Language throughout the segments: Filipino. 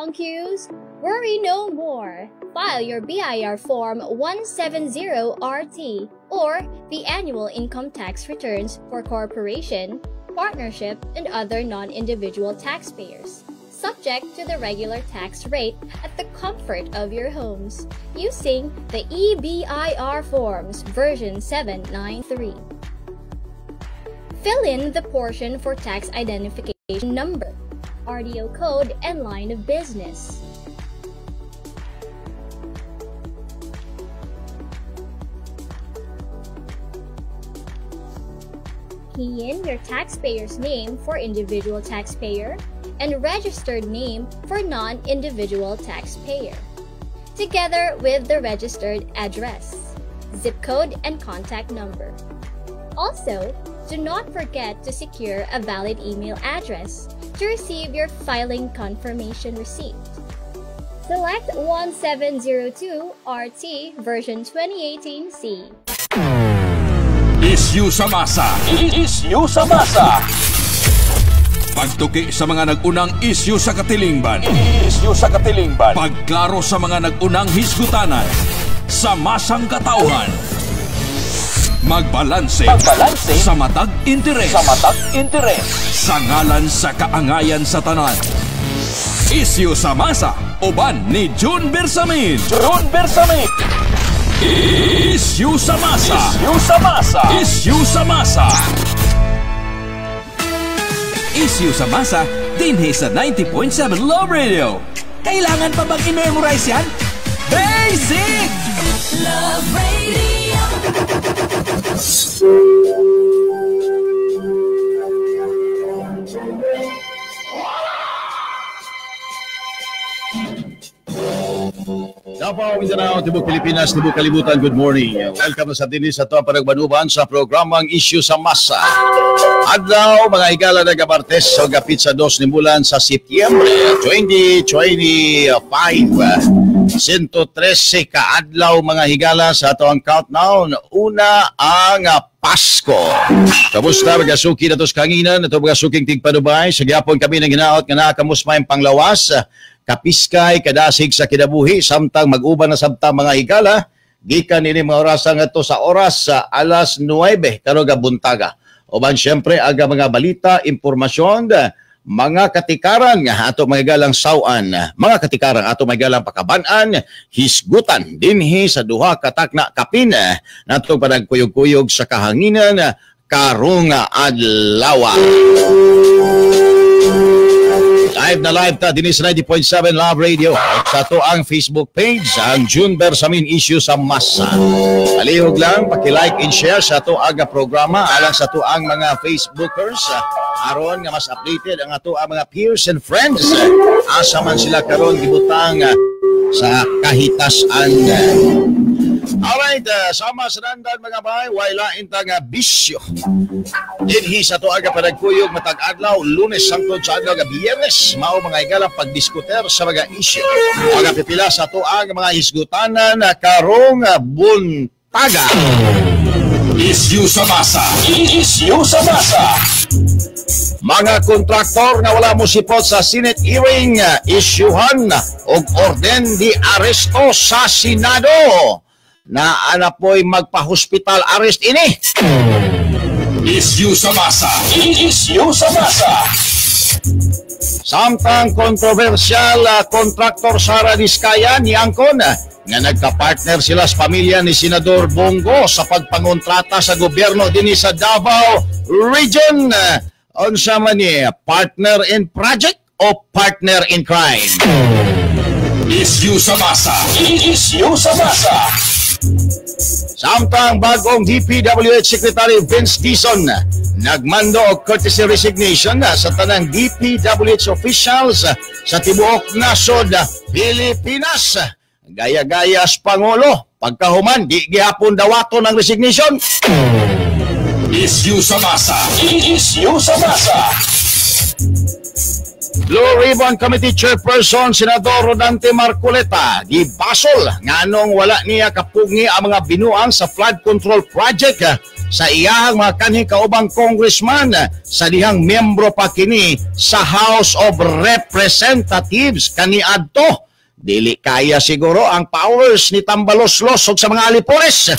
long queues? Worry no more. File your BIR Form 170RT or the annual income tax returns for corporation, partnership, and other non-individual taxpayers, subject to the regular tax rate at the comfort of your homes, using the EBIR Forms version 793. Fill in the portion for tax identification number, RDO code, and line of business. Key in your taxpayer's name for individual taxpayer and registered name for non-individual taxpayer, together with the registered address, zip code, and contact number. Also, do not forget to secure a valid email address to receive your filing confirmation receipt. Select 1702RT version 2018C. Issue sa masa. Issue sa masa. Pagtuki sa mga nag-unang issue sa katilingban. Issue sa katilingban. Pagklaro sa mga nag-unang hisgutanan sa masang katauhan. Magbalanse sa matag interes. Sa ngalan sa kaangayan sa tanan. Issue sa masa. Uban ni June Bersamin. Issue sa masa. Issue sa masa. Issue sa masa dinhi sa 90.7 Love Radio. Kailangan pa bang i-memorize yan? Basic! Love Radio. Davao, Mindanao, Tibok Pilipinas, Tibok Kalibutan, good morning. Welcome sa dinis sa ito panagbanuban sa programang Issue sa Masa. Adlaw, mga higala na Martes, so gapit sa 2 ni bulan sa Setyembre 2025. 113 ka-adlaw, mga higala, sa ito ang countdown. Una ang Pasko. Kamusta magasuki na ito sa kanginan, ito magasuking tigpanubay. Sa gyapon kami nang ginaot nga nakamusmayang panglawas. Kapiskay, kadasig sa kinabuhi, samtang mag-uban na samtang mga higala, gikan ini mga orasan nga to sa oras sa alas 9, karoga buntaga. Oban siyempre, aga mga balita, impormasyon, mga katikaran nga ato mga higalang sawan, mga katikaran ato mga higalang pakabanan, hisgutan, dinhi sa duha katakna kapin, natong panagkuyog-kuyog sa kahanginan, karong adlaw. Live na live ta dinis 90.7 Love Radio sa to ang Facebook page ang June Bersamin Issue sa Masa. Alihog lang paki-like and share sa to aga programa alang sa to ang mga Facebookers aron nga mas updated ang ato ang mga peers and friends asa man sila karon gibutang sa kahitasan. Alright, sama sa nandan mga bahay, wala intang bisyo. Dinhi sa to aga panagkuyog matag adlaw, Lunes sangtod sa adlaw Biyernes, mao mga higalang pagdiskuter sa mga issue. Aga pipila sa to ang mga hisgutanan karong buntaga. Issue sa masa. Issue sa masa. Mga kontraktor na wala mo sipot sa Senate hearing, isyuhan og orden di aresto sa Senado. Na ana po'y magpa-hospital arrest ini. Issue sa masa. Issue sa masa. Samtang kontrobersyal kontraktor Sara Diskaya ni Angkon nga nagka-partner sila sa pamilya ni Senador Bongo sa pagpangontrata sa gobyerno dinhi sa Davao Region. Unsa man ni, partner in project o partner in crime? Issue sa masa. Issue sa masa. Samtang bagong DPWH Secretary Vince Dizon nagmando og courtesy resignation sa tanang DPWH officials sa tibuok nasod Pilipinas. Gaya-gaya sa Pangulo, pagkahuman di gihapon dawaton ang resignation. Issue sa masa. Issue sa masa. Blue Ribbon Committee Chairperson Senador Rodante Marcoleta gibasol nganong wala niya kapungi ang mga binuang sa flood control project sa iyang mga kanhi kaubang congressman sa dihang miyembro pa kini sa House of Representatives kaniadto. Dili kaya siguro ang powers ni Tambalos-los ug sa mga alipores.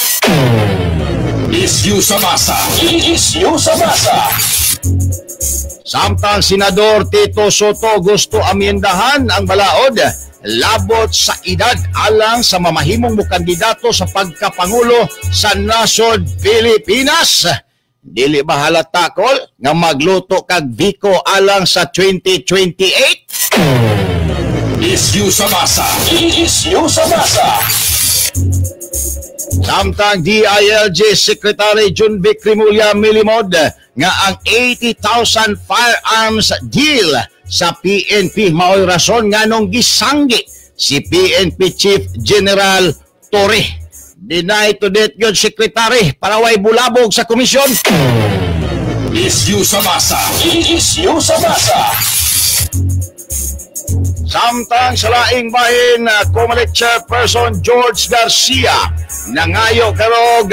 Isyu sa masa. Isyu sa masa. Samtang Senador Tito Soto gusto amyendahan ang balaod labot sa edad alang sa mamahimong mukandidato sa pagkapangulo sa nasod Pilipinas. Dili ba halata kol nga magluto kag Vico alang sa 2028? Isyu sa masa. Isyu sa masa. Samtang DILG Secretary Junvic Rimulya milimod nga ang 80,000 firearms deal sa PNP mao'y rason nga nung gisanggi si PNP Chief General Torre. Deny to death yun, Secretary, para way bulabog sa komisyon. Isyu sa masa. Isyu sa masa. Samtang sa laing bahin, Comelec Chairperson George Garcia nangayo karog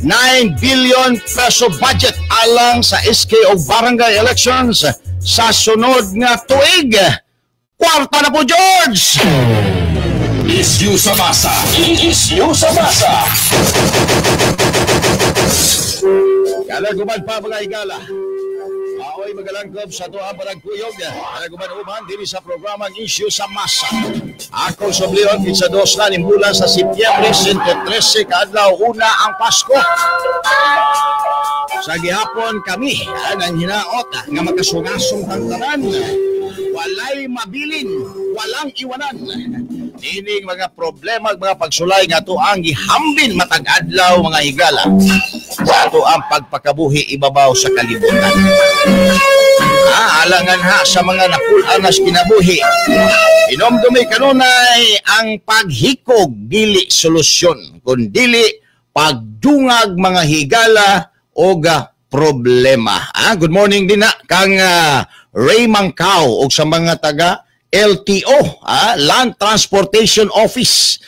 9 billion peso budget alang sa SK o barangay elections sa sunod nga tuig. Kwarta na po, George! Isyu sa masa. Isyu sa masa. Kalaguman pa mga igala. Maoy magalangkob sa tuwa panagkuyog. Kalaguman uman diri sa programang Isyu sa Masa. Ako Soblion, pizza 2 na nimbulan sa Setyembre 113 kaadlaw una ang Pasko. Sa gihapon kami ang hinaot nga magkasungasong tangtanan. Walay mabilin, walang iwanan. Nining mga problema at mga pagsulay nga ito ang gihambin matag adlaw mga higala. Sa ito ang pagpakabuhi ibabaw sa kalibutan. Alangan ha sa mga napulanas kinabuhi. Inomdumi kanunay ang paghikog dili solusyon, kundili pagdungag mga higala o problema. Good morning din na kang Ray Mangkao o sa mga taga LTO, Land Transportation Office.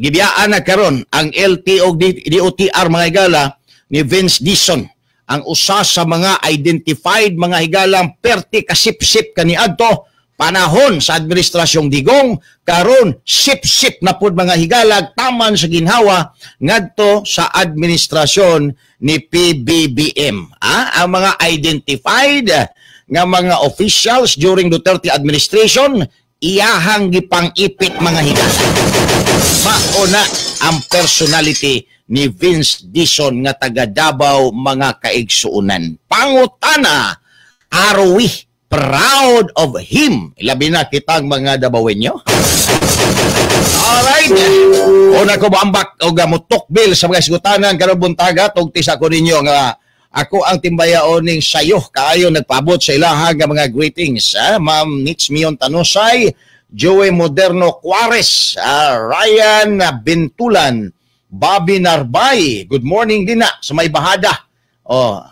Gibiyaan na karon ang LTO DOTR mga higala ni Vince Dison. Ang usa sa mga identified mga higalang perti kasip-sip kaniadto panahon sa administrasyong Digong, karon sip-sip na pud mga higalag taman sa ginhawa ngadto sa administrasyon ni PBBM. Ang mga identified nga mga officials during Duterte administration iyahang gipang-ipit mga higala. Mauna ang personality ni Vince Dison nga taga Davao mga kaigsuunan. Pangutana, are we proud of him? Ilabi na kitang mga Davaoenyo. Alright. Una ko maambak o gamutokbil sa mga isgutanan karong buntaga tugti sa ko ninyo nga ako ang timbayaon ning sayo kaayo nagpaabot sa ilaha nga mga greetings. Ma'am Nitz Mion Tanusay, Joey Moderno Juarez, Ryan Bintulan, Bobby Narbay. Good morning din na sa may bahada.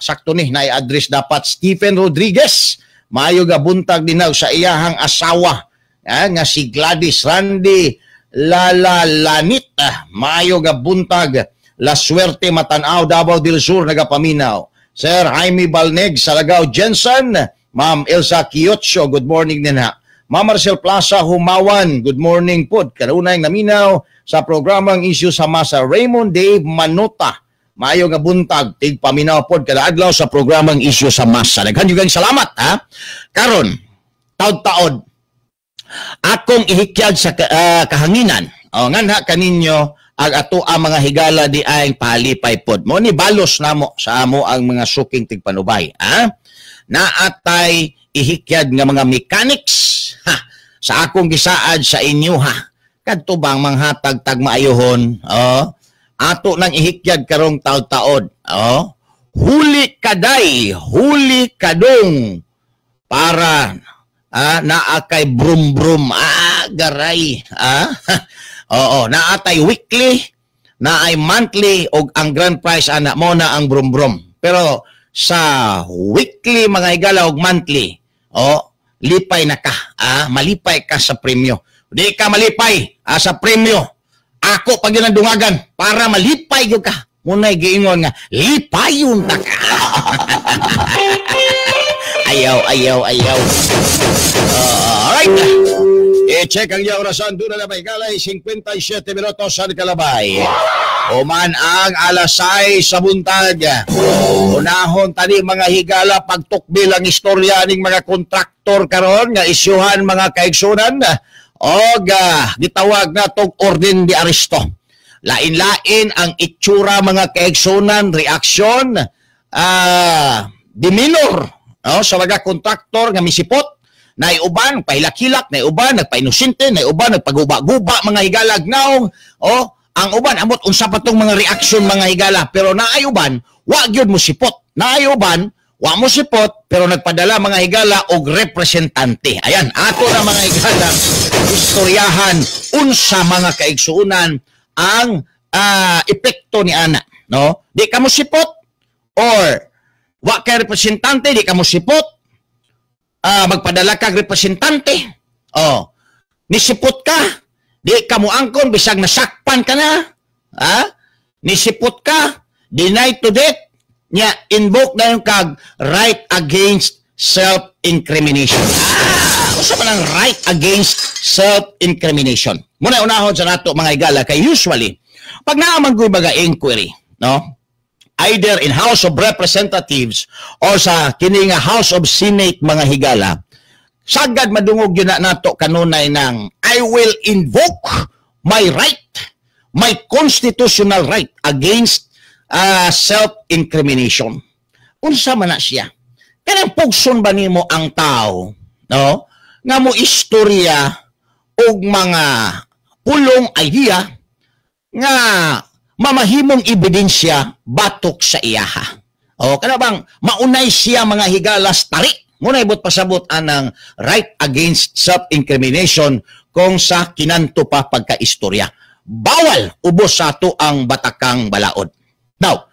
Sakto ni na i-address dapat Stephen Rodriguez. Maayo ga buntag dinaw sa iyahang asawa nga si Gladys Randy Lalalanit. Maayo ga buntag La Suerte Matanao Davao del Sur nagapaminaw. Sir Jaime Balneg Salagao Jensen, Ma'am Elsa Kiotso, good morning din ha. Ma'am Marcel Plaza Humawan, good morning po. Karunay naminaw sa programang Isyu sa Masa. Raymond Dave Manota, maayo nga buntag, tigpaminaw po kada adlaw sa programang Isyu sa Masa. Naghanjugang salamat ha. Karon, taod-taod, akong ihikyag sa kahanginan. Nganha kaninyo, ang ato ang mga higala di ay palipay pod mo ni balos namo sa amo ang mga suking tigpanubay naatay ihikyad nga mga mechanics sa akong gisaad sa inyo kadto bang manghatag tag maayohon ato nang ihikyad karong taod-taod huli kaday huli kadong para naa kay brum-brum garay naatay weekly, naay monthly og ang grand prize ana mo na ang brum-brum. Pero sa weekly mga higala og monthly, lipay na ka, malipay ka sa premyo. Di ka malipay sa premyo. Ako pag yun ang dungagan para malipay gyud ka. Muna'y giingon nga, lipayon ta ka. Ayaw. Alright. I-check ang iyong orasan. Doon na labay kalay, 57 minutos sa kalabay. Uman ang alasay sa buntag. Unahon tani mga higala pagtukbil ang istorya ning mga kontraktor karon nga isyuhan mga kaigsunan o gitawag na tog orden di aresto. Lain-lain ang itsura mga kaigsunan, reaksyon, diminor sa mga kontraktor nga misipot. Naiuban, pahilak-hilak, naiuban, nagpainosinte, naiuban, nagpaguba-guba mga higala gnaong, ang uban, amot unsa pa tong mga reaksyon mga higala, pero naayuban, wa gyud mo sipot. Naayuban, wa mo sipot, pero nagpadala mga higala og representante. Ayan, ato na mga higala, istoryahan, unsa mga kaigsuunan ang epekto ni ana. No? Di ka mo sipot, or wa kay representante, di ka mo sipot, magpadala kag representante. Nisipot ka, di ka mo angkon bisag nasakpan ka na. Nisipot ka, deny to death, nya invoke na yung kag right against self-incrimination. Usa man ang right against self-incrimination. Muna unahon sa nato mga higala kay usually pag naaman ko'y baga inquiry, no? Either in House of Representatives or sa kini nga House of Senate mga higala, sagad madungog yun na nato kanunay ng I will invoke my right, my constitutional right against self-incrimination. Unsa man na siya? Kanang pugson ba nimo ang tao, no? Nga mo istorya og mga pulong idea nga mamahimong ebidensya batok sa iyaha. Kana bang maunay siya mga higalas tari. Munay bot pasabot anang right against self-incrimination kung sa kinanto pa pagkaistorya. Bawal ubos sa ato ang batakang balaod. Now,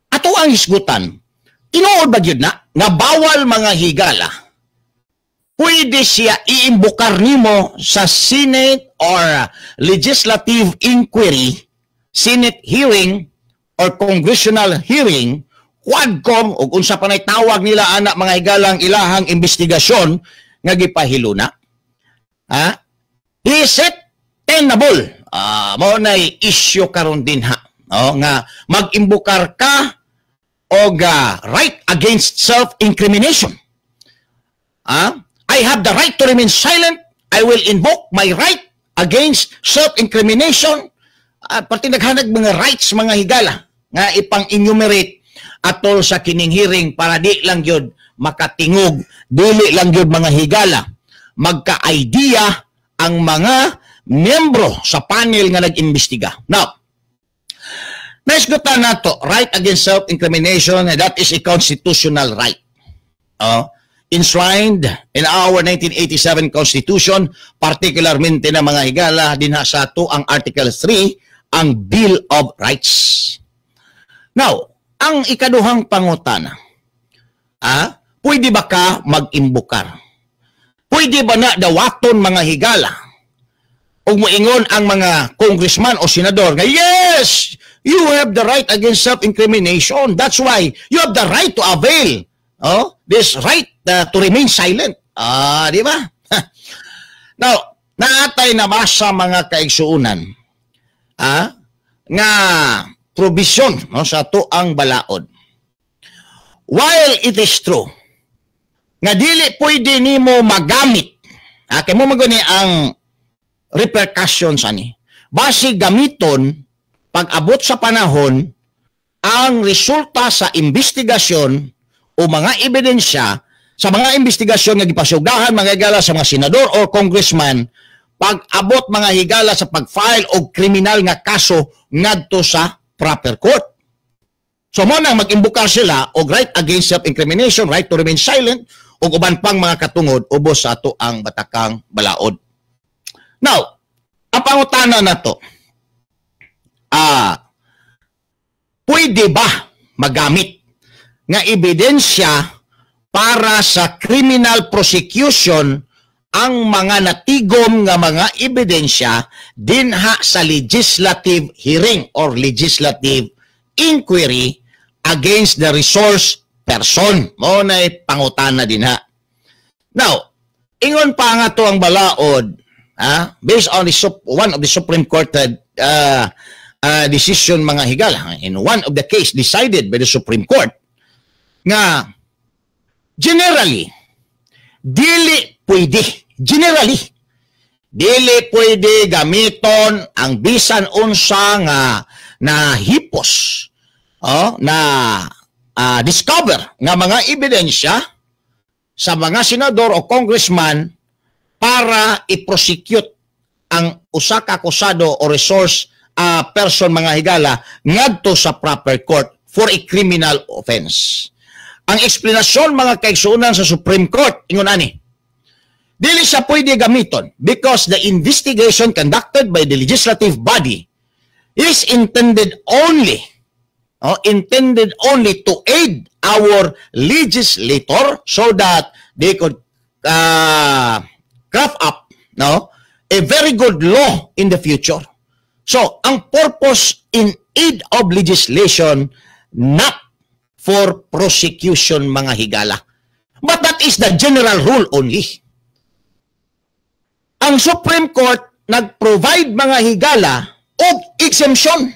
ato ang hisgutan, tinuod ba yun na nga bawal mga higala, pwede siya iimbukar nimo sa Senate or legislative inquiry, Senate hearing or congressional hearing, quadcom o unsa pa nay tawag nila anak mga higalang ilahang investigasyon nga gipahiluna. Is it tenable? Mao nay issue karon din ha. Nga mag-imbukar ka og right against self-incrimination. I have the right to remain silent. I will invoke my right against self-incrimination. Pati naghanag mga rights mga higala nga ipang-enumerate atol sa kining hearing para di lang yun makatingog, dili lang yun mga higala magka-idea ang mga miyembro sa panel nga nag-imbestiga. Now, naisgutan nato, right against self-incrimination, that is a constitutional right. Enshrined in our 1987 Constitution, particularmente na mga higala dinha sa ato ang Article 3, ang Bill of Rights. Now, ang ikaduhang pangutana, pwede ba ka mag-imbukar? Pwede ba na dawaton mga higala? O moingon ang mga congressman o senador nga, yes, you have the right against self-incrimination. That's why you have the right to avail this right to remain silent. Di ba? Now, naatay na ba sa mga kaigsuunan nga provision sa to ang balaod. While it is true nga dili pwede nimo magamit, kay mo maguni ang repercussions ani. Basi gamiton pag abot sa panahon ang resulta sa investigasyon o mga ebidensya sa mga investigasyon nga gipasugahan mga higala sa mga senador o congressman pag-abot mga higala sa pag-file og kriminal nga kaso ngadto sa proper court. So mo nang mag-imbukar sila og right against self-incrimination, right to remain silent ug uban pang mga katungod ubos sa ato ang batakang balaod. Now, ang pangutana na to, pwede ba magamit nga ebidensya para sa criminal prosecution ang mga natigom nga mga ebidensya dinha sa legislative hearing or legislative inquiry against the resource person. Mo na pangutana din ha. Now, ingon pa nga to ang balaod, based on one of the Supreme Court decision mga higala, in one of the case decided by the Supreme Court, nga generally, dili pwede gamiton ang bisan unsa nga na hipos, na discover nga mga ebidensya sa mga senador o congressman para i-prosecute ang usa ka akusado o resource person mga higala ngadto sa proper court for a criminal offense. Ang eksplanasyon mga kaigsuonan sa Supreme Court ingon ani, dili siya pwede gamiton because the investigation conducted by the legislative body is intended only to aid our legislator so that they could craft up a very good law in the future. So, ang purpose in aid of legislation, not for prosecution mga higala. But that is the general rule only. Ang Supreme Court nag-provide mga higala og exemption.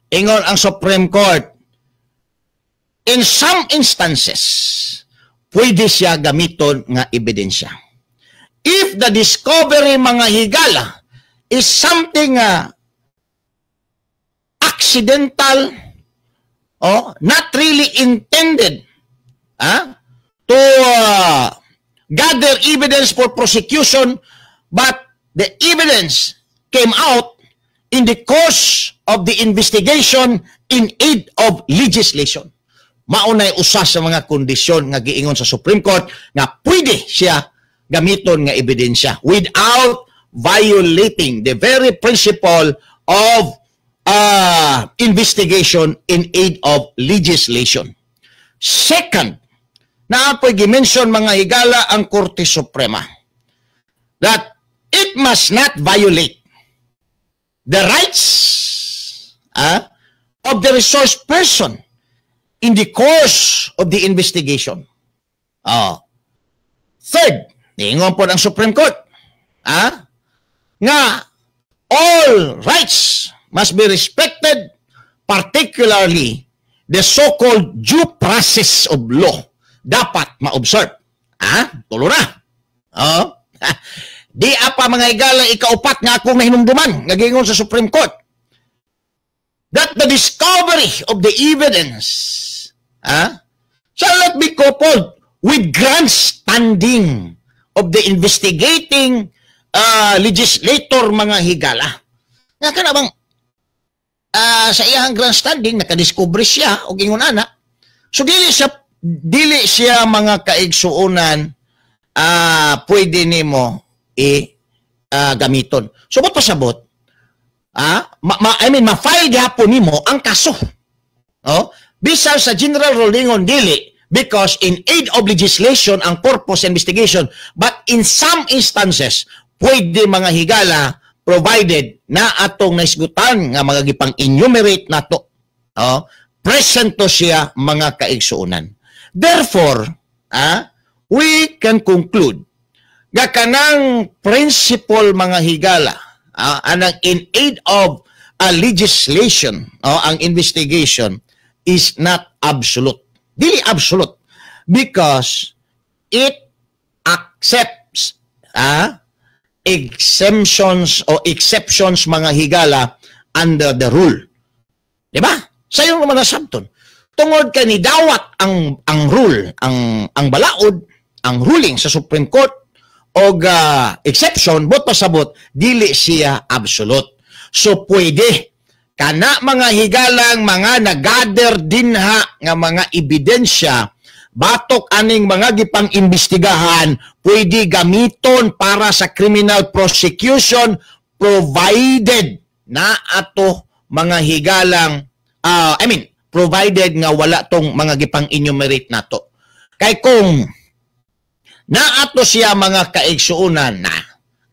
Ingon ang Supreme Court, in some instances, pwede siya gamiton nga ebidensya. If the discovery mga higala is something accidental, not really intended to gather evidence for prosecution, but the evidence came out in the course of the investigation in aid of legislation. Maunay usa sa mga kondisyon nga giingon sa Supreme Court nga pwede siya gamiton nga ebidensya without violating the very principle of investigation in aid of legislation. Second, naapoy gimension mga higala ang Korte Suprema that it must not violate the rights of the resource person in the course of the investigation. Third, niingon po ng Supreme Court nga all rights must be respected, particularly the so-called due process of law dapat ma-observe. Tulo na. Di apa mga higala ikaupat nga akong nahinumduman nga giingon sa Supreme Court that the discovery of the evidence shall not be coupled with grandstanding of the investigating legislator mga higala. Nga ka na bang sa iyang grandstanding nakadiscover siya o gingon ana. So dili siya mga kaigsuonan pwede nimo gamiton. So ba't pasabot? Ma-file gihapon nimo ang kaso. Bisan sa general ruling on dili because in aid of legislation ang purpose investigation, but in some instances pwede mga higala provided na atong naisgutan nga mga gipang enumerate nato. Present to siya mga kaigsuonan. Therefore, we can conclude nga kanang principle mga higala anang in aid of a legislation ang investigation is not absolute. Dili absolute because it accepts exemptions o exceptions mga higala under the rule. Diba? Sayo naman nasabton. Tungod ka ni dawat ang rule, ang balaod, ang ruling sa Supreme Court o exception, bot pasabot, dili siya absolute. So pwede kana mga higalang mga nag-gather dinha nga mga ebidensya batok aning mga gipang imbestigahan pwede gamiton para sa criminal prosecution provided na ato mga higalang provided nga wala tong mga gipang enumerate nato. Kay kung naato siya mga kaigsuonan na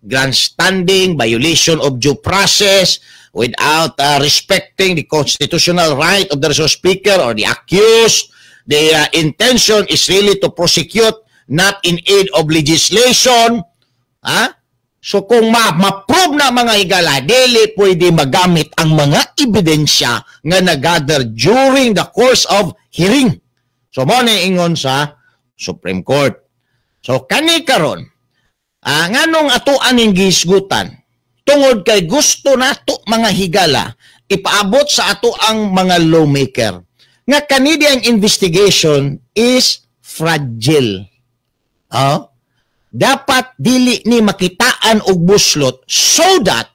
grandstanding, violation of due process, without respecting the constitutional right of the resource speaker or the accused. The intention is really to prosecute, not in aid of legislation. So kung ma-prove na mga higala, dili pwede magamit ang mga ebidensya nga nagather during the course of hearing. So mo na ingon sa Supreme Court. So kani karon, nganong atuan ning gisgutan tungod kay gusto nato mga higala ipaabot sa ato ang mga lawmaker nga Canadian investigation is fragile. Dapat dili ni makitaan og buslot so that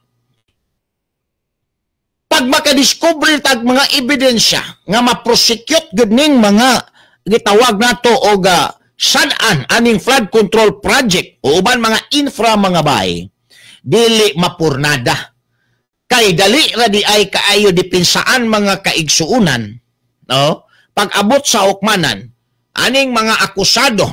pag makadiscover tag mga ebidensya nga ma-prosecute gud ning mga gitawag nato og sad-an aning flood control project o uban mga infra mga bahay, dili mapurnada. Kay dali ra di ay kaayo dipinsaan mga kaigsuunan, no? Pag-abot sa hukmanan, aning mga akusado,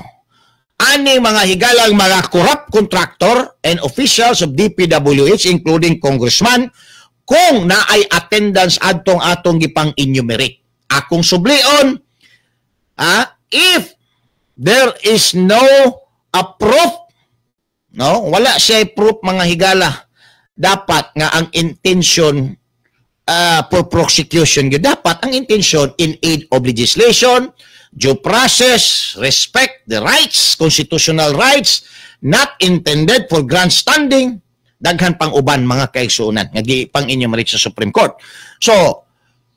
aning mga higalang mga corrupt contractor and officials of DPWH including congressman kung naay attendance atong gipang enumerate. Akong sublion, if there is no proof, no, wala siya proof mga higala, dapat nga ang intention for prosecution, dapat ang intention in aid of legislation, due process, respect the rights, constitutional rights, not intended for grandstanding, daghan pang uban mga kaigsuunan nga pang enumerate sa Supreme Court. So,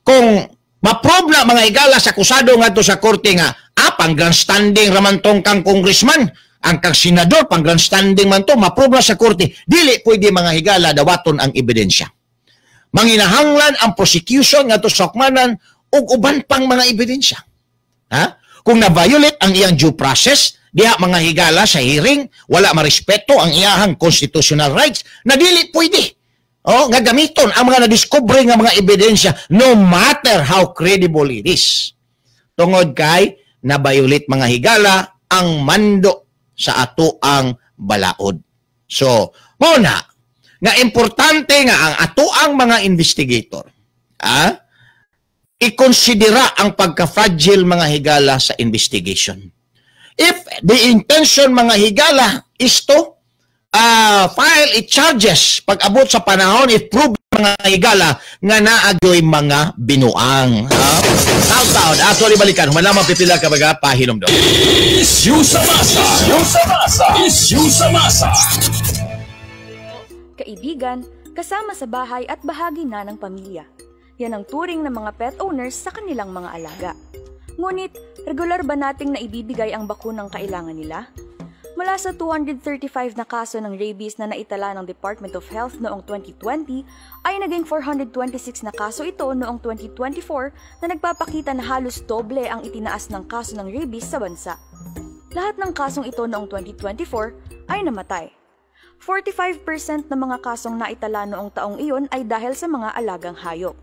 kung ma-prove na mga higala sa akusado nga to sa korte nga, pang grandstanding raman tong kang congressman, ang kang senador, pang grandstanding man to, ma-prove na sa korte, dili pwede mga higala dawaton ang ebidensya. Manginahanglan ang prosecution nga to sa hukmanan ug uban pang mga ebidensya. Kung na-violate ang iyang due process, diha mga higala sa hearing, wala marespeto ang iyahang constitutional rights, na dili pwede. Nga gamiton ang mga na-discover nga mga ebidensya, no matter how credible it is. Tungod kay, na-violate mga higala ang mando sa ato ang balaod. So, muna, nga importante nga ang ato ang mga investigator, ikonsidera ang pagka-fragile mga higala sa investigation. If the intention mga higala is to file charges pag-abot sa panahon, if prove mga higala nga naagyoy mga binuang. Taon-taon, ato rin balikan, humanamang pipila ka baga, pahinom doon. Issue sa masa! Issue sa masa! Issue sa masa! Kaibigan, kasama sa bahay at bahagi na ng pamilya. Yan ang turing ng mga pet owners sa kanilang mga alaga. Ngunit, regular ba nating naibibigay ang bakunang kailangan nila? Mula sa 235 na kaso ng rabies na naitala ng Department of Health noong 2020, ay naging 426 na kaso ito noong 2024 na nagpapakita na halos doble ang itinaas ng kaso ng rabies sa bansa. Lahat ng kasong ito noong 2024 ay namatay. 45% ng mga kasong naitala noong taong iyon ay dahil sa mga alagang hayop.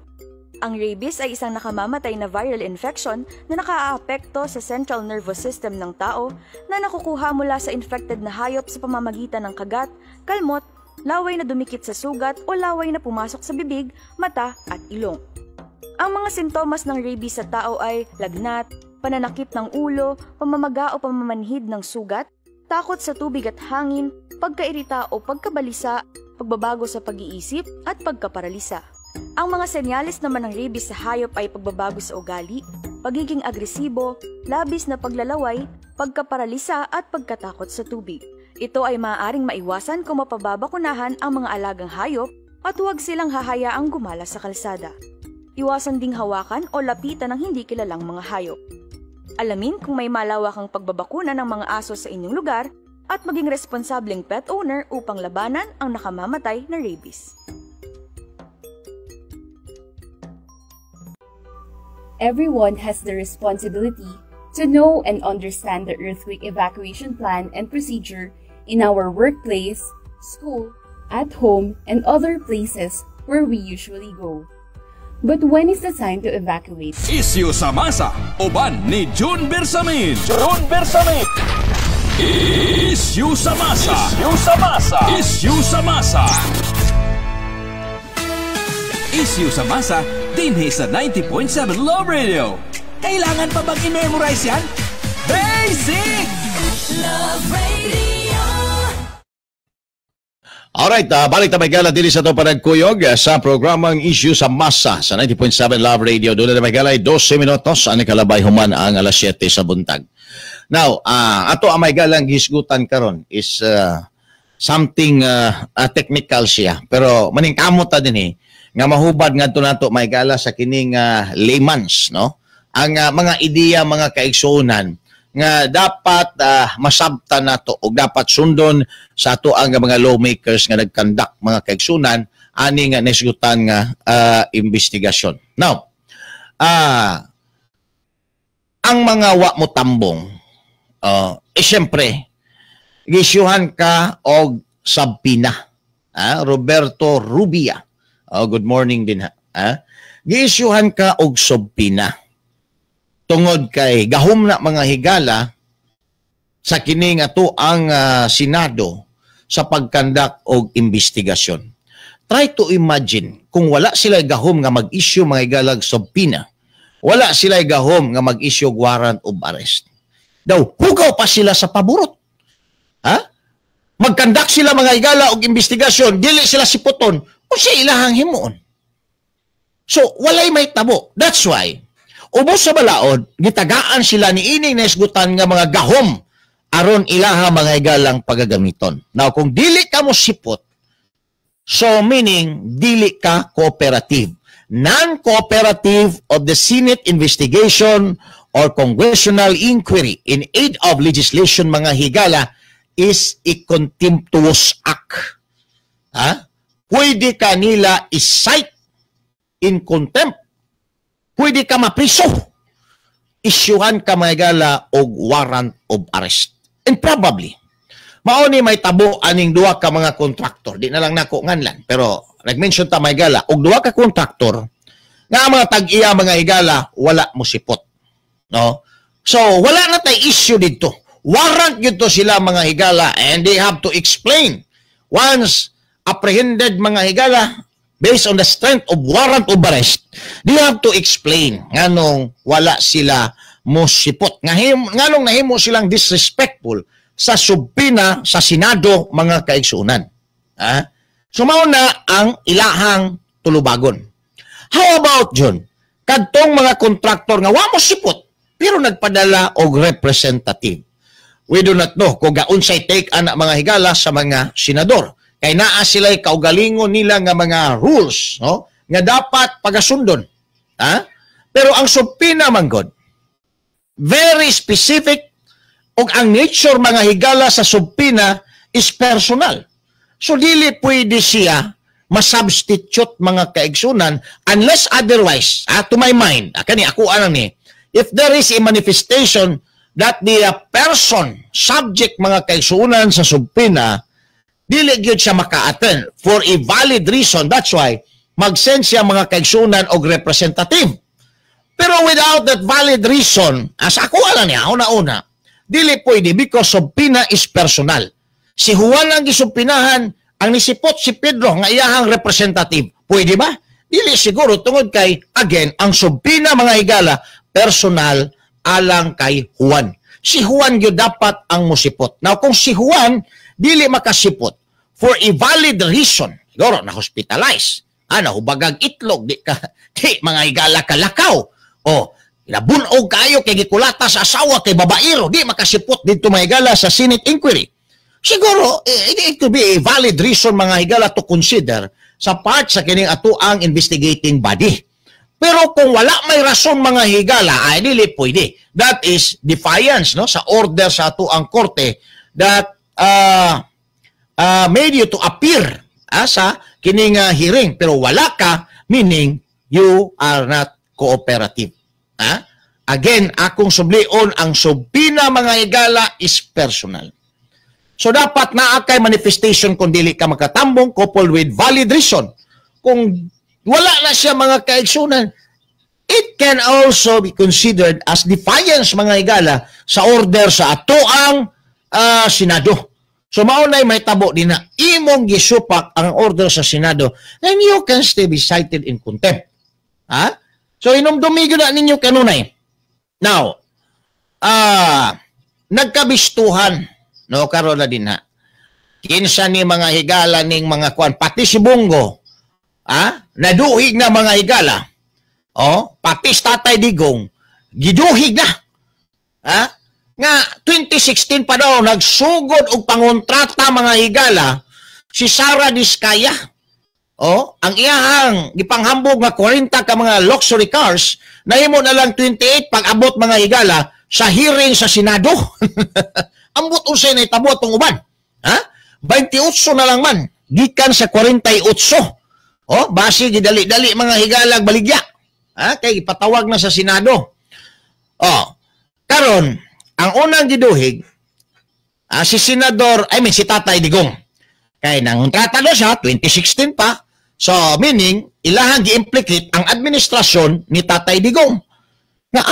Ang rabies ay isang nakamamatay na viral infection na nakaaapekto sa central nervous system ng tao na nakukuha mula sa infected na hayop sa pamamagitan ng kagat, kalmot, laway na dumikit sa sugat o laway na pumasok sa bibig, mata at ilong. Ang mga sintomas ng rabies sa tao ay lagnat, pananakit ng ulo, pamamaga o pamamanhid ng sugat, takot sa tubig at hangin, pagkairita o pagkabalisa, pagbabago sa pag-iisip at pagkaparalisa. Ang mga senyales naman ng rabies sa hayop ay pagbabago sa ugali, pagiging agresibo, labis na paglalaway, pagkaparalisa at pagkatakot sa tubig. Ito ay maaaring maiwasan kung mapababakunahan ang mga alagang hayop at huwag silang hahayaang gumala sa kalsada. Iwasan ding hawakan o lapitan ng hindi kilalang mga hayop. Alamin kung may malawakang pagbabakuna ng mga aso sa inyong lugar at maging responsableng pet owner upang labanan ang nakamamatay na rabies. Everyone has the responsibility to know and understand the earthquake evacuation plan and procedure in our workplace, school, at home, and other places where we usually go. But when is the time to evacuate? Issue sa masa, uban ni June Bersamin. June Bersamin. Issue sa masa. Issue sa masa. Issue sa masa. Issue sa masa dinhi sa 90.7 Love Radio. Kailangan pa bang i-memorize yan? Basic! Love Radio. Alright, balik na may gala dili sa ito panagkuyog sa programang Issue sa Masa sa 90.7 Love Radio. Doon na may gala 12 minutos. Ani kalabay human ang alas 7 sa buntag. Now, ato ang may galang hisgutan karon is something technical siya. Pero maningkamot ta din nga mahubad ngadto nato may gala sa kining layman's, no? Ang mga ideya, mga kaigsuonan nga dapat masabtan nato o dapat sundon sa ato ang mga lawmakers nga nagkandak mga kaigsuonan ani nga nisgutan nga investigasyon. Now, ang mga wa mo tambong siyempre gisyuhan ka og sabpina. Roberto Rubia. Good morning din ha. Giisyuhan ka og sabpina. Tungod kay gahom na mga higala sa kining ato ang Senado sa pagkandak og investigasyon. Try to imagine kung wala sila gahom nga mag-issue mga higalag sabpina. Wala sila gahom nga mag-issue warrant of arrest. Daw, hugaw pa sila sa paburot. Magkandak sila mga higala og investigasyon, dili sila siputon, o siya ilahang himuon. So, walay may tabo. That's why, ubos sa balaod, gitagaan sila ni ining nesgutan nga mga gahom aron ilaha mga higalang pagagamiton. Now, kung dili ka mo sipot, so meaning, dili ka cooperative. Non-cooperative of the Senate investigation or congressional inquiry in aid of legislation mga higala is a contemptuous act. Pwede ka nila is-cite in contempt. Pwede ka mapriso. Isyuhan ka mga higala og warrant of arrest. And probably, mauni may tabo aning duwa ka mga kontraktor. Di na lang nako nganlan. Pero nag-mention ta mga higala, og duwa ka kontraktor, nga mga tag-iya mga higala, wala mo sipot. No? So, wala na tay issue dito. Warrant dito sila mga higala and they have to explain. Once apprehended mga higala, based on the strength of warrant of arrest, they have to explain nganong wala sila mo sipot. Nganong nahimo silang disrespectful sa subpina sa Senado mga kaigsuonan. So, mauna ang ilahang tulubagon. How about John? Kadtong mga kontraktor nga wa mo sipot pero nagpadala og representative. We do not know kung gaunsay take anak mga higala sa mga senador. Kay naa sila'y kaugalingon nila nga mga rules, no? Nga dapat pagasundon. Pero ang subpina man god, very specific og ang nature mga higala sa subpina is personal. So dili pwede siya masubstitute mga kaigsunan unless otherwise, to my mind, kani ako alam ni, if there is a manifestation that the person subject mga kaigsunan sa subpina, dili gyud siya maka-attend for a valid reason. That's why mag-send siya mga kaigsunan og representative. Pero without that valid reason, as ako alam niya, una-una, dili pwede because subpina is personal. Si Juan ang gisubpinahan, ang nisipot si Pedro nga iyahang representative. Pwede ba? Dili siguro tungod kay, again, ang subpina mga higala, personal alang kay Juan. Si Juan gyud dapat ang musipot. Now, kung si Juan dili makasipot for a valid reason, siguro na-hospitalize, nahubagag itlog, di mga higala kalakaw, o nabunog kayo kay gikulata sa asawa kay babaero, di makasipot dito mga higala sa Senate inquiry. Siguro, it could be a valid reason mga higala to consider sa part sa kining atuang investigating body. Pero kung wala may rason mga higala, ay dili pwede. That is defiance, no, sa order sa atuang korte that made you to appear sa kining hearing. Pero wala ka, meaning you are not cooperative. Again, akong sublion, ang subpina mga higala is personal. So dapat naa kay manifestation kung dili ka makatambong coupled with valid reason. Kung wala na siya mga kaigsunan, it can also be considered as defiance mga higala sa order sa atoang Senado. So maunay may tabo din na imong gisupak ang order sa Senado, then you can still be cited in contempt. Ha? So inumdumi na ninyo kanunay. Now, nagkabistuhan no karon na din ha. Kinsa ni mga higala ning mga kuan pati si Bongo. Naduhig na mga higala. Pati si Tatay Digong giduhig na. Nga 2016 pa daw nagsugod og pangontrata mga higala si Sara Diskaya. Ang iyahang gipanghambog nga 40 ka mga luxury cars nahimo na lang 28 pag abot mga higala sa hearing sa Senado. Ambot usay na itabo atong uban. 28 na lang man gikan sa 48. Basi gidali-dali mga higalag baligya. Kay ipatawag na sa Senado. Karon ang unang giduhig si si Tatay Digong. Kay nangontrata do siya 2016 pa. So meaning ilahang gi-implicate ang administrasyon ni Tatay Digong. Nga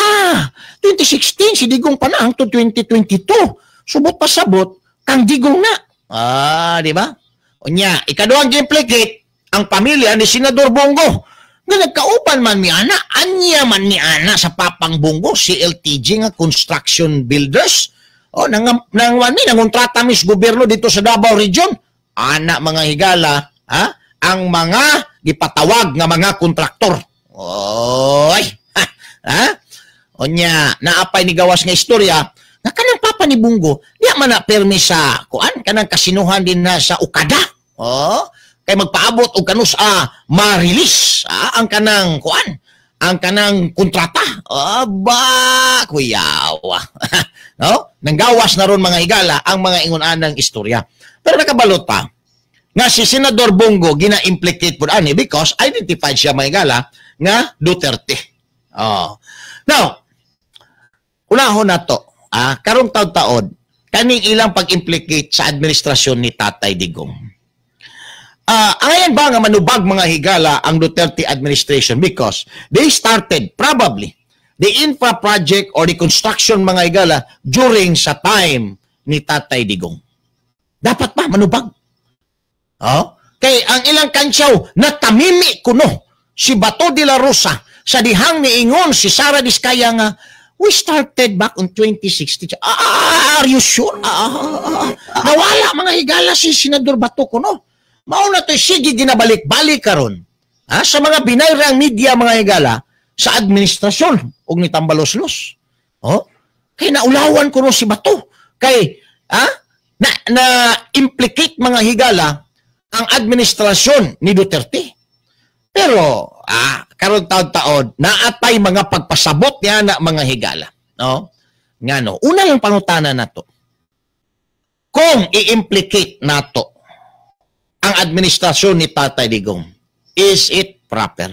2016 si Digong pa na hangtod 2022. Subot pa sabot kang Digong na. Di ba? Unya, ikaduhang gi-implicate ang pamilya ni Senador Bongo. Nga nagkaupan man mi ana, anya man ni ana sa Papang Bongo, CLTG nga Construction Builders. Nangontrata mis gobyerno dito sa Davao Region. Ana mga higala, ang mga gipatawag nga mga kontraktor. Onya, naapay ni gawas nga istorya, nga kanang papa ni Bongo, di man na permi sa kanang kasinuhan din na sa Okada. Kay magpaabot og kanus ma-release ang kanang ang kanang kontrata. Kuyawa. No? Nanggawas na ron mga higala ang mga ingon-anang istorya. Pero nakabalot pa nga si Senador Bongo gina-implicate pud ani because identified siya mga higala nga Duterte. Now, unahon na to, karong taon-taon kaning ilang pag-implicate sa administrasyon ni Tatay Digong. Ayan ba nga manubag mga higala ang Duterte administration because they started probably the infra project or the construction mga higala during sa time ni Tatay Digong. Dapat ba manubag? Kay ang ilang kansyaw natamimi kuno si Bato de la Rosa sa dihang niingon si Sara Diskaya nga we started back on 2016. Are you sure? Nawala mga higala si Senador Bato kuno. Mauna to sige ginabalik-balik karon sa mga binayrang media mga higala sa administrasyon og ni Tambaloslos. Kay naulawan ko no si Bato. Kay na implicate mga higala ang administrasyon ni Duterte. Pero karon taon-taon naatay mga pagpasabot niya na mga higala. Ngano, una lang pangutana nato. Kung i-implicate nato ang administrasyon ni Tatay Digong, is it proper?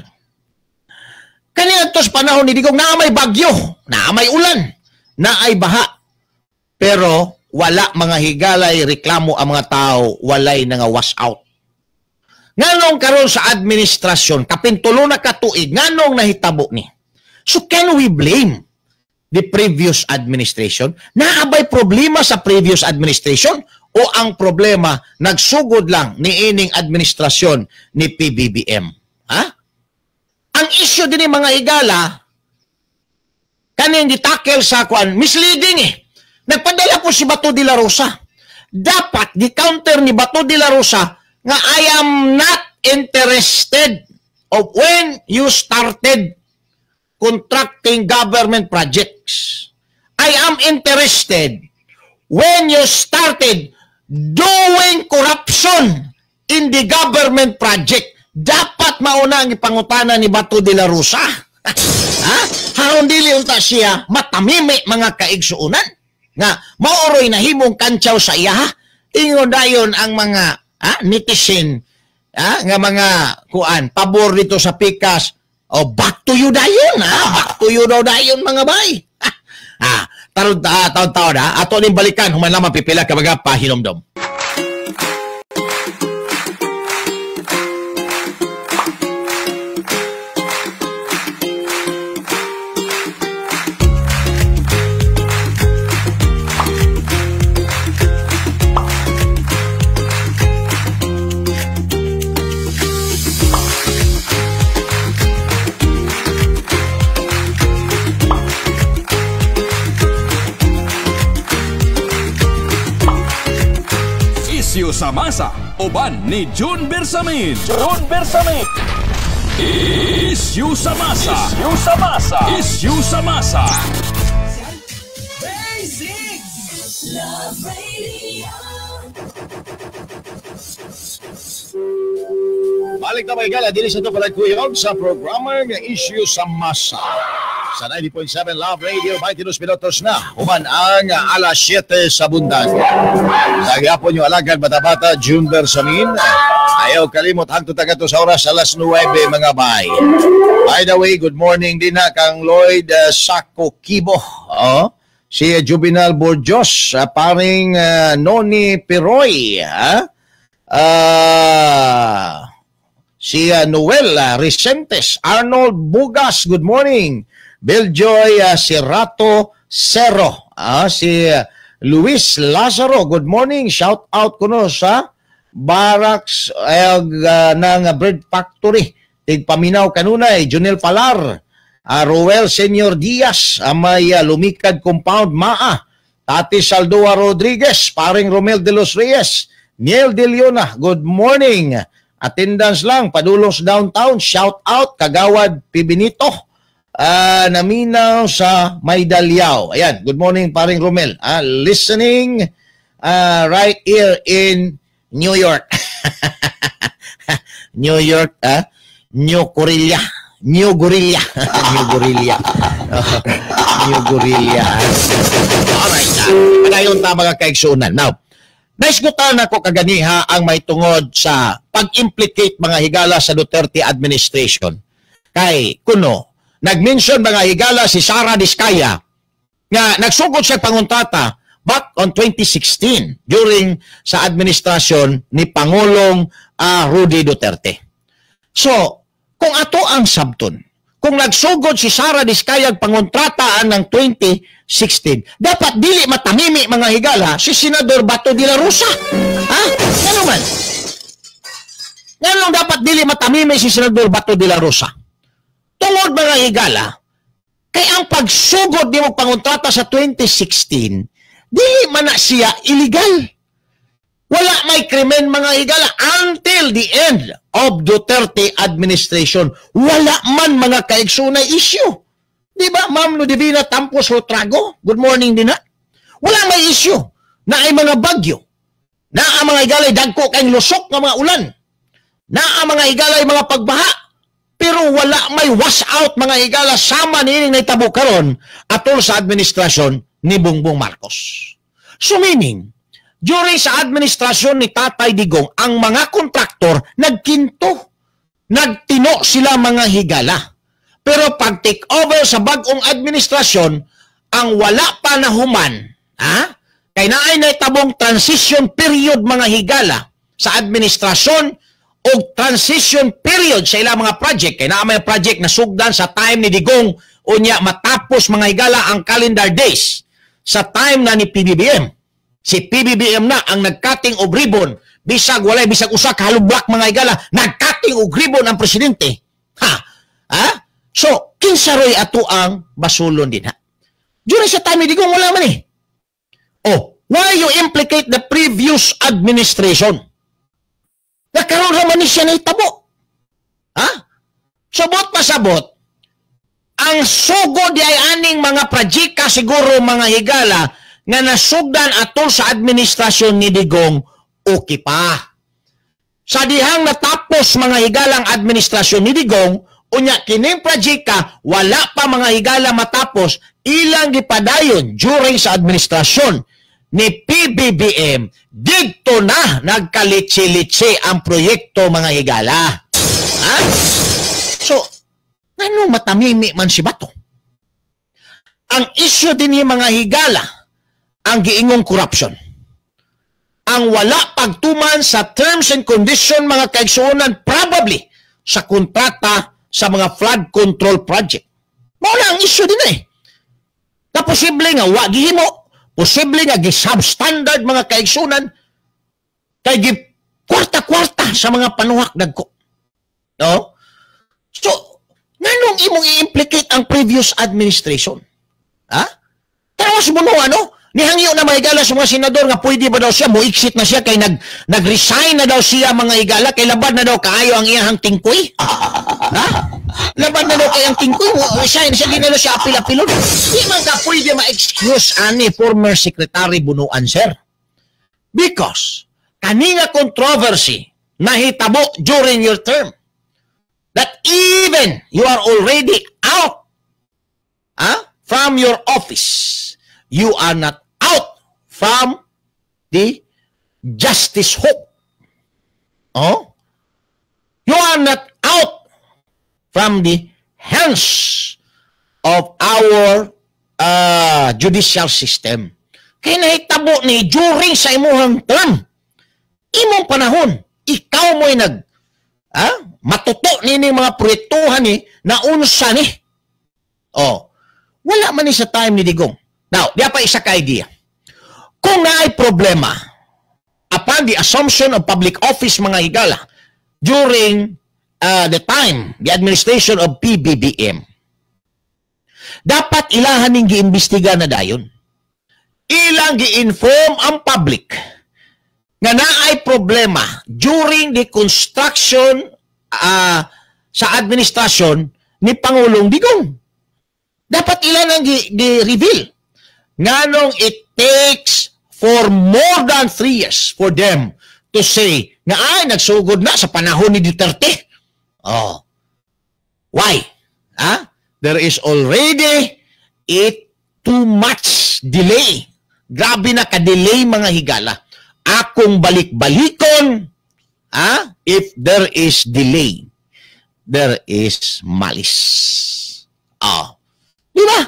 Kanina to sa panahon ni Digong, naamay bagyo, naamay ulan, naay baha. Pero wala mga higalay reklamo ang mga tao, walay nga wash out. Nganong karon sa administrasyon, kapintulo na katuig, nganong nahitabo ni? So can we blame the previous administration? Naabay problema sa previous administration? O ang problema, nagsugod lang ni ining administrasyon ni PBBM. Ang issue din ng mga higala, kaning gitakel sa misleading Nagpadala po si Bato de la Rosa. Dapat gi-counter ni Bato de la Rosa nga I am not interested of when you started contracting government projects. I am interested when you started doing corruption in the government project. Dapat mauna ang ipangutana ni Bato de la Rosa. Haron dili unta siya matamimi mga kaigsuunan nga maoroy na himong kantsaw sa iya. Ingon dayon ang mga netizen nga mga pabor dito sa pikas. Back to you dayon. Back to you daw dayon mga bay. Taon-taon ato ning balikan human lamang pipila ka mga pahinomdom. sa masa uban ni June Bersamin. June Bersamin. Isyu sa masa. Isyu sa masa. Isyu sa masa. Basics Love Radio. Balik na mga higala, dili sa ito palagkuyog sa programa ng Isyu sa Masa. Sa 90.7 Love Radio, 22 minutos na. Human ang alas 7 sa bundan. Nagyapon yung alagad bata-bata, June Bersamin. Ayaw kalimot, hangtod tagato sa oras alas 9 mga bay. By the way, good morning din na kang Lloyd Sako Kibo. Si Juvenal Borjos, paring Noni Piroy. Si Noel Recentes, Arnold Bugas, good morning. Beljoy Serato Cerro, si Luis Lazaro, good morning. Shout out kuno sa Barracks ng Bread Factory. Tigpaminaw kanunay, Junel Palar, Roel Senyor Diaz, may Lumikad Compound Maa, Tati Saldoa Rodriguez, paring Romel de los Reyes, Niel De Leona, good morning. Attendance lang, Padulos Downtown, shout out, Kagawad Pibinito, naminaw sa Maydalyaw. Ayan, good morning paring Romel. Listening right here in New York. New York, New Gorilla. New Gorilla. New Gorilla. New Gorilla. Alright, padayon ta mga kaigsunan. Now, naisgutan ako kaganiha ang may tungod sa pag-implicate mga higala sa Duterte administration. Kay kuno, nag-mention mga higala si Sara Diskaya nga nagsugod siya panguntrata back on 2016 during sa administrasyon ni Pangulong Rudy Duterte. So, kung ato ang sabton, kung nagsugod si Sara Diskaya panguntrataan ng 2016, dapat dili matamimi mga higala si Senador Bato de la Rosa. Ano man? Ngayon dapat dili matamimi si Senador Bato de la Rosa. Tungod mga higala, kay ang pagsugod ni mo pangontrata sa 2016, dili man na siya illegal. Wala may krimen mga higala until the end of Duterte administration. Wala man mga kaigsunay issue. Di ba, Ma'am Ludivina Tampos Rotrago? Good morning din na. Wala may issue na ay mga bagyo. Na ang mga higala dagko kayong lusok ng mga ulan. Na ang mga higala ay mga pagbaha. Pero wala may wash out mga higala sama nining naitabo karon atol sa administrasyon ni Bongbong Marcos. So meaning, during sa administrasyon ni Tatay Digong, ang mga kontraktor nagkinto. Nagtino sila mga higala. Pero pag take over sa bagong administrasyon, ang wala pa na human, kay naay naitabong transition period mga higala sa administrasyon o transition period sa ilang mga project. Kaya na may project na sugdan sa time ni Digong o niya matapos mga higala ang calendar days sa time na ni PBBM. Si PBBM na ang nagcutting of ribbon. Bisag walay, bisag usa kahalubak mga higala, nagcutting of ribbon ang presidente. So, kinsaroy ato ang basulon din During sa time ni Digong, wala man why you implicate the previous administration? Nakaroon naman ni siya na itabo. Sabot pasabot, ang sugod ay aning mga projeka siguro mga higala nga nasugdan atol sa administrasyon ni Digong, okay pa. Sa dihang natapos mga higalang administrasyon ni Digong, unya kining projeka, wala pa mga higala matapos, ilang gipadayon during sa administrasyon ni PBBM, dito na nagkalitsi-litsi ang proyekto mga higala. So, ano matamimi man si Bato? Ang issue din ni mga higala, ang giingong corruption. Ang wala pagtuman sa terms and condition mga kaigsuonan probably sa kontrata sa mga flood control project. Mawala ang issue din na posible nga wagihimo, posible nga gi-substandard mga kaigsunan kay gi-kwarta-kwarta sa mga panuhak dagko. No? So, nanong imong i-implicate ang previous administration? Tawas mo no, Nihangyo na mga higala sa mga senador nga pwede ba daw siya mo-exit na siya kay nag-resign na daw siya mga higala kay labad na daw kaayo ang iyang tingkoy. Ha? Labad na daw kay ang tingkoy, resign siya, di na daw siya apil-apilon. Di man ka pwede ma-excuse ani former Secretary Bunuan, sir. Because kaninga controversy nahitabo during your term that even you are already out from your office, you are not out from the justice hope. Oh? You are not out from the hands of our judicial system. Kaya nahitabo ni during sa imuhang term, imong panahon, ikaw mo'y matuto ni mga proyektuhan ni na unsa ni. Oh, wala man ni sa time ni Digong. Now, diya pa isa ka idea. Kung naay problema upon the assumption of public office mga higala during the administration of PBBM, dapat ilahan ning giimbestiga na dayon. Ilang gi-inform ang public nga naay problema during the construction sa administrasyon ni Pangulong Digong. Dapat ilan ang gi-reveal. Nganong it takes for more than 3 years for them to say nga nagsugod na sa panahon ni Duterte. Oh. Why? There is already too much delay. Grabe na ka-delay mga higala. Akong balik-balikon, if there is delay, there is malice. Di ba?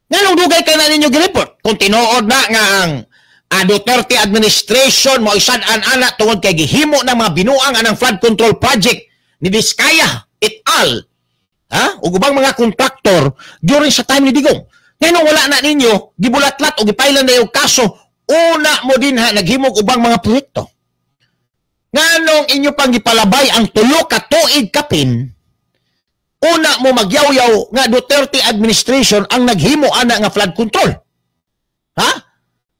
Nganong dugay ka na ninyo gireport? Kung tinuod na nga ang Duterte administration mo isad-an ana tungod kay gihimo ng mga binuang anang flood control project ni Vizcaya et al. O ubang mga kontraktor during sa time ni Digong. Nganong wala na ninyo gibulatlat o gipailan na yung kaso, una mo din naghimog ubang mga proyekto. Nganong inyo pang gipalabay ang tulo ka tuig kapin, una mo magyaw-yaw nga Duterte administration ang naghimo ana nga flood control.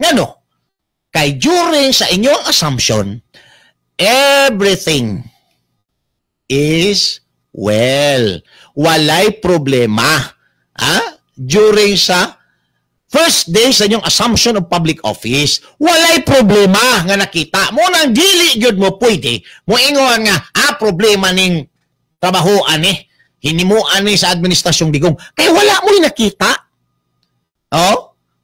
Ngano? Kay during sa inyong assumption, everything is well. Walay problema. During sa first day sa inyong assumption of public office, walay problema nga nakita. Mo nang dili gyud mo pwede. Mo ingon nga, problema ning trabahoan hinimuan sa administrasyong Digong. Kaya wala mo'y nakita.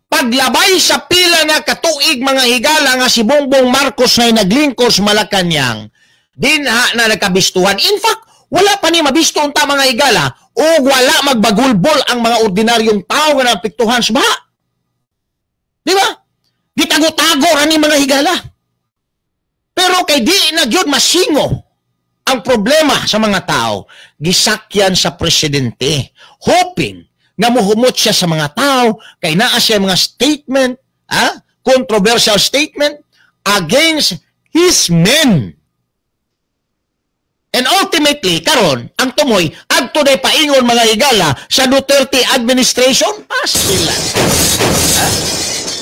Paglabay sa pila na katuig mga higala nga si Bongbong Marcos na naglingkos Malacanang, dinha na nagkabistuhan. In fact, wala pa ni mabisto unta mga higala o wala magbagulbol ang mga ordinaryong tao nga napiktuhan sa baha. Di ba? Gitago-tago ni mga higala. Pero kay di na gyud masingo ang problema sa mga tao, gisakyan sa presidente, hoping nga muhumot siya sa mga tao, kay naa siya mga statement, controversial statement, against his men. And ultimately, karon ang tumoy, adto day paingon mga higala sa Duterte administration, pastilan.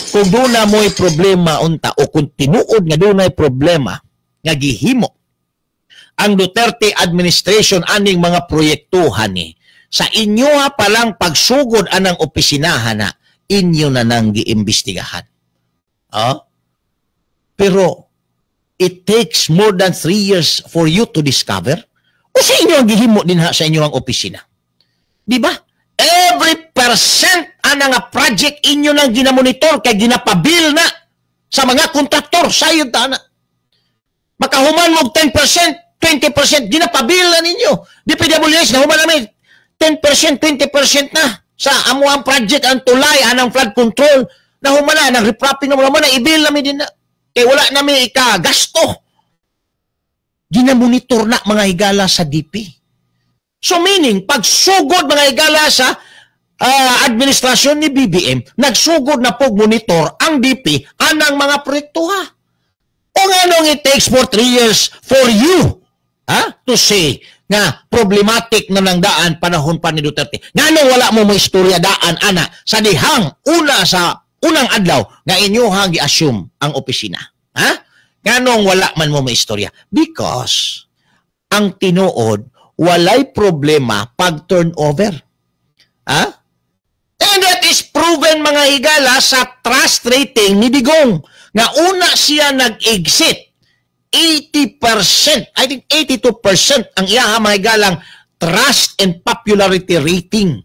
Kung doon na mo'y problema unta, o kung tinuod nga doon na'y problema, nga gihimo, ang Duterte administration aning mga proyektuhan sa inyo palang pagsugod anang opisinahan na inyo na nang giimbestigahan. Pero it takes more than 3 years for you to discover? O sa inyo ang gihimo din sa inyo ang opisina? Di ba? Every percent anang project inyo nang ginamonitor kay ginapabil na sa mga kontraktor sayod na. Makahuman mo 10%, 20%, ginapabil na ninyo. DPWS, nahuman namin 10%, 20% na sa amuang project ang tulay, anang flood control, nahuman na, nang repropping na mga ibil namin din na. Kaya wala namin ikagasto. Ginamonitor na mga higala sa DP. So meaning, pagsugod mga higala sa administrasyon ni BBM, nagsugod na po monitor ang DP anang mga proyekto O nga it takes for 3 years for you to say nga problematic na nang daan panahon pa ni Duterte. Nga wala mo istorya daan, ana, sa dihang una sa unang adlaw nga inyohang gi-assume ang opisina. Ha? Nganong wala man mo maistorya? Because ang tinuod, walay problema pag turnover. Ha? And that is proven mga higala sa trust rating ni Digong. Nga una siya nag-exit. 80%, I think 82% ang iyaha mga higalang trust and popularity rating.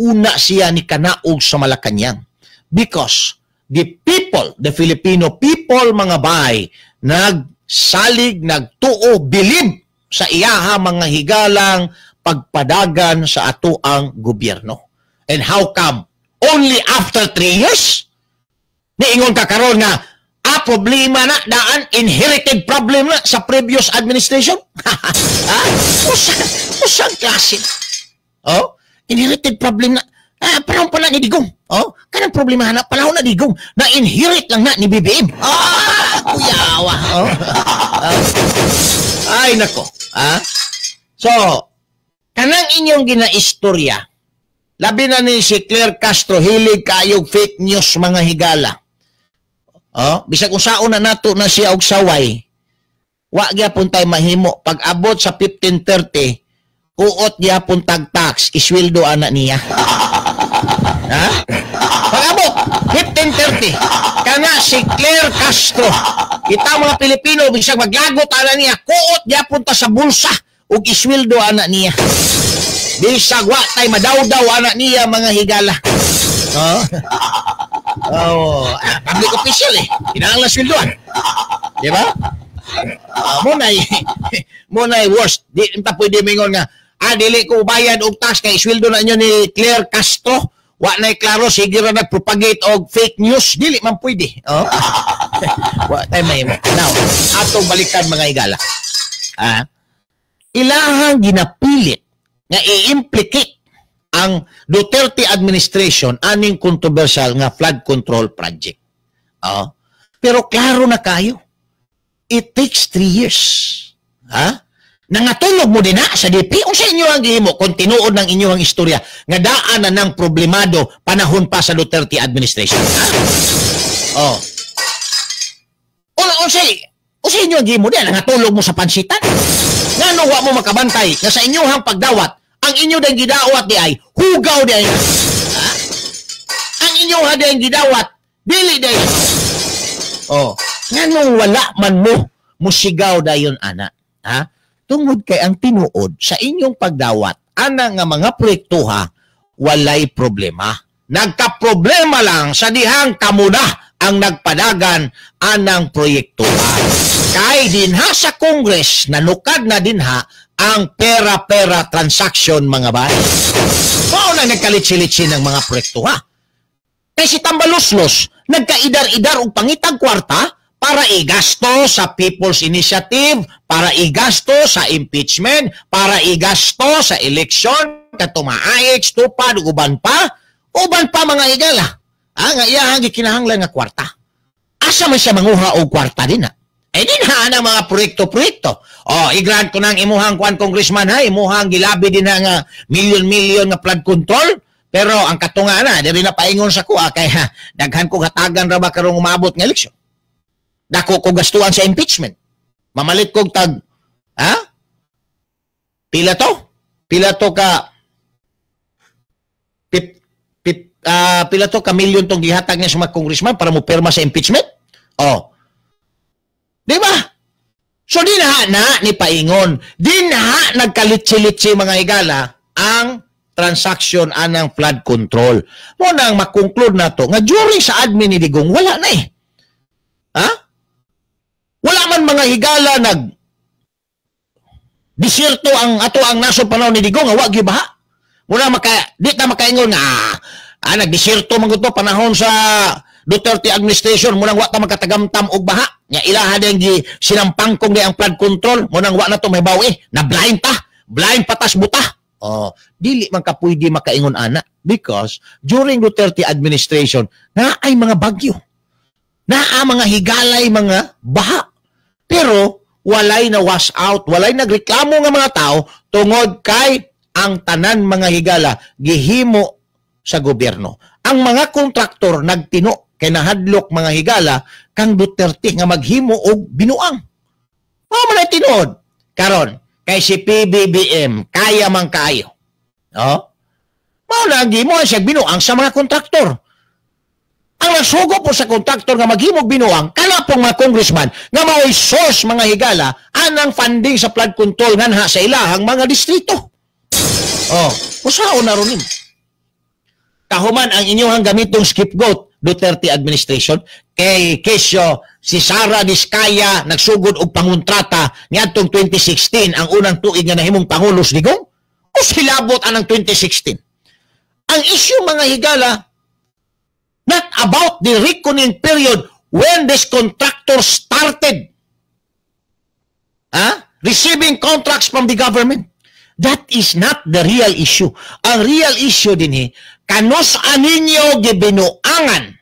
Una siya ni kanaog sa Malacañang. Because the people, the Filipino people, mga bay, nagsalig, nagtuo, bilib sa iyaha mga higalang pagpadagan sa atoang gobyerno. And how come? Only after 3 years? Niingon ka karon nga, problema na, daan, inherited problem na sa previous administration? Ha? Usang klase. Oh? Inherited problem na. Panahon pa na ni Digong. Oh? Kanang problema na, panahon na Digong. Na-inherit lang na ni BBM. Kuyawa. Oh? Ay, nako. So, kanang inyong ginaistorya, labi na ni si Claire Castro, hilig kayog fake news mga higala. Bisag kung saon na nato na siya og saway, wa gyapon tay mahimo. Pag abot sa 15:30, uot gyapon tag tax, isweldo ana niya. Ha? Pag abot 15:30, kana si Claire Castro, kita mga Pilipino bisag maglagot ana niya, kuot gyapon ta sa bulsa ug isweldo ana niya. Bisag wa tay madawdaw ana niya mga higala. Public official kinahanglan sweldoan. Di ba? Muna worst. Di ta pwede mingon nga, dili ko bayad og tax kay sweldo na inyo ni Claire Castro. Wa na'y klaro, sige ra nag-propagate og fake news. Dili man pwede. Wa tay may. Now, atong balikan mga higala. Ilahang ginapilit nga i-implicate ang Duterte administration aning controversial nga flood control project. Pero klaro na kayo. It takes 3 years. Nangatulog mo din na sa DP. O sa inyo ang gihimo kung tinuod ng inyong istorya nga daan na ng problemado panahon pa sa Duterte administration. O sa inyo ang gihimo din. Nangatulog mo sa pansitan. Nga wa mo makabantay nga sa inyong pagdawat ang inyo dahil gidawat di ay hugaw di ay. Ang inyo dahil gidawat dili di ay. Nga nung wala man mo musigaw dayon ana. Tungod kay ang tinuod sa inyong pagdawat ana nga mga proyektuha walay problema. Nagka-problema lang sa dihang kamuna ang nagpadagan anang proyektuha. Kay dinha sa Congress nanukad na dinha ang pera-pera transaction mga bahay. Mao na nagkalitsi-litsi ng mga proyekto Kaya si Tambaluslos, nagkaidar-idar og pangitag kwarta para igasto sa People's Initiative, para igasto sa impeachment, para igasto sa election, katumaayek, stupad, uban pa mga higala. Nga iyahang gikinahanglan nga kwarta. Asa man siya manguha og kwarta din dinhaan ang mga proyekto-proyekto. I-grant ko ng imuhang congressman imuhang gilabi din nga milyon-milyon nga flood control. Pero ang katunga na, dili na paingon sa kuha kaya daghan ko hatagan ra ba karong umabot nga eleksyon. Dako ko gastuan sa impeachment. Mamalit kog tag Pila to ka milyon tong gihatag niya sa mga congressman para mo perma sa impeachment? Di ba? So, dinaha na ni paingon. Dinaha nagkalitsi-litsi mga higala ang transaction anang flood control. Muna ang makonclude na to, nga during sa admin ni Digong, wala na Wala man mga higala disirto ang ato ang naso panahon ni Digong, wag gibaha. Muna di ta makaingon nga, nagdisirto man to panahon sa Duterte administration, munang wa ta magkatagamtam og baha. Nga ilaha din sinampangkong di ang flood control, munang wa na to may bawi. Na blind patas buta. Dili man ka pwede makaingon ana because during Duterte administration na ay mga bagyo. Na mga higalay mga baha. Pero walay na wash out, walay nagreklamo nga mga tao tungod kay ang tanan mga higala gihimo sa gobyerno. Ang mga kontraktor nagtino kay nahadlok mga higala kang Duterte nga maghimo og binuang. Mao man ay tinuod. Karon kay si PBBM kaya man kayo. No? Mao na gimo siya binuang sa mga kontraktor. Ang nasugo po sa kontraktor nga maghimog binuang kana pong mga congressman nga mao'y source mga higala anang funding sa flood control nganha sa ilahang mga distrito. Usaon na ron. Kahuman ang inyong gamitong scapegoat Duterte administration kay kesyo si Sara Diskaya nagsugod og pangontrata niadtong 2016 ang unang tuig nga nahimong pangulo Digong o silabot anang 2016. Ang issue mga higala not about the reckoning period when this contractor started receiving contracts from the government. That is not the real issue. Ang real issue din kanos aninyo gibinuangan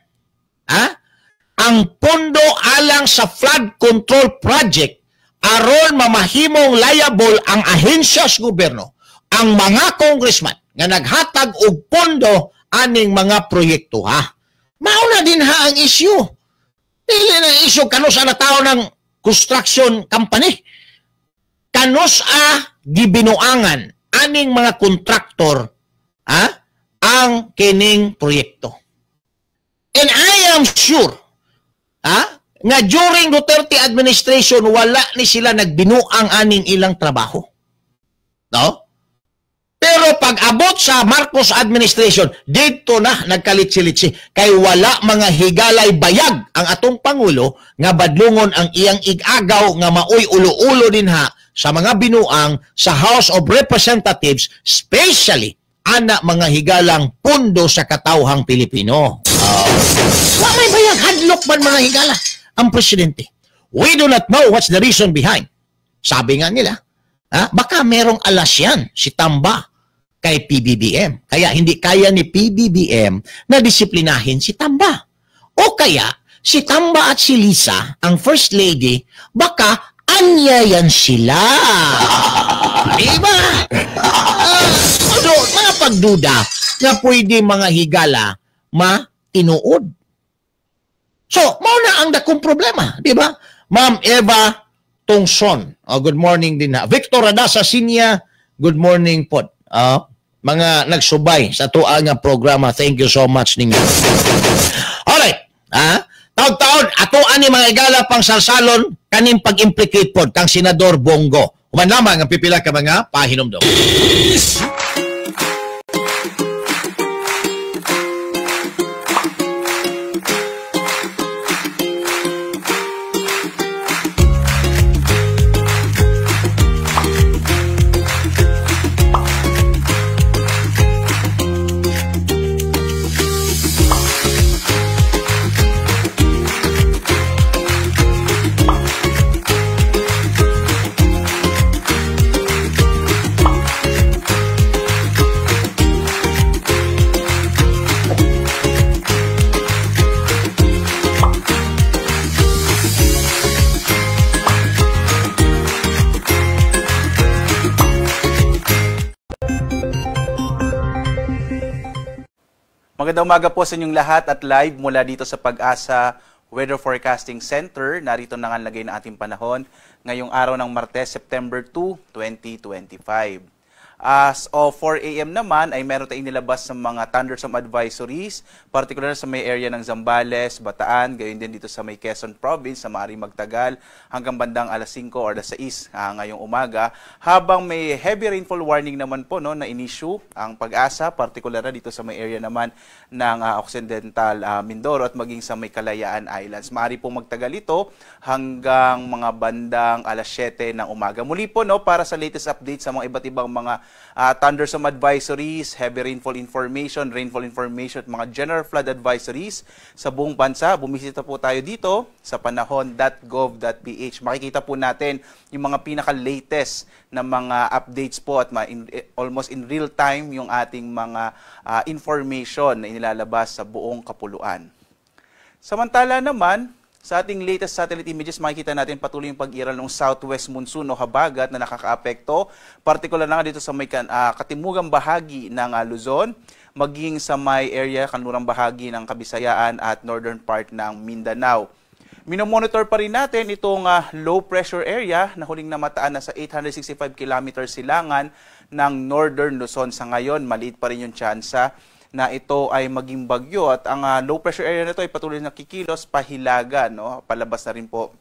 ang pondo alang sa flood control project aron mamahimong liable ang ahensya sa gobyerno, ang mga congressman nga naghatag og pondo aning mga proyekto Mauna din ang issue. Dili na issue kanos na tao ng construction company. Kanos gibinuangan aning mga kontraktor ang kining proyekto. And I am sure nga during Duterte administration wala ni sila nagbinuang aning ilang trabaho. No? Pero pag abot sa Marcos administration, dito na nagkalitsi-litsi. Kay wala mga higalay bayag ang atong Pangulo nga badlungon ang iyang igagaw nga maoy ulo-ulo din sa mga binuang sa House of Representatives, especially mga higalang pundo sa katawhang Pilipino. Wa may bayag, hadlok man mga higala ang presidente. We do not know what's the reason behind. Sabi nga nila, baka merong alas yan, si Tamba, kay PBBM. Kaya hindi kaya ni PBBM na disiplinahin si Tamba. O kaya, si Tamba at si Lisa, ang First Lady, baka anyayan sila. Diba? Mga pagduda na pwede mga higala matinuod. So, mauna ang dakong problema. Diba? Ma'am Eva Tongson. Good morning din Victor Radasa Sinya, good morning po. Mga nagsubay sa tuang nga programa. Thank you so much ninyo. Alright. Taon-taon, ato ani mga higala pang salsalon kaning pag-implicate pod kang Senador Bongo. Human lamang ang pipila ka mga pahinomdom. Magandang umaga po sa inyong lahat at live mula dito sa Pag-asa Weather Forecasting Center. Narito na nga lagay ng ating panahon ngayong araw ng Martes, September 2, 2025. As of 4 a.m. naman ay meron tayong nilabas sa mga thunderstorm advisories, particular sa may area ng Zambales, Bataan, gayon din dito sa may Quezon Province, sa maaaring magtagal hanggang bandang alas 5 or alas 6 ngayong umaga. Habang may heavy rainfall warning naman po na in-issue ang Pag-asa, particular dito sa may area naman ng Occidental Mindoro at maging sa may Kalayaan Islands. Maaari po magtagal ito hanggang mga bandang alas 7 ng umaga. Muli po para sa latest update sa mga iba't ibang mga thunderstorm advisories, heavy rainfall information at mga general flood advisories sa buong bansa. Bumisita po tayo dito sa panahon.gov.ph. Makikita po natin yung mga pinaka-latest na mga updates po at almost in real time yung ating mga information na inilalabas sa buong kapuluan. Samantala naman, Sa ating latest satellite images, makikita natin patuloy yung pag-iral ng southwest monsoon o habagat na nakakaapekto. Partikular na nga dito sa may katimugang bahagi ng Luzon, maging sa may area, kanlurang bahagi ng Kabisayaan at northern part ng Mindanao. Minomonitor pa rin natin itong low pressure area na huling namataan na sa 865 km silangan ng northern Luzon. Sa ngayon, maliit pa rin yung tsansa na ito ay maging bagyo at ang low pressure area na ito ay patuloy na kikilos pahilaga, no? Palabas na rin po,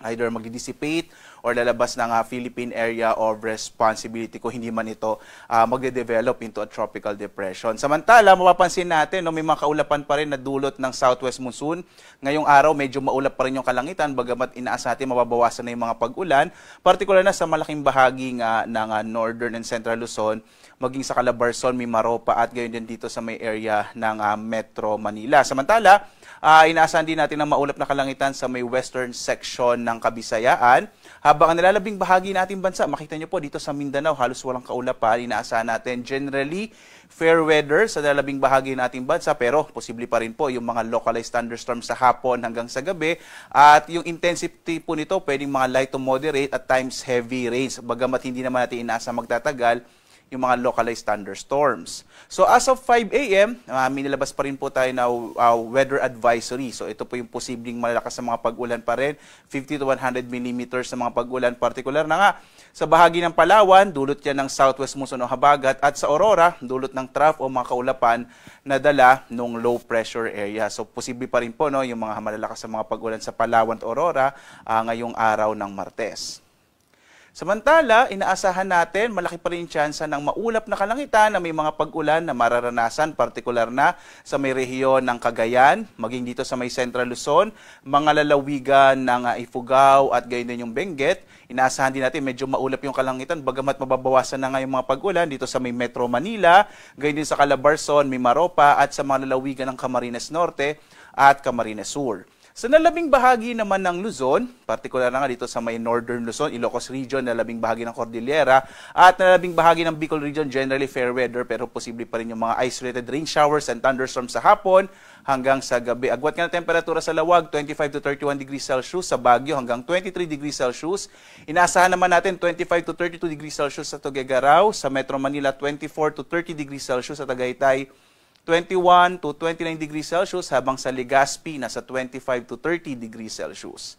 either mag-dissipate or lalabas ng Philippine Area of Responsibility kung hindi man ito magde-develop into a tropical depression. Samantala, mapapansin natin, no, may mga kaulapan pa rin na dulot ng southwest monsoon. Ngayong araw, medyo maulap pa rin yung kalangitan, bagamat inaas natin mababawasan na yung mga pag-ulan, partikular na sa malaking bahagi ng northern and central Luzon, maging sa Calabarzon, Mimaropa at gayon din dito sa may area ng Metro Manila. Samantala, inaasahan din natin ang maulap na kalangitan sa may western section ng Kabisayaan. Habang ang nilalabing bahagi nating bansa, makita nyo po dito sa Mindanao, halos walang kaulapan. Inaasahan natin generally fair weather sa nilalabing bahagi nating bansa, pero posible pa rin po yung mga localized thunderstorms sa hapon hanggang sa gabi. At yung intensity po nito, pwedeng mga light to moderate at times heavy rains. Bagamat hindi naman natin inaasa magtatagal yung mga localized thunderstorms. So as of 5 a.m., minilabas pa rin po tayo na weather advisory. So ito po yung posibleng malalakas na mga pag-ulan pa rin, 50 to 100 millimeters na mga pag-ulan. Partikular na nga sa bahagi ng Palawan, dulot yan ng southwest monsoon o habagat, at sa Aurora, dulot ng trough o mga kaulapan na dala ng low pressure area. So posible pa rin po, no, yung mga malalakas na mga pag-ulan sa Palawan at Aurora ngayong araw ng Martes. Samantala, inaasahan natin malaki pa rin tsansa ng maulap na kalangitan na may mga pag-ulan na mararanasan, partikular na sa may rehiyon ng Cagayan, maging dito sa may Central Luzon, mga lalawigan ng Ifugao at gayon din yung Benguet. Inaasahan din natin medyo maulap yung kalangitan, bagamat mababawasan na nga yung mga pag-ulan dito sa may Metro Manila, gayon din sa Calabarzon, Mimaropa at sa mga lalawigan ng Camarines Norte at Camarines Sur. Sa nalabing bahagi naman ng Luzon, partikular na nga dito sa may Northern Luzon, Ilocos Region, nalabing bahagi ng Cordillera, at nalabing bahagi ng Bicol Region, generally fair weather, pero posible pa rin yung mga isolated rain showers and thunderstorms sa hapon hanggang sa gabi. Agwat nga na temperatura sa Lawag, 25 to 31 degrees Celsius, sa Baguio hanggang 23 degrees Celsius. Inaasahan naman natin 25 to 32 degrees Celsius sa Tuguegarao, sa Metro Manila 24 to 30 degrees Celsius, sa Tagaytay 21 to 29 degrees Celsius, habang sa Legazpi nasa 25 to 30 degrees Celsius.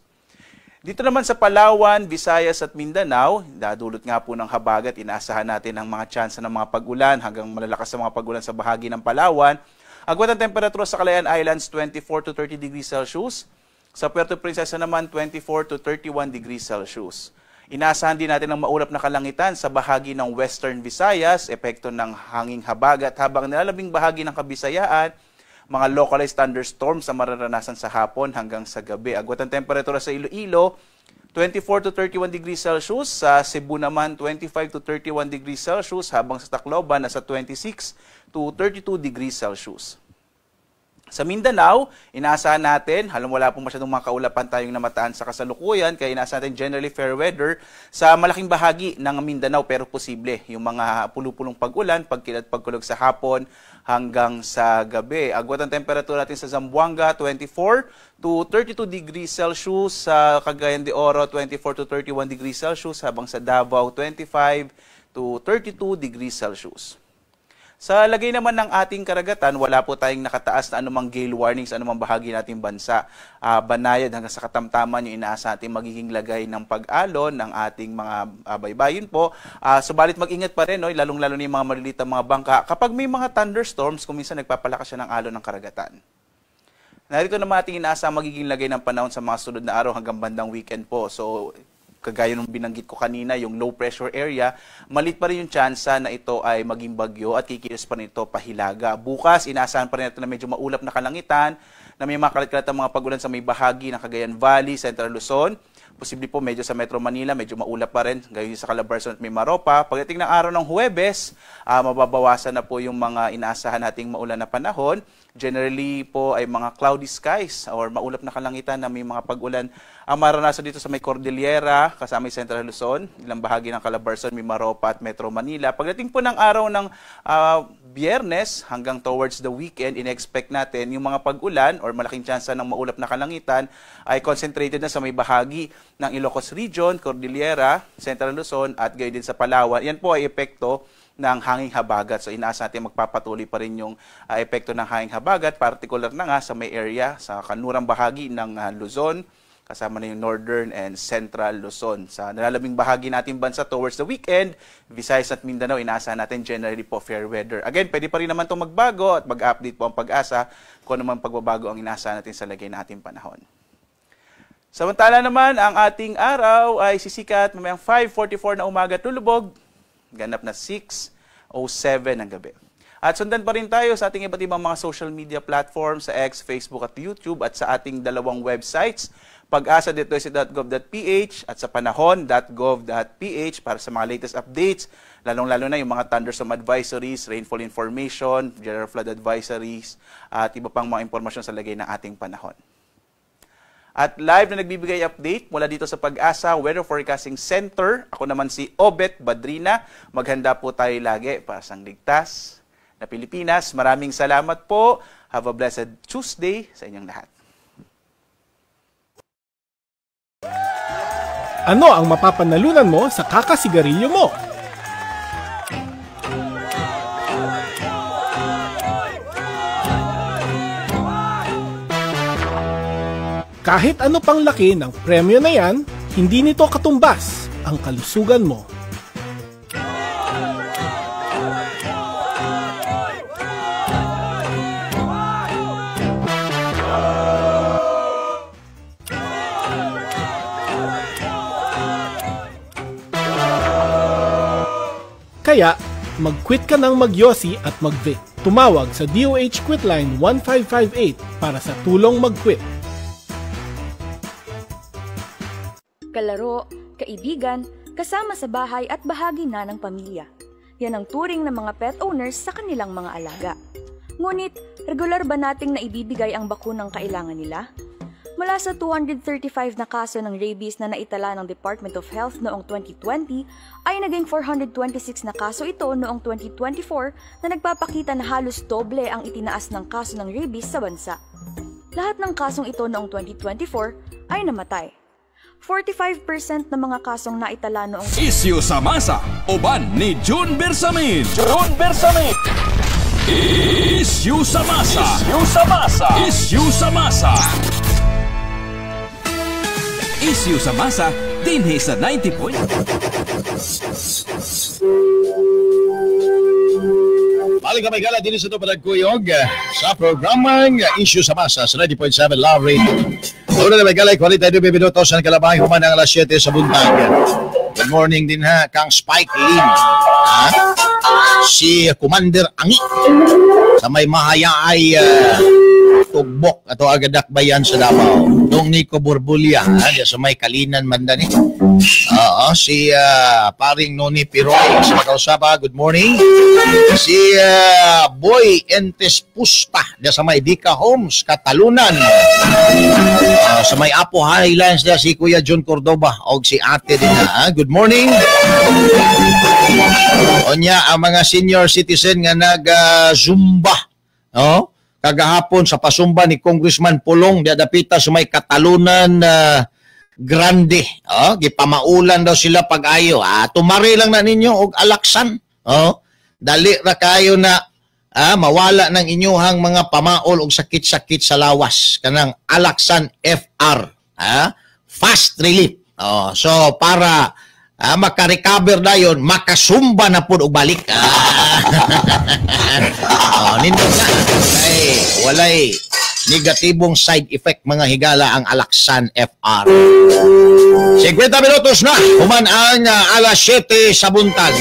Dito naman sa Palawan, Visayas at Mindanao, dadulot nga po ng habagat, inaasahan natin ang mga tsansa ng mga pag-ulan hanggang malalakas sa mga pag-ulan sa bahagi ng Palawan. Agwat ang temperatura sa Calayan Islands 24 to 30 degrees Celsius, sa Puerto Princesa naman 24 to 31 degrees Celsius. Inaasahan din natin ang maulap na kalangitan sa bahagi ng Western Visayas, epekto ng hanging habagat, habang nilalabing bahagi ng Kabisayaan, mga localized thunderstorms na mararanasan sa hapon hanggang sa gabi. Agwat ang temperatura sa Iloilo, 24 to 31 degrees Celsius, sa Cebu naman 25 to 31 degrees Celsius, habang sa Tacloban nasa 26 to 32 degrees Celsius. Sa Mindanao, inaasahan natin, halos wala pong masyadong mga kaulapan tayong namataan sa kasalukuyan, kaya inaasahan natin generally fair weather sa malaking bahagi ng Mindanao, pero posible yung mga pulupulong pag-ulan, pagkilat pagkulog sa hapon hanggang sa gabi. Agwat ang temperatura natin sa Zamboanga, 24 to 32 degrees Celsius, sa Cagayan de Oro, 24 to 31 degrees Celsius, habang sa Davao, 25 to 32 degrees Celsius. Sa lagay naman ng ating karagatan, wala po tayong nakataas na anumang gale warning sa anumang bahagi nating bansa. Banayad hanggang sa katamtaman yung inaasa natin magiging lagay ng pag-alon ng ating mga baybayin po. Subalit mag-ingat pa rin, no? Lalong-lalo na yung mga maliliit na mga bangka. Kapag may mga thunderstorms, kung minsan nagpapalakas siya ng alon ng karagatan. Narito naman ating inaasa magiging lagay ng panahon sa mga sunod na araw hanggang bandang weekend po. So, kagaya nung binanggit ko kanina, yung low pressure area, malit pa rin yung tsansa na ito ay maging bagyo at kikilos pa rin ito pahilaga. Bukas, inaasahan pa rin natin na medyo maulap na kalangitan, na may mga kalat-kalat mga pag-ulan sa may bahagi ng Cagayan Valley, Central Luzon. Posible po medyo sa Metro Manila, medyo maulap pa rin, gayon sa Calabarzon at Mimaropa. Pagdating ng araw ng Huwebes, mababawasan na po yung mga inaasahan nating maulan na panahon. Generally po ay mga cloudy skies or maulap na kalangitan na may mga pag-ulan ang maranasan dito sa may Cordillera, kasama yung Central Luzon, ilang bahagi ng Calabarzon, Mimaropa at Metro Manila. Pagdating po ng araw ng Biyernes hanggang towards the weekend, in-expect natin yung mga pag-ulan or malaking tsansa ng maulap na kalangitan ay concentrated na sa may bahagi ng Ilocos Region, Cordillera, Central Luzon at gayon din sa Palawan. Yan po ay epekto ng hanging habagat. So inaasa natin magpapatuloy pa rin yung epekto ng hanging habagat, particular na nga sa may area, sa kanurang bahagi ng Luzon, kasama na yung Northern and Central Luzon. Sa nalalabing bahagi natin bansa towards the weekend, Visayas at Mindanao, inaasahan natin generally po fair weather. Again, pwede pa rin naman itong magbago at mag-update po ang pag-asa kung ano man pagbabago ang inaasahan natin sa lagay na ating panahon. Samantala naman, ang ating araw ay sisikat mamayang 5:44 na umaga at lulubog, ganap na 6:07 ng gabi. At sundan pa rin tayo sa ating iba't ibang mga social media platforms sa X, Facebook at YouTube at sa ating dalawang websites, pag-asa.gov.ph at sa panahon.gov.ph para sa mga latest updates, lalong-lalo na yung mga thunderstorm advisories, rainfall information, general flood advisories at iba pang mga impormasyon sa lagay ng ating panahon. At live na nagbibigay update mula dito sa Pag-asa Weather Forecasting Center. Ako naman si Obet Badrina. Maghanda po tayo lagi para sa ligtas na Pilipinas. Maraming salamat po. Have a blessed Tuesday sa inyong lahat. Ano ang mapapanalunan mo sa kakasigarilyo mo? Kahit ano pang laki ng premyo na yan, hindi nito katumbas ang kalusugan mo. Kaya, mag-quit ka ng magyosi at mag-vape. Tumawag sa DOH Quitline 1558 para sa tulong mag-quit. Kalaro, kaibigan, kasama sa bahay at bahagi na ng pamilya. Yan ang turing ng mga pet owners sa kanilang mga alaga. Ngunit, regular ba nating naibibigay ang bakunang kailangan nila? Mula sa 235 na kaso ng rabies na naitala ng Department of Health noong 2020, ay naging 426 na kaso ito noong 2024 na nagpapakita na halos doble ang itinaas ng kaso ng rabies sa bansa. Lahat ng kasong ito noong 2024 ay namatay. 45% ng mga kasong naitala noong Isyu sa Masa, uban ni June Bersamin. June Bersamin. Isyu sa Masa. Isyu sa Masa. Isyu sa Masa. Isyu sa Masa, dinhi sa 90 point. Balik kami gala din sa ito panagkuyog sa programang Isyu sa Masa sa 90.7 Love Radio. Una na may galay, 42 minutos ang kalabay, human ang alas 7 sa buntag. Good morning din ha, kang Spike Lim. Si Commander Angi. Sa may mahaya ay tugbok ato agadak bayan sa Davao. Dong Nico Borbulya, sa may Kalinan Mandani. Si paring Noni Piroy sa Makausapa, good morning. Si Boy Entes Pusta sa may Dika Homes, Katalunan. Sa may Apo Highlands na si Kuya John Cordoba o si ate din na. Good morning. Onya ang mga senior citizen nga nag-zumba. Kagahapon sa pasumba ni Congressman Pulong diadapita sa may Katalunan Grande. Gipamaulan daw sila pag-ayo. Tumari lang na ninyo og alaksan. Dali ra kayo na mawala ng inyuhang mga pamaol og sakit-sakit sa lawas. Kanang Alaksan FR. Fast relief. So para maka-recover na yun, makasumba na po og balik. Nindot na. Walay negatibong side effect mga higala ang Alaksan FR. 50 minutos na, human ang alas 7 sa buntag.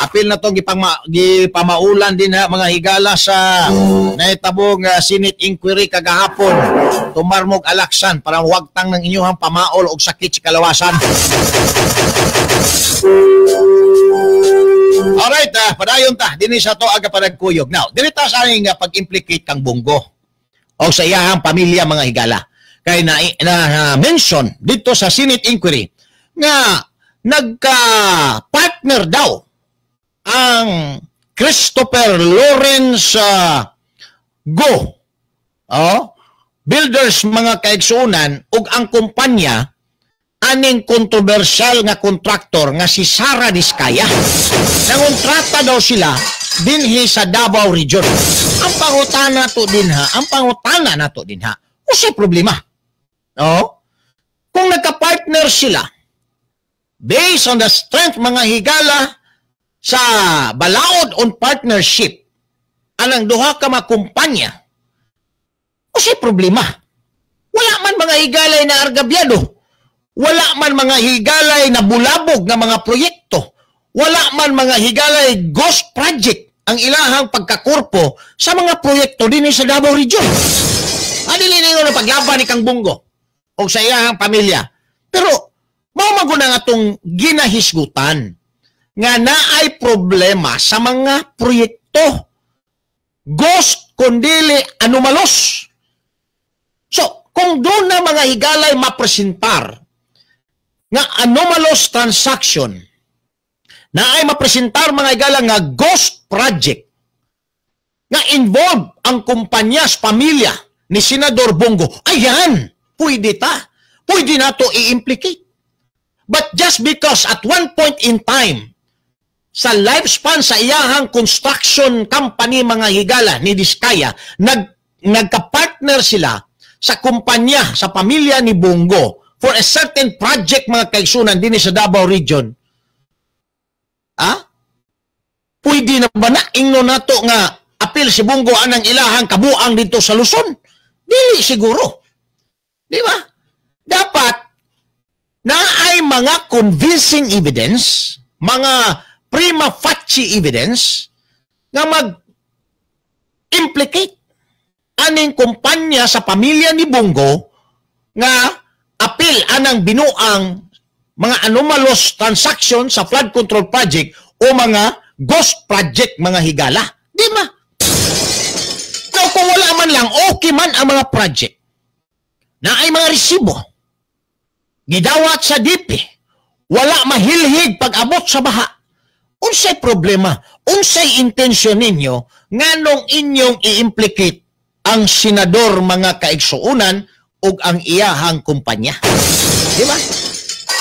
Apil na itong gipamaulan din mga higala sa naitabong Senate inquiry kagahapon. Tumarmog Alaksan para huwagtang ng inyuhang pamaol o sakit sa kalawasan. Alright, padayon ta. Dini sa to aga panagkuyog. Now, dirita sa aning pag-implicate kang Bongo o sa iyahang pamilya mga higala. Kay na-mention dito sa Senate inquiry nga nagka-partner daw ang Christopher Lawrence Go. Builders mga kaigsuunan ug ang kumpanya aning kontrobersyal nga kontraktor nga si Sara Diskaya. Nangontrata daw sila dinhi sa Davao Region. Ang pangutana nato dinha. Usa problema. Kung nagka-partner sila based on the strength mga higala sa balaod on partnership anang duha ka mga kumpanya, usa problema. Wala man mga higalay na argabyado. Wala man mga higalay na bulabog nga mga proyekto. Wala man mga higalay ghost project ang ilahang pagkakorpo sa mga proyekto din sa Davao Region. Adili ninyo na paglaban ni Kang Bongo o sa iyahang pamilya. Pero, mamaguna nga itong ginahisgutan nga naay problema sa mga proyekto. Ghost, kundili, anomalos. So, kung doon na mga higalay mapresentar nga anomalous transaction na ay mapresentar mga higala nga ghost project nga involve ang kumpanya sa pamilya ni Senador Bongo, ayan, pwede na to i-implicate. But just because at one point in time sa lifespan sa iyahang construction company mga higala ni Diskaya, nagka-partner sila sa kumpanya sa pamilya ni Bongo for a certain project mga kaigsunan din sa Davao Region, pwede na ba na ingno nato nga apil si Bongo anang ilahang kabuang dito sa Luzon? Dili siguro. Di ba? Dapat na ay mga convincing evidence, mga prima facie evidence nga mag-implicate aning kumpanya sa pamilya ni Bongo nga apil anang binuang mga anomalous transaction sa flood control project o mga ghost project mga higala. Di ba? So, kung wala man lang, okay man ang mga project na ay mga resibo, gidawat sa DP, wala mahilhig pag-abot sa baha, unsay problema, unsay intensyon ninyo nganong inyong i-implicate ang senador mga kaigsuunan o ang iyahang kumpanya. Di ba?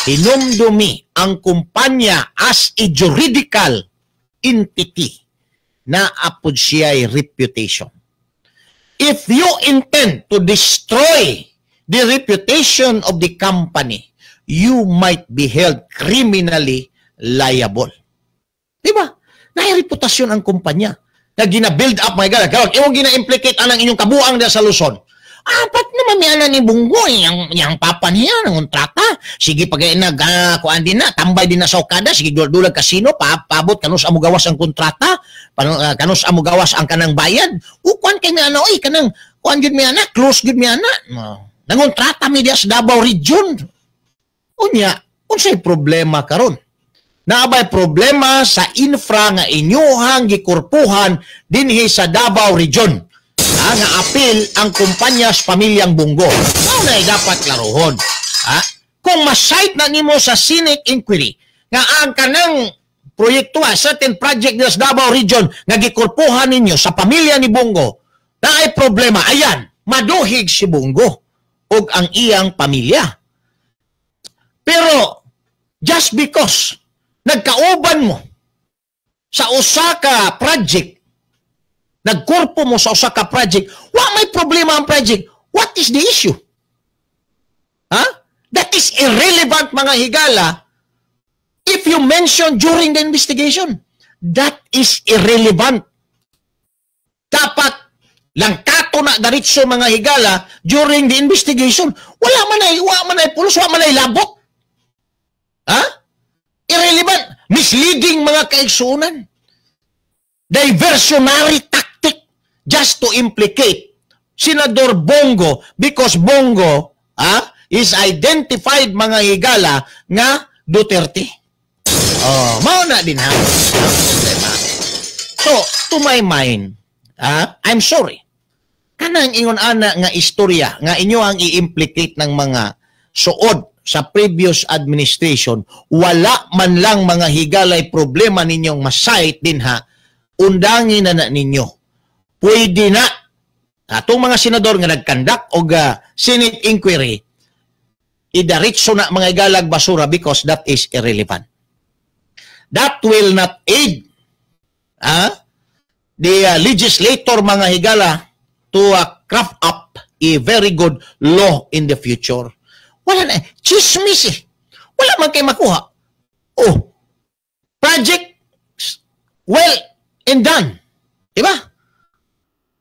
Hinumdumi ang kumpanya as a juridical entity na apod siya'y reputation. If you intend to destroy the reputation of the company, you might be held criminally liable. Di ba? Nai reputasyon ang kumpanya na gina-build up mga gala. Iwang gina-implicate anang inyong kabuang na sa Luzon. Ba't naman may anan ni Bongo, yung papa niya, ng kontrata. Sige, pag kuhaan din na, tambay din na sa Okada, sige, dulag kasino, paabot, kanus amugawas ang kontrata, kanus amugawas ang kanang bayad. Kuhaan kayo na, kanang, kuhaan yun may anak, close yun may anak. Nangontrata mi diya sa Davao Region. Unya, unsay problema karon? Naabay problema sa infra nga inyuhang gikorpuhan dinhi sa Davao Region. Nga apil ang kumpanya sa pamilyang Bongo. Na'y dapat klarohon. Kung masite na nimo sa Senate inquiry nga ang kanang proyekto, certain project sa Davao Region nga gikorpuhan ninyo sa pamilya ni Bongo, na ay problema, ayan, maduhig si Bongo o ang iyang pamilya. Pero, just because nagkauban mo sa Osaka project, nagkorpo mo sa Osaka project, may problema ang project. What is the issue? That is irrelevant mga higala if you mention during the investigation. That is irrelevant. Dapat lang kato na daritso mga higala during the investigation. Wala man ay pulos, wala man ay labot. Irrelevant. Misleading mga kaigsunan. Diversionary tactic just to implicate Senador Bongo because Bongo is identified mga higala nga Duterte. Mao na din ha. to my mind, I'm sorry, kanang ingon ana nga istorya nga inyo ang i-implicate ng mga suod sa previous administration, wala man lang mga higalay problema ninyong masayt din ha, undangin na ninyo. Pwede na atong mga senador nga nagkandak og Senate inquiry, idaritso na mga higalag basura because that is irrelevant. That will not aid the legislator mga higala to craft up a very good law in the future. Wala na, chismis eh. Wala man kayo makuha. Oh, project well and done. Diba?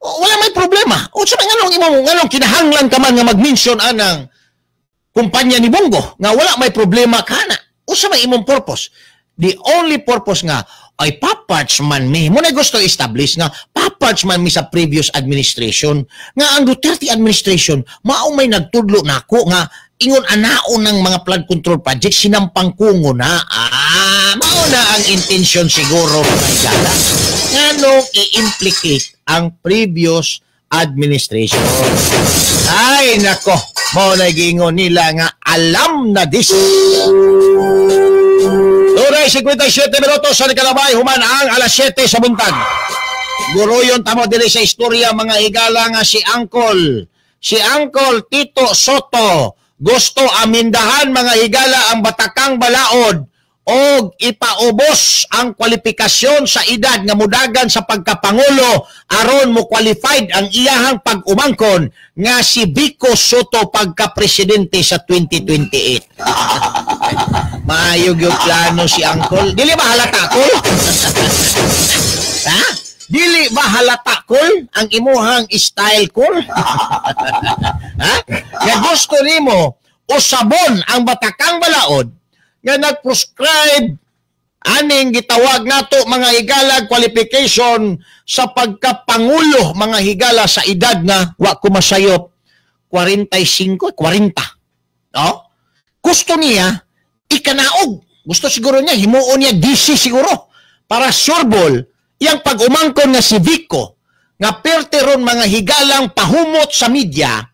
Oh, wala may problema. O sa anong kinahanglan ka man nga mag-mention anang kumpanya ni Bongo nga wala may problema ka na. O sa may imong purpose. The only purpose nga ay paparts man mi. Muna gusto establish nga paparts man mi sa previous administration nga ang Duterte administration mao may nagtudlo nako nga ingon anaon ng mga flood control project sinampang kungo na. Mao na ang intention siguro mga higala. Nganong i-implicate ang previous administration. Ay nako, mao na giingon nila nga alam na this. Turay, 57 minutos sa Nikalabay, human ang alas 7 sa buntag. Guruyon tamo dili sa istorya mga higala nga si Uncle Tito Soto gusto amindahan mga higala ang Batakang Balaod og ipaubos ang kwalifikasyon sa edad nga mudagan sa pagkapangulo aron mo qualified ang iyahang pag-umangkon nga si Vico Soto pagka-presidente sa 2028. Maayog yung plano si Uncle. Dili ba halata ko? Ha? Dili ba halata ko ang imuhang style ko? Ha? Nga gusto nimo usabon ang Batakang Balaod nga nag-prescribe aning gitawag nato mga higala qualification sa pagkapangulo mga higala sa edad nga wa ko masayop 45, 40. No? Gusto niya ikanaog. Gusto siguro niya himuon niya DC siguro para sureball iyang pag-umangkon nga si Vico nga perteron mga higalang pahumot sa media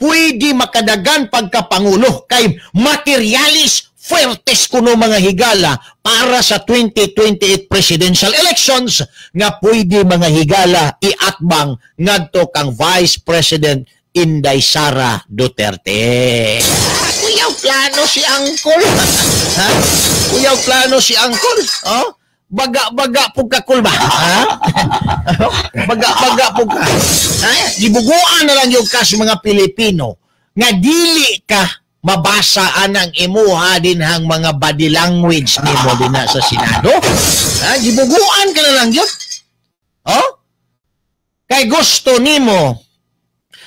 pwede makadagan pagkapangulo kay materialis fuertes kuno mga higala para sa 2028 presidential elections nga pwede mga higala iatbang ngadto kang Vice President Inday Sara Duterte. Kuyaw plano si Uncle. Ha? Kuyaw plano si Uncle. Oh? Baga-baga po ka kulba. Ha? Baga-baga po ka. Ha? Gibuguan na lang yung kas mga Pilipino nga dili ka mabasa anang imuha din hang mga body language ni mo din sa Senado. Gibuguan ka na lang yun. Oh? Kay gusto nimo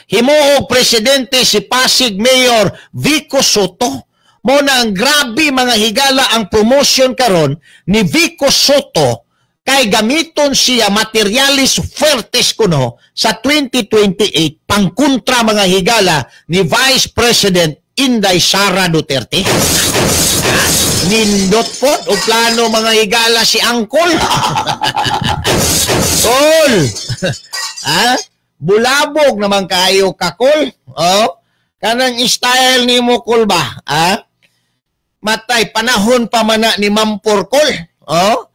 himuog presidente si Pasig Mayor Vico Soto. Mo na ang grabe mga higala ang promotion karon ni Vico Soto kay gamiton siya materialis fuertes kuno sa 2028 pangkontra mga higala ni Vice President Inday Sara Duterte. Nindot po o plano mga higala si Uncle. Tol. Ha? Bulabog naman kayo kakol. Oh? Kanang style ni mo kol ba? Ha? Matay panahon pa man ni Mampor kol. Oh?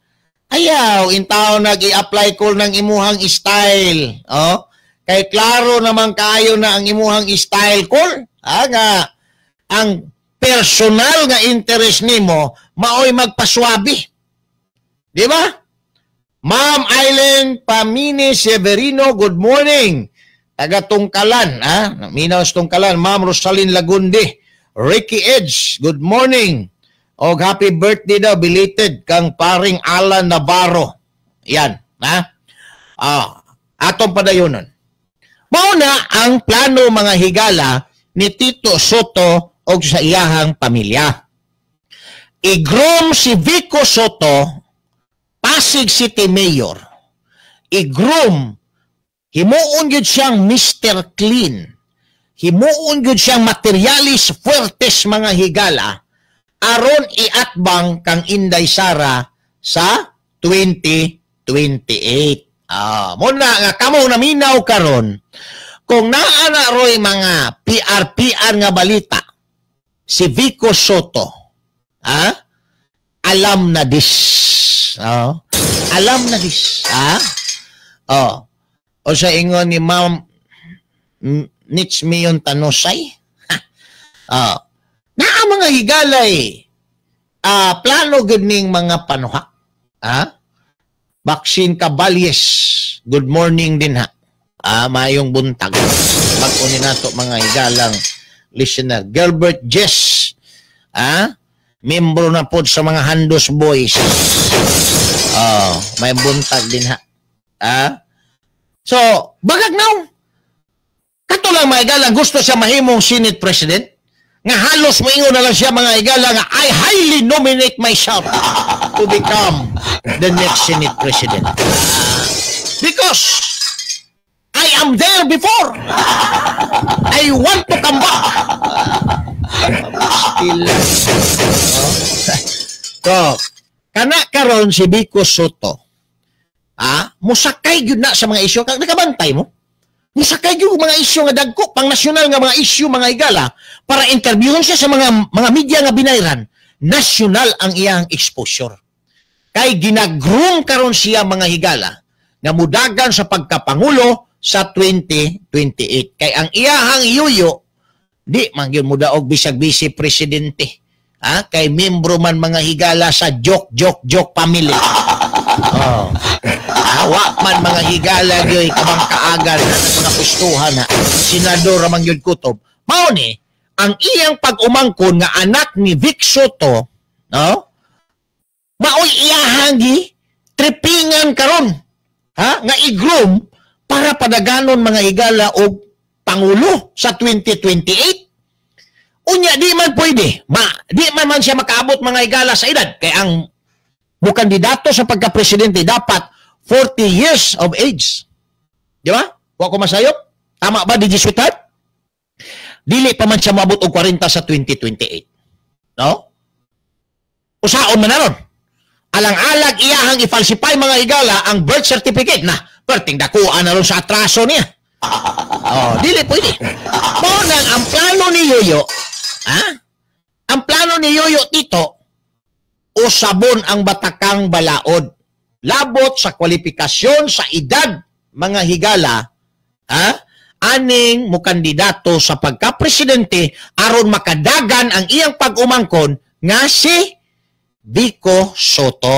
Ayaw intaw nag-i-apply kol ng imuhang style. Oh? Kay klaro naman kayo na ang imuhang style kol. Nga ang personal nga interest nimo maoy magpaswabi. Di ba? Ma'am Island Pamini Severino, good morning. Taga Tungkalan, ha? Minaw sa Tungkalan. Ma'am Rosalyn Lagundi, Ricky Edge, good morning. O happy birthday daw, belated kang paring Alan Navarro. Yan, ha? Atong padayonon. Mauna ang plano mga higala ni Tito Soto o sa iyahang pamilya. I-groom si Vico Soto, Pasig City Mayor. I-groom, himuon yun siyang Mr. Clean. Himuon yun siyang materialis fuertes mga higala aron iatbang kang Inday Sara sa 2028. Muna nga kamo naminaw karon kung naana roy mga PR nga balita si Vico Soto. Alam na this. Alam na this. O sa ingon ni Ma'am Nits Miyon Tanosay. Naa mga higalay. Plano gud ning mga panuha. Vaccine Caballes. Good morning din ha. Mayong buntag. Pag-unin nato mga higalang listener. Gilbert Jess. Membro na po sa mga Handos Boys. May buntag din ha. So, bagag now. Kato lang mga higalang gusto siya mahimong Senate President. Nga halos moingon na lang siya mga higala nga I highly nominate myself to become the next Senate President. Because I am there before. I want to come back. Still. So, kana karon si Vico Soto. Musakay gyud na sa mga isyu. Nakabantay mo? Musakay yung mga isyu nga dagko, pang nasyonal nga mga isyu mga higala, para interviewin siya sa mga media nga binayran, nasyonal ang iyang exposure. Kay ginagroom karon siya mga higala, nga mudagan sa pagkapangulo sa 2028. Kay ang iyahang yuyo, di man yun mudaog bisag vice presidente. Kay membro man mga higala sa joke family. Wakman mga higala gyoy kabang kaagan na mga pustuhan na senador ramang yun kutob. Mao ni ang iyang pag-umangkon nga anak ni Vic Soto, maoy iyahangi tripingan karon. Nga i-groom para padaganon mga higala og pangulo sa 2028. Unya di man pwede. Di man siya makaabot mga higala sa edad kay ang mukandidato sa pagka-presidente dapat 40 years of age. Di ba? Wa ko masayop? Tama ba, DJ Sweetheart? Dili pa man siya maabot og 40 sa 2028. No? Usaon man na ron. Alang-alag iyahang i-falsify mga higala ang birth certificate na perting dakuan na ron sa atraso niya. Dili pwede. Monang ang plano ni Yoyo, ang plano ni Yoyo Tito, usabon ang batakang balaod. Labot sa kwalifikasyon sa edad mga higala, aning mukandidato sa pagka-presidente aron makadagan ang iyang pag-umangkon nga si Vico Soto.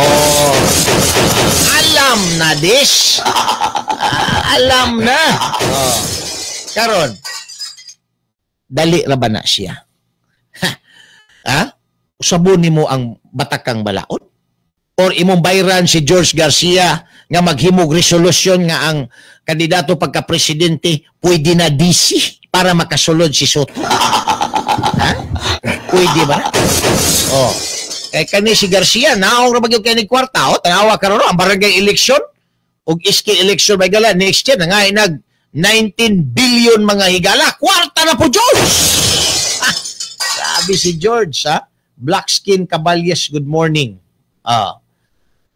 Alam na this. Alam na. Karon, dali ra ba na siya? Usabon nimo ang batakang balaod? Or imong bayran si George Garcia nga maghimog resolusyon nga ang kandidato pagka-presidente pwede na DC para makasulod si Soto. Pwede ba? Kani si Garcia, naong ra magyud kay ni kwarta, tanawa karon ang barangay election ug iski election may gala next year nga inag 19 billion mga higala. Kwarta na po George. Sabi si George, Blackskin Caballes, good morning.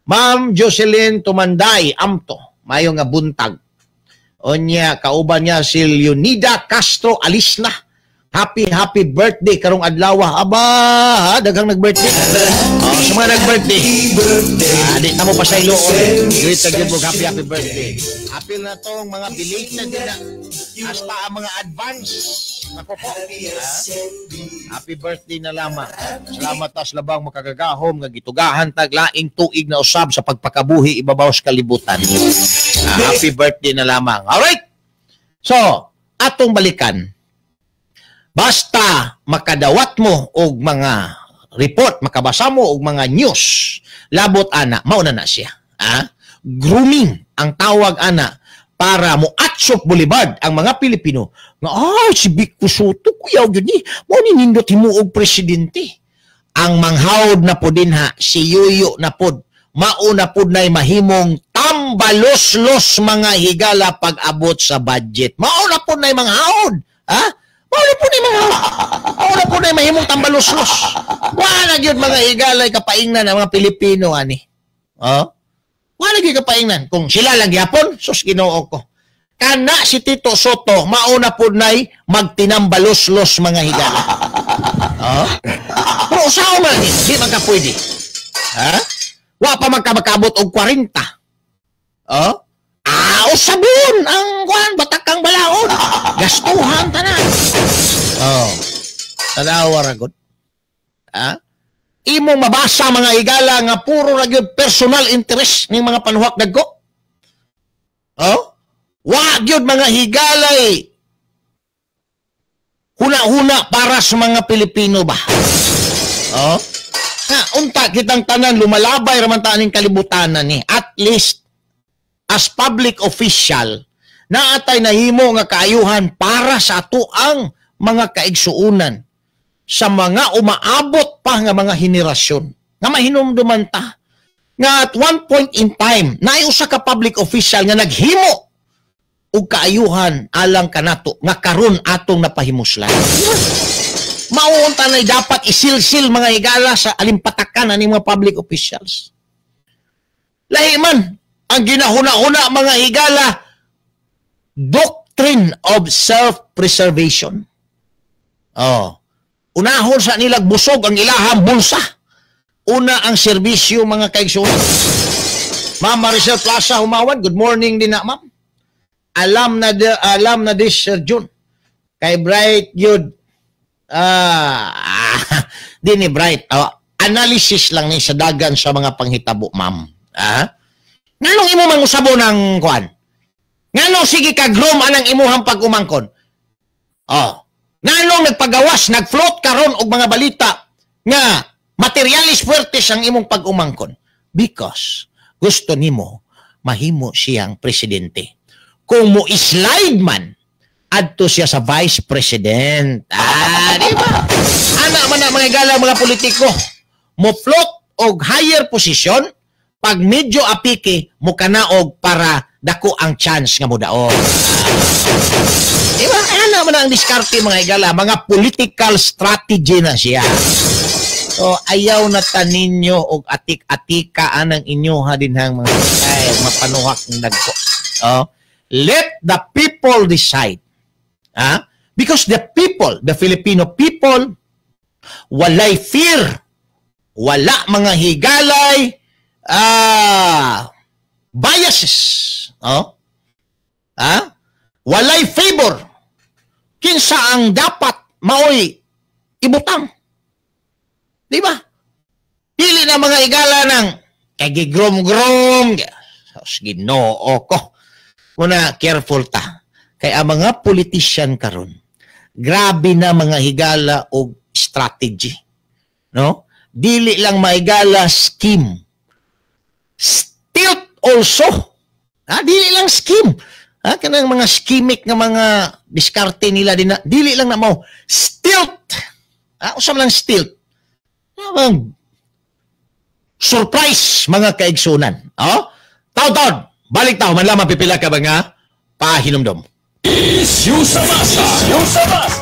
Ma'am Jocelyn Tumanday, Amto, mayo nga buntag. Onya, kauban niya si Leonida Castro Alisna. Happy birthday karong adlaw. Aba, daghang nag-birthday. Sa mga nag-birthday. Di na mo pasaylo. Great again mo, happy birthday. Happy na tong mga belated na. Hasta ang mga advance. Happy birthday na lamang. Salamat tas labang makagagahom nga gitugahan tag laing tuig na usab sa pagpakabuhi ibabaw sa kalibutan. Happy birthday na lamang. Alright. So, atong balikan. Basta makadawat mo og mga report, makabasa mo og mga news, labot ana, mauna na siya. Grooming ang tawag ana para mo atsop Boulevard ang mga Pilipino. Nga, si Vico Soto, kuyaw yun ni, mo ninindot himuog presidente. Ang manghawd na po din si Yoyo na po, mauna po na'y mahimong tambalos-los mga higala pag-abot sa budget. Mauna po na'y manghawd. Mauna po na'y mahimong tambalos-los. Wala yun mga higalay kapaingnan ng mga Pilipino, ani. Wala gyud kapaingnan kung sila lang gyapon, sus Ginoo ko. Kana si Tito Soto mauna pud nay magtinambalos-los mga higala. Oh? Pero usaw man di man ka pwede. Ha? Wa pa man ka makabot og 40. Oh? Usabon ang kuan batakang balaod. Gastuhan tanan. Oh. Tanawa ra gud. Ha? Imong mabasa mga higala nga puro ra gyud personal interest ning mga panuhak dagko. Oh? Wa gyud mga higalay huna-huna para sa mga Pilipino ba? Oh? Unta kitang tanan lumalabay raman ta ning kalibutanan ni. At least as public official naatay nahimo nga kaayuhan para sa atuang mga kaigsuunan sa mga umaabot pa nga mga henerasyon. Nga mahinumduman ta nga at one point in time naay usa ka public official nga naghimo og kaayuhan alang kanato nga karon atong napahimuslan. Mauunta na dapat isilsil mga higala sa alimpatakan ani mga public officials. Lahi man ang ginahuna-huna mga higala, doctrine of self-preservation. Oh. Unahon sa nilag busog ang ilahang bulsa. Una ang serbisyo mga kaigsunan. Ma'am Maricel Plaza Humawan, good morning din na ma'am. Alam na this Sir June. Kay Bright yun. Di ni Bright. Analysis lang ni sa dagan sa mga panghitabo, ma'am. Nganong imo mang usabo ng kuan? Nganong sige kagrom anang imuhang pag-umangkon? Nganong nagpagawas, nag-float karon og mga balita nga materialis fuertes ang imong pag-umangkon? Because gusto nimo mahimo siyang presidente. Kung mo slide man adto siya sa vice president. Di ba? Ana man na mga higala mga politiko mo float og higher position. Pag medyo apike, mo kanaog para dako ang chance nga mo daog. Diba? Ano man ang diskarte mga higala, mga political strategy na siya. So, ayaw na taninyo og atik-atika anang inyoha din hang mga mapanuhak ng dagko. Let the people decide. Because the people, the Filipino people, walay fear. Wala mga higalay, biases. Walay favor. Kinsa ang dapat maoy ibutang. Di ba? Dili na mga higala ng kagigrom-grom. Ginoo ko. Muna, careful ta. Kaya ang mga politician karon, grabe na mga higala o strategy. No? Dili lang maigala scheme. Stilt also. Dili lang scheme. Kanang mga schemic nga mga diskarte nila din na, dili lang na mo. Stilt. Usam lang stilt. Surprise mga kaigsunan. Taw-taw. Balik tao. Man lamang pipila ka ba nga pahinumdom. Isyu sa masa. Isyu sa masa.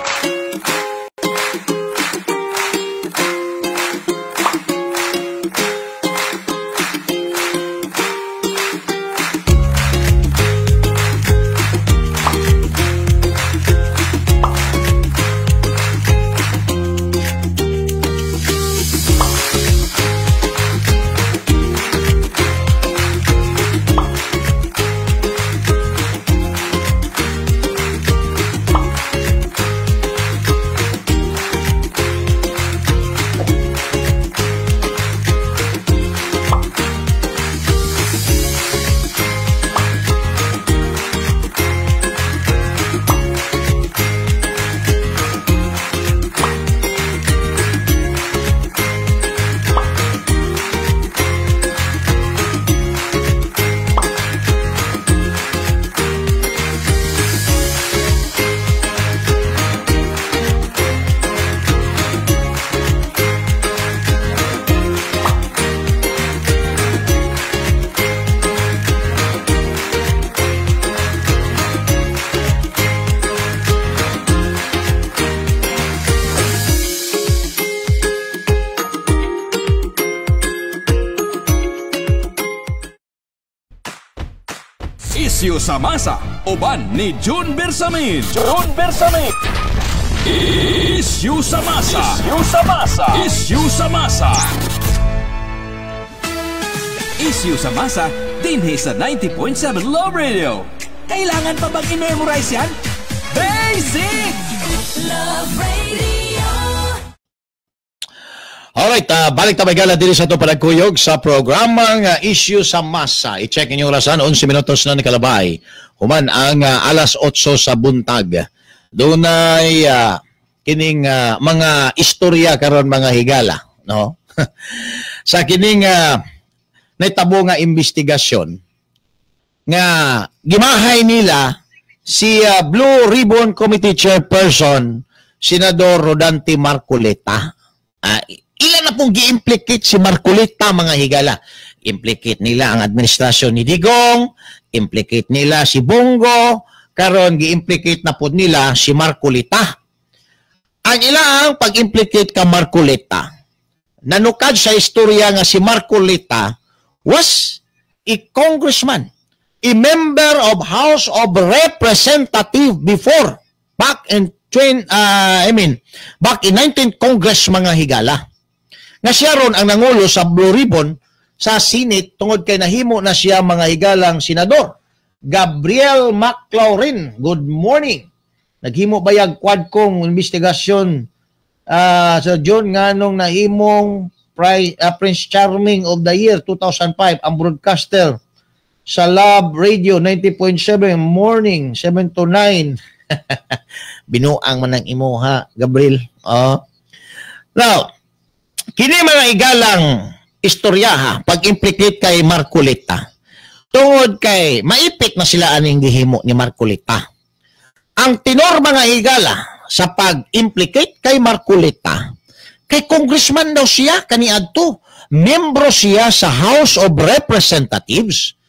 Isyu sa Masa, uban ni June Bersamin. June Bersamin. Isyu sa Masa. Isyu sa Masa. Isyu sa Masa. Isyu sa Masa, dinhi sa 90.7 Love Radio. Kailangan pa bang i-memorize yan? Basic! Love Radio. Alright, balik tayo gala diri sa ito panagkuyog sa programang Isyu sa Masa. I-check inyong orasan, 11 minutos na nikalabay. Human ang alas 8 sa buntag. Doon ay kining mga istorya karon mga higala. No? Sa kining naitabo nga investigasyon nga gimahay nila si Blue Ribbon Committee Chairperson, Senador Rodante Marcoleta. Ilan na pong gi-implicate si Marcoleta mga higala. Implicate nila ang administrasyon ni Digong, implicate nila si Bongo, karon gi-implicate na po nila si Marcoleta. Ang ilang pag-implicate ka Marcoleta, nanukad sa istorya nga si Marcoleta was a congressman, a member of House of Representative before, back in 19th Congress mga higala. Nga siya ron ang nangulo sa Blue Ribbon sa Senate tungod kay nahimo na siya mga higalang senador. Gabriel MacLaurin, good morning. Naghimo bayag quadcom investigasyon sa John nganong nahimong Prince Charming of the Year 2005 ang broadcaster sa Love Radio 90.7 morning 7 to 9. Binuang man ang imuha, Gabriel. Now, kini mga igalang istorya ha, pag-implicate kay Marcoleta. Tungod kay maipit na sila aning gihimo ni Marcoleta. Ang tinor mga higala sa pag-implicate kay Marcoleta, kay congressman daw siya kaniadto, membro siya sa House of Representatives.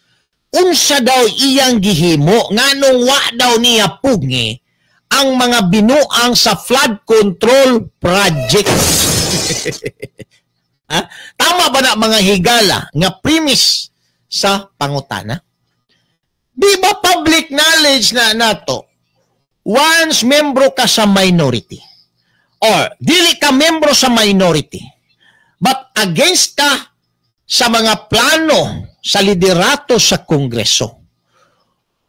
Unsa daw iyang gihimo nganong wa daw niya pugi ang mga binuang sa flood control project. Tama ba na mga higala nga premise sa pangutana? Di ba public knowledge na nato? Once membro ka sa minority or dili ka membro sa minority but against ka sa mga plano sa liderato sa Kongreso,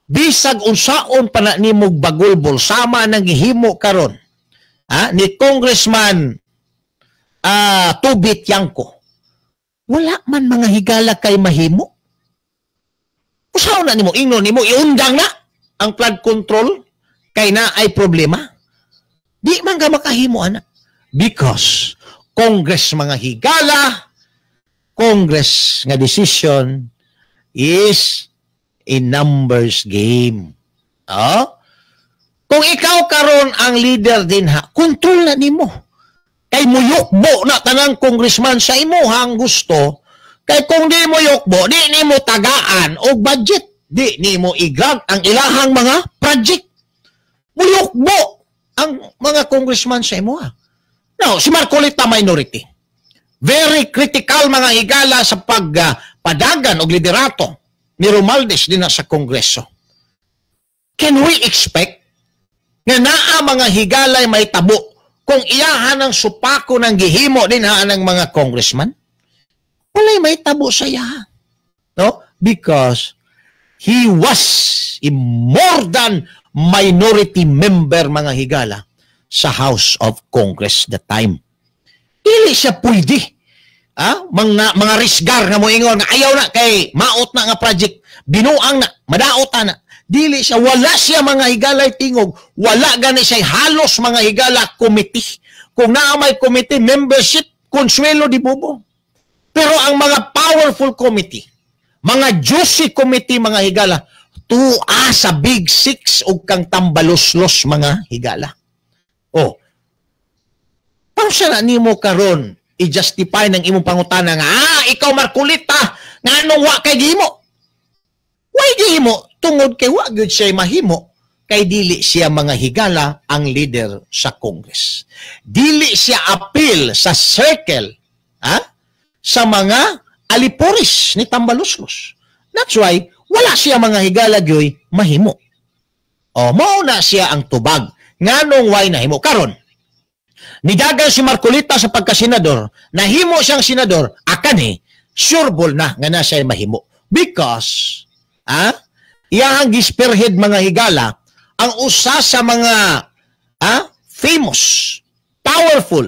bisag unsaon pa na nimog bagulbol sama nang gihimo karon ni Congressman Tubit Yangko, wala man mga higala kay mahimo. Usaw na nimo, ingnon nimo, iundang na ang flood control kay na ay problema. Di man ka makahimo ana. Because Congress mga higala, Congress nga decision is a numbers game. Kung ikaw karon ang leader din ha, kontrol na nimo. Kay muyukbo na tanang congressman sa imuhang gusto, kay kung di mo yukbo, di nimo tagaan o budget, di nimo i-grant ang ilahang mga project. Muyukbo ang mga congressman sa imuha. Now, si Marcoleta minority. Very critical mga higala sa pagpadagan o liderato ni Romualdez din na sa Kongreso. Can we expect nga naa mga higalay may tabo kung iyahan ang supako ng gihimo din haan ng mga congressman? Walay may tabo sa iya. No? Because he was a more than minority member mga higala sa House of Congress that time. Dili siya pwede. Mga risgar nga mo ingon nga ayaw na kay maot na nga project, binuang na, madaot na. Dili siya, wala siya mga higalay tingog, wala gani siya halos mga higala committee. Kung naa may committee membership, Consuelo di Bobo. Pero ang mga powerful committee, mga juicy committee mga higala, tuwa sa Big Six o kang tambaloslos mga higala. Paano siya na nimo karon i-justify ng imong pangutana nga, ikaw Marcoleta, nga anong wa kay gihimo? Why gihimo? Tungod kay wa gyud siya mahimo, kay dili siya mga higala ang leader sa Congress. Dili siya appeal sa circle, sa mga aliporis ni tambaloslos. That's why, wala siya mga higala gyoy mahimo. O mao na siya ang tubag nganong way nahimo karon. Nidagan si Marcolita sa pagkasenador, nahimo siyang senador, akan sureball na nga na siya mahimo. Because iyang gisperhead mga higala ang usa sa mga famous, powerful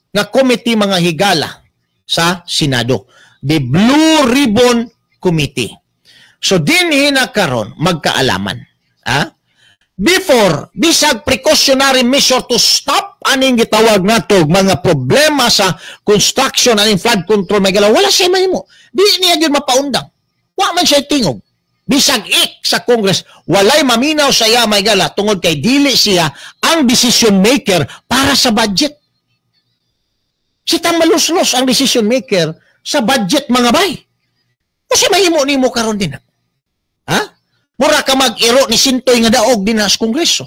nga committee mga higala sa Senado, the Blue Ribbon Committee. So dinhi na karon magkaalaman. Before, bisag precautionary measure to stop aning gitawag nato mga problema sa construction aning flood control may galaw, wala siya mahimo. Di niya gyud mapaundang. Wa man siya tingog. Bisag sa Congress, walay maminaw sa iya may gala tungod kay dili siya ang decision maker para sa budget. Sitang maluslos ang decision maker sa budget mga bay. Kasi mahimo nimo karon din. Mura ka mag-iro ni Sintoy nga daog din sa Kongreso.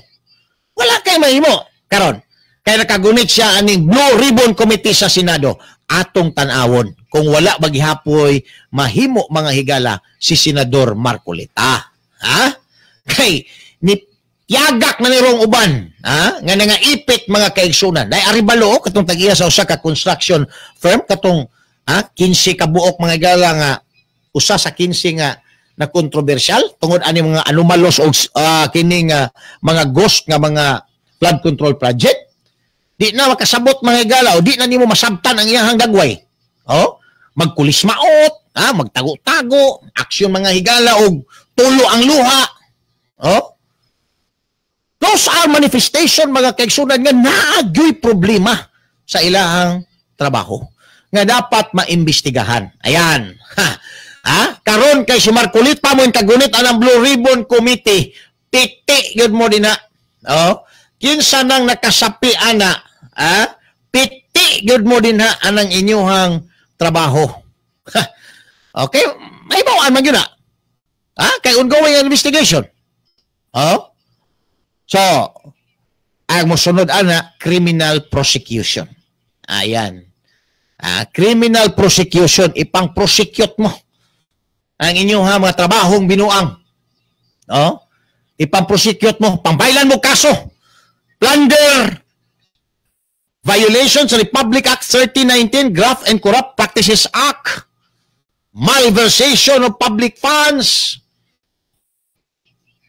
Wala kay mahimo karon. Kaya nakagunit siya aning Blue Ribbon Committee sa Senado. Atong tan-awon kung wala maghihapoy mahimo mga higala si Senador Marcolita. Kay ni yagak na nirong uban, nga nangaipit mga kaigsunan. Dai aribalo katong tag-iya sa usa ka construction firm katong 15 ka buok mga higala nga usa sa 15 nga na kontrobersyal tungod ani mga anomalos o kining mga ghost nga mga flood control project. Di na makasabot mga higala o di na nimo masabtan ang iyang gagway. Magkulismaot, magtago-tago, aksyon mga higala og tulo ang luha. Those are manifestation mga kaigsunan nga naagyoy problema sa ilahang trabaho nga dapat maimbestigahan. Ayan. Karon kay si Marcolita mo kagunit anang Blue Ribbon Committee, piti yun mo din na. Kinsa nang nakasapi ana, piti yun mo din ha anang inyuhang trabaho. Okay, may bawaan man yun kay ongoing investigation. So, ang mosunod ana, criminal prosecution. Ayan. Criminal prosecution, ipang-prosecute mo ang inyong mga trabahong binuang. Ipang-prosecute mo, pambailan mo kaso. Plunder, violation sa Republic Act 1319, Graft and Corrupt Practices Act, malversation of public funds.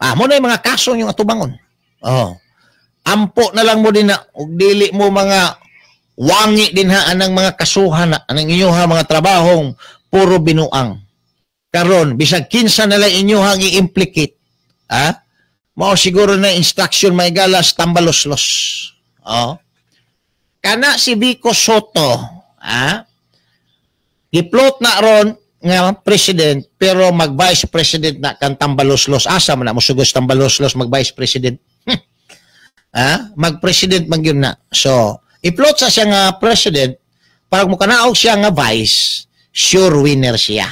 Mo na yung mga kaso yung atubangon. Ampo na lang mo din na, ug dili mo mga wangi din anang mga kasuhan anang inyong mga trabahong puro binuang. Karon bisag kinsa na lang inyong i-implicate, mao siguro na instruction may galas tambaloslos. Kana si Vico Soto, giplot na ron nga president pero mag-vice president na kan tambaloslos. Asa man na musugos tambaloslos mag-vice president? Mag-president man yun na. So, i-plot sa siya nga president para mo kanaog siya nga vice, sure winner siya.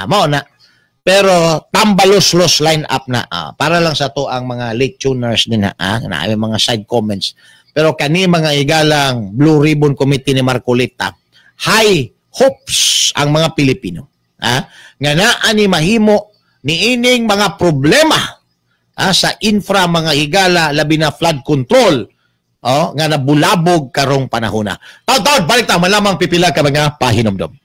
Mao na. Pero tambaloslos line up na. Para lang sa to ang mga late tuners din na may mga side comments. Pero kani mga igalang Blue Ribbon Committee ni Marcolita, high hopes ang mga Pilipino. Nga naan ni mahimo ni ining mga problema sa infra mga higala labi na flood control nga nabulabog karong panahon na. Taon-taon, balik ta malamang pipila ka mga pahinomdom.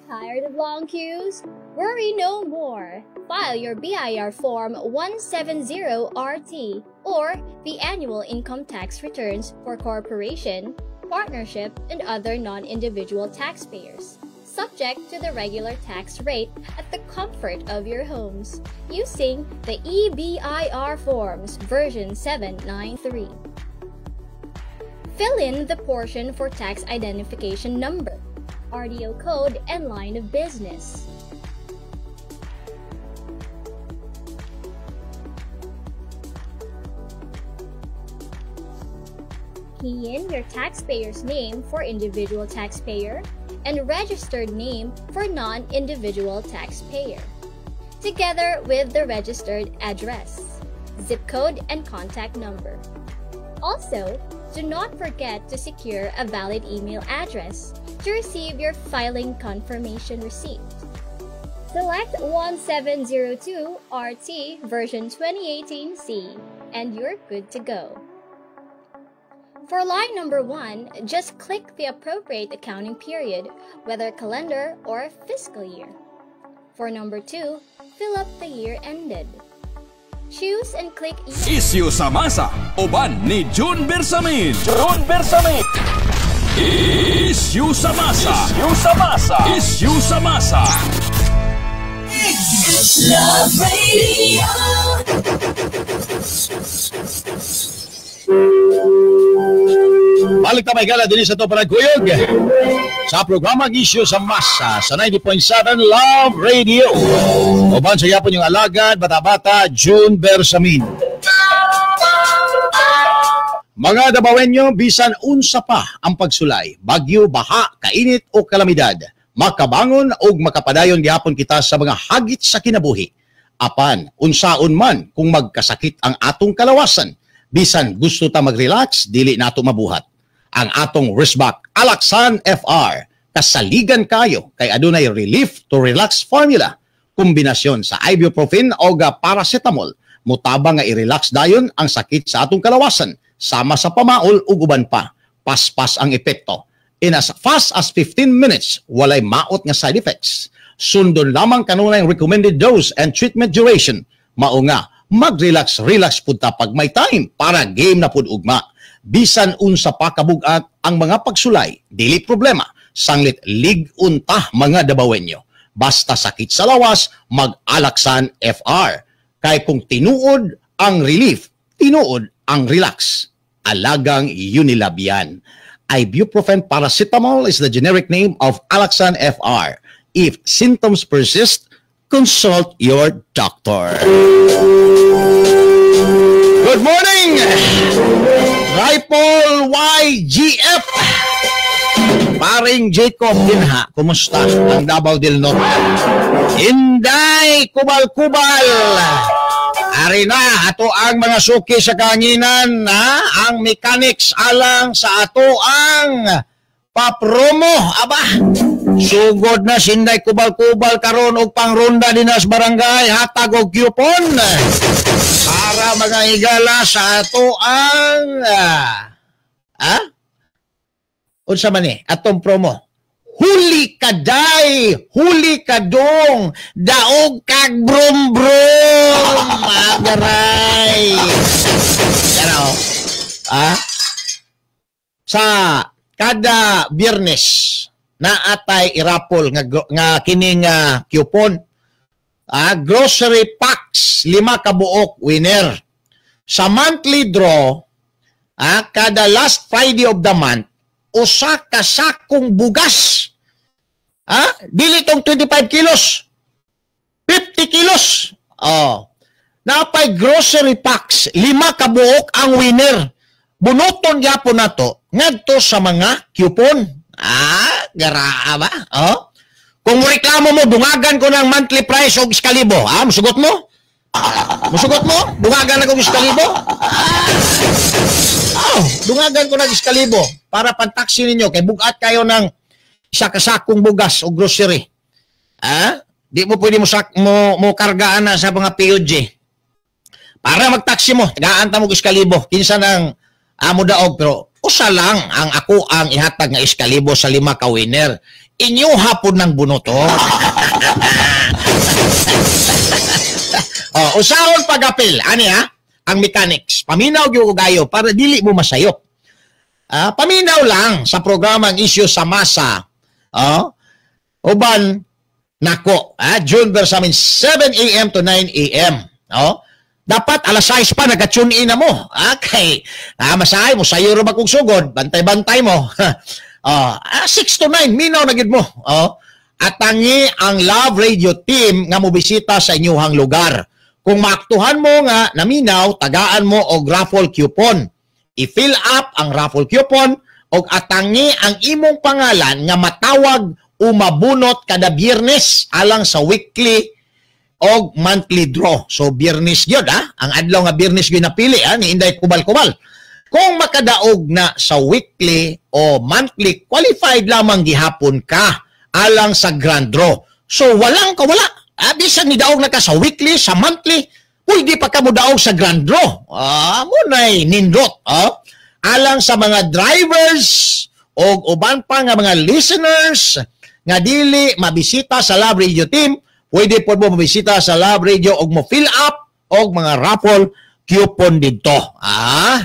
Tired of long queues? Worry no more. File your BIR Form 170RT or the annual income tax returns for corporation, partnership, and other non-individual taxpayers, subject to the regular tax rate at the comfort of your homes, using the EBIR Forms version 793. Fill in the portion for tax identification number, RDO code, and line of business. Key in your taxpayer's name for individual taxpayer and registered name for non-individual taxpayer, together with the registered address, zip code, and contact number. Also, do not forget to secure a valid email address to receive your filing confirmation receipt. Select 1702 RT version 2018C and you're good to go. For line number 1, just click the appropriate accounting period, whether calendar or fiscal year. For number 2, fill up the year ended. Choose and click Issue sa Masa, uban ni June Bersamin. June Bersamin. Issue sa Masa. Issue sa Masa. Issue sa Masa. Love Radio. Balik na may gala din sa ito panagkuyog sa programang Issue sa Masa sa 90.7 Love Radio. Uban sa yapon yung alagad, bata-bata, June Bersamin. Mga Dabawenyo, bisan unsa pa ang pagsulay, bagyo, baha, kainit o kalamidad, makabangon o makapadayon gihapon kita sa mga hagit sa kinabuhi. Apan, unsaon man kung magkasakit ang atong kalawasan, bisan gusto ta mag-relax, dili nato mabuhat. Ang atong Risbac Alaxan FR, kasaligan kayo kay adunay relief to relax formula. Kombinasyon sa ibuprofen o paracetamol, mutabang nga i-relax dayon ang sakit sa atong kalawasan, sama sa pamaol ug uban pa. Paspas ang epekto. In as fast as 15 minutes, walay maot nga side effects. Sundon lamang kanunay recommended dose and treatment duration. Mao nga, mag-relax pud ta pag may time para game na pud ugma. Bisan unsa pa kabugat ang mga pagsulay, dili problema. Sanglit lig-unta mga Dabawenyo. Basta sakit sa lawas, mag-Alaxan FR. Kay kung tinuod ang relief, tinuod ang relax. Alagang Unilabian. Ibuprofen paracetamol is the generic name of Alaxan FR. If symptoms persist, consult your doctor. Good morning! Rifle YGF! Paring Jacob Dinha, kumusta ang Davao del Norte? Inday, kubal-kubal! Ari na, ato ang mga suki sa kanginan, ang mechanics alang sa ato ang papromo, aba! Sugod na sinday kubal-kubal karon og pangronda dinas barangay, hatag og coupon para mga higala sa ato ang unsa man ni atong promo. Huli kaday, huli kadong, daog kag brum-brum, magaray. Pero, sa kada Biyernes na atay irapol nga kining coupon, grocery packs 5 ka buok winner. Sa monthly draw, kada last Friday of the month, usa ka sakong bugas. Dili tong 25 kilos. 50 kilos. Napay grocery packs, 5 ka buok ang winner. Bunuton gyapon nato ngadto sa mga coupon. Garaa ba? Kung reklamo mo, dungagan ko ng monthly price og 1,000. Musugot mo? Musugot mo? Dungagan ako ng 1,000? Dungagan ko ng 1,000 para pantaksi ninyo kay bugat kayo ng isa kasakong bugas o grocery. Di mo pwede mo kargaan na sa mga POG. Para magtaksi mo, tagaan ta mo 1,000. Kinsa ng amo daog, pero usa lang ang ako ang ihatag nga 1,000 sa 5 ka winner. inyo hapon ng bunoton. Usahon pag-apil, ani ha? Ang mechanics, paminaw gyud gayo para dili mo masayop. Paminaw lang sa programang Isyu sa Masa. Uban nako, June Bersamin 7 a.m. to 9 a.m. Dapat alas 6 pa nag-tune in na mo. Okay. Masahay mo, sayo rin kung sugod, bantay-bantay mo. 6 to 9, minaw na gid mo. At tangi ang Love Radio team nga mobisita sa inyong lugar. Kung maaktuhan mo nga naminaw, tagaan mo og raffle coupon. I-fill up ang raffle coupon og atangi ang imong pangalan nga matawag o mabunot kada Biyernes alang sa weekly o monthly draw. So Biyernes gyud ang adlaw nga Biyernes gyud napili ni Inday Kubal-Kubal. Kung makadaog na sa weekly o monthly, qualified lamang gihapon ka alang sa grand draw. So walang kawala. Bisan ni daog na ka sa weekly, sa monthly, pwede pa ka mo daog sa grand draw. Munay nindot. Alang sa mga drivers o uban pa nga mga listeners nga dili mabisita sa Love Radio team, pwede po mo mabisita sa Love Radio og mo fill up og mga raffle coupon dito.